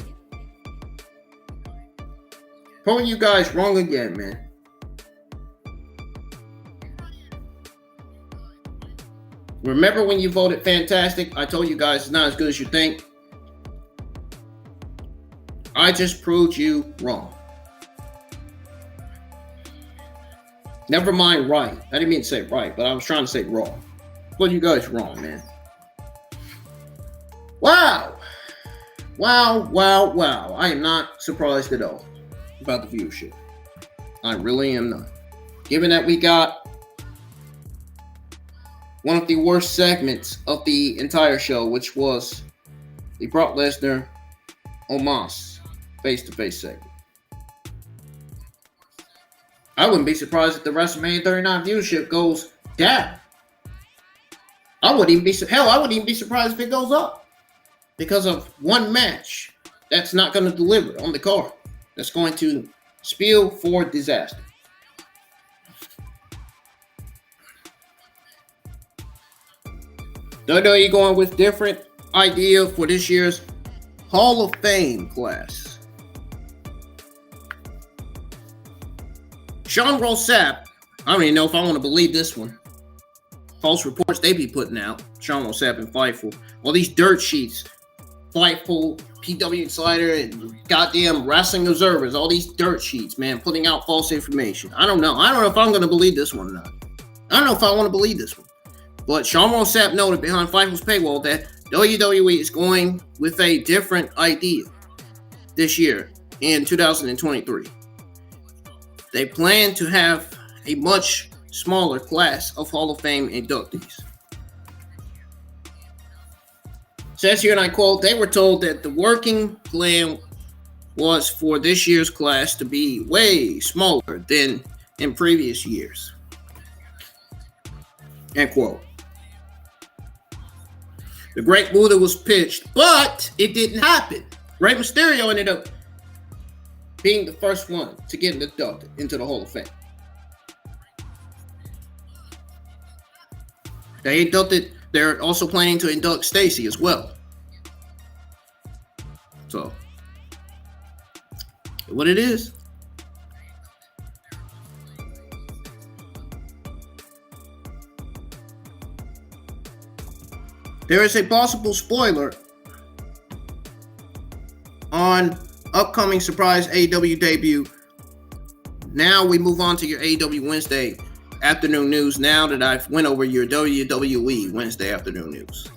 Proving you guys wrong again, man. Remember when you voted fantastic? I told you guys it's not as good as you think. I just proved you wrong. Never mind right. I didn't mean to say right, but I was trying to say wrong. Well, you guys wrong, man. Wow. Wow. I am not surprised at all about the viewership. I really am not. Given that we got one of the worst segments of the entire show, which was the Brock Lesnar Omos face-to-face segment. I wouldn't be surprised if the WrestleMania 39 viewership goes down. I wouldn't even be surprised if it goes up because of one match that's not going to deliver on the card. That's going to spill for disaster. WWE going with different idea for this year's Hall of Fame class. Sean Rossap, I don't even know if I want to believe this one. False reports they be putting out. Sean Rossap and Fightful. All these dirt sheets. Fightful, PW Insider, and goddamn Wrestling Observers. All these dirt sheets, man, putting out false information. I don't know. I don't know if I'm going to believe this one or not. I don't know if I want to believe this one. But Sean Rossap noted behind Fightful's paywall that WWE is going with a different idea this year in 2023. They plan to have a much smaller class of Hall of Fame inductees. Says here, and I quote, they were told that the working plan was for this year's class to be way smaller than in previous years. End quote. The Great Buddha was pitched, but it didn't happen. Rey Mysterio ended up being the first one to get inducted into the Hall of Fame. They're also planning to induct Stacy as well. So, what it is. There is a possible spoiler on upcoming surprise AEW debut. Now we move on to your AEW Wednesday afternoon news. Now that I've went over your WWE Wednesday afternoon news.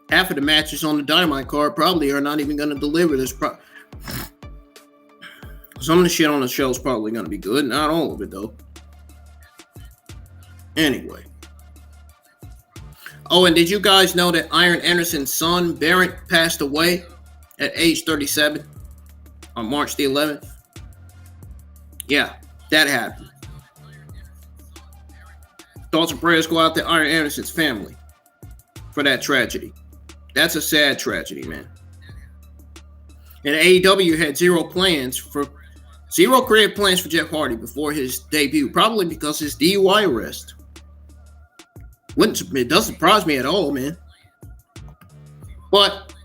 Half of the matches on the Dynamite card probably are not even going to deliver this. Some of the shit on the show is probably going to be good. Not all of it, though. Anyway. Oh, and did you guys know that Iron Anderson's son, Barrett, passed away at age 37 on March the 11th? Yeah, that happened. Thoughts and prayers go out to Iron Anderson's family for that tragedy. That's a sad tragedy, man. And AEW had zero plans for Zero career plans for Jeff Hardy before his debut, probably because his DUI arrest. It doesn't surprise me at all, man. But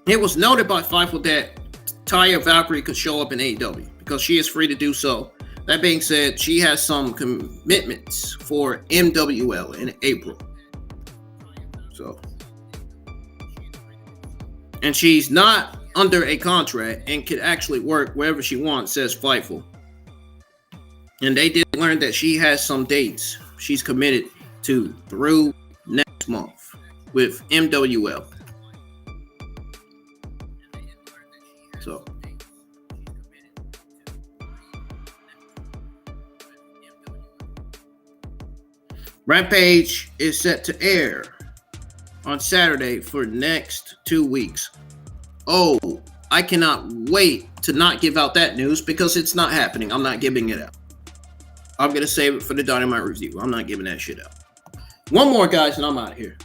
it was noted by Fightful that Taya Valkyrie could show up in AEW because she is free to do so. That being said, she has some commitments for MWL in April. And she's not under a contract and can actually work wherever she wants, says Fightful. And they did learn that she has some dates she's committed to through next month with MWL. So Rampage is set to air on Saturday for the next 2 weeks. Oh, I cannot wait to not give out that news because it's not happening. I'm not giving it out. I'm going to save it for the Dynamite review. I'm not giving that shit out. One more, guys, and I'm out of here.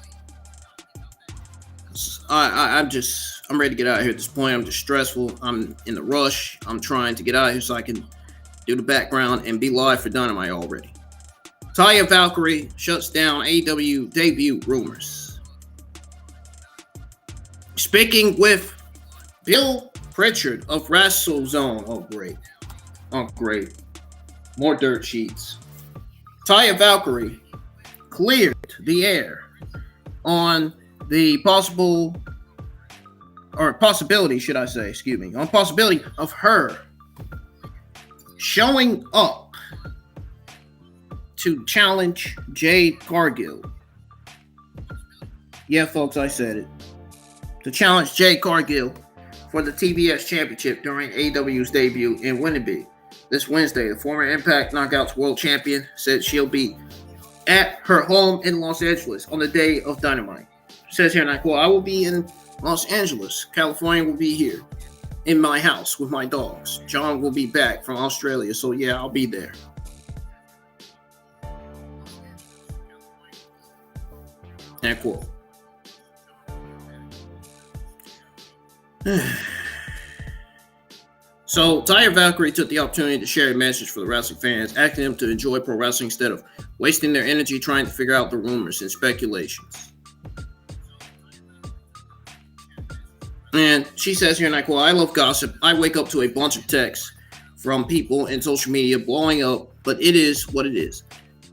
I'm ready to get out of here at this point. I'm just stressful. I'm in a rush. I'm trying to get out of here so I can do the background and be live for Dynamite already. Taya Valkyrie shuts down AEW debut rumors. Speaking with Bill Pritchard of WrestleZone. Oh, great. More dirt sheets. Taya Valkyrie cleared the air on the possibility of her showing up to challenge Jade Cargill. Yeah, folks, I said it. To challenge Jade Cargill for the TBS Championship during AEW's debut in Winnipeg this Wednesday. The former Impact Knockouts World Champion said she'll be at her home in Los Angeles on the day of Dynamite. It says here, and I quote, I will be in Los Angeles. California will be here in my house with my dogs. John will be back from Australia, so yeah, I'll be there. End quote. So, Taya Valkyrie took the opportunity to share a message for the wrestling fans, asking them to enjoy pro wrestling instead of wasting their energy trying to figure out the rumors and speculations. And she says here, and I quote, I love gossip. I wake up to a bunch of texts from people in social media blowing up, but it is what it is.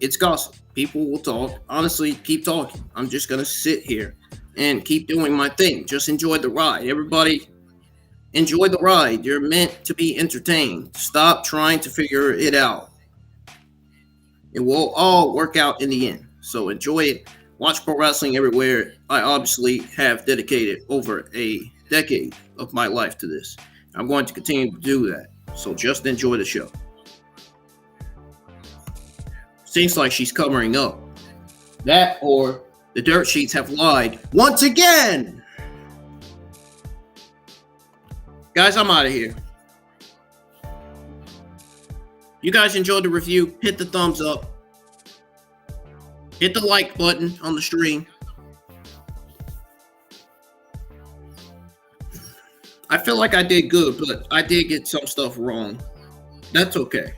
It's gossip. People will talk. Honestly, keep talking. I'm just going to sit here and keep doing my thing. Just enjoy the ride. Everybody, enjoy the ride. You're meant to be entertained. Stop trying to figure it out. It will all work out in the end. So enjoy it. Watch pro wrestling everywhere. I obviously have dedicated over a decade of my life to this. I'm going to continue to do that. So just enjoy the show. Seems like she's covering up. That or the dirt sheets have lied once again. Guys, I'm out of here. You guys enjoyed the review? Hit the thumbs up. Hit the like button on the stream. I feel like I did good, but I did get some stuff wrong. That's okay.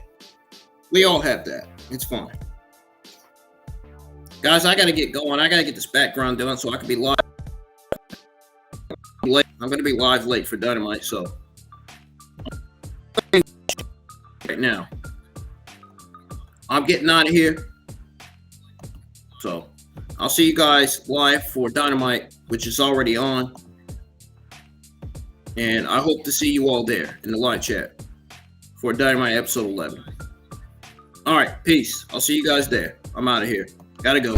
We all have that. It's fine. Guys, I got to get going. I got to get this background done so I can be live. I'm going to be live late for Dynamite, so right now I'm getting out of here. So I'll see you guys live for Dynamite, which is already on. And I hope to see you all there in the live chat for Dynamite episode 11. All right, peace. I'll see you guys there. I'm out of here. Gotta go.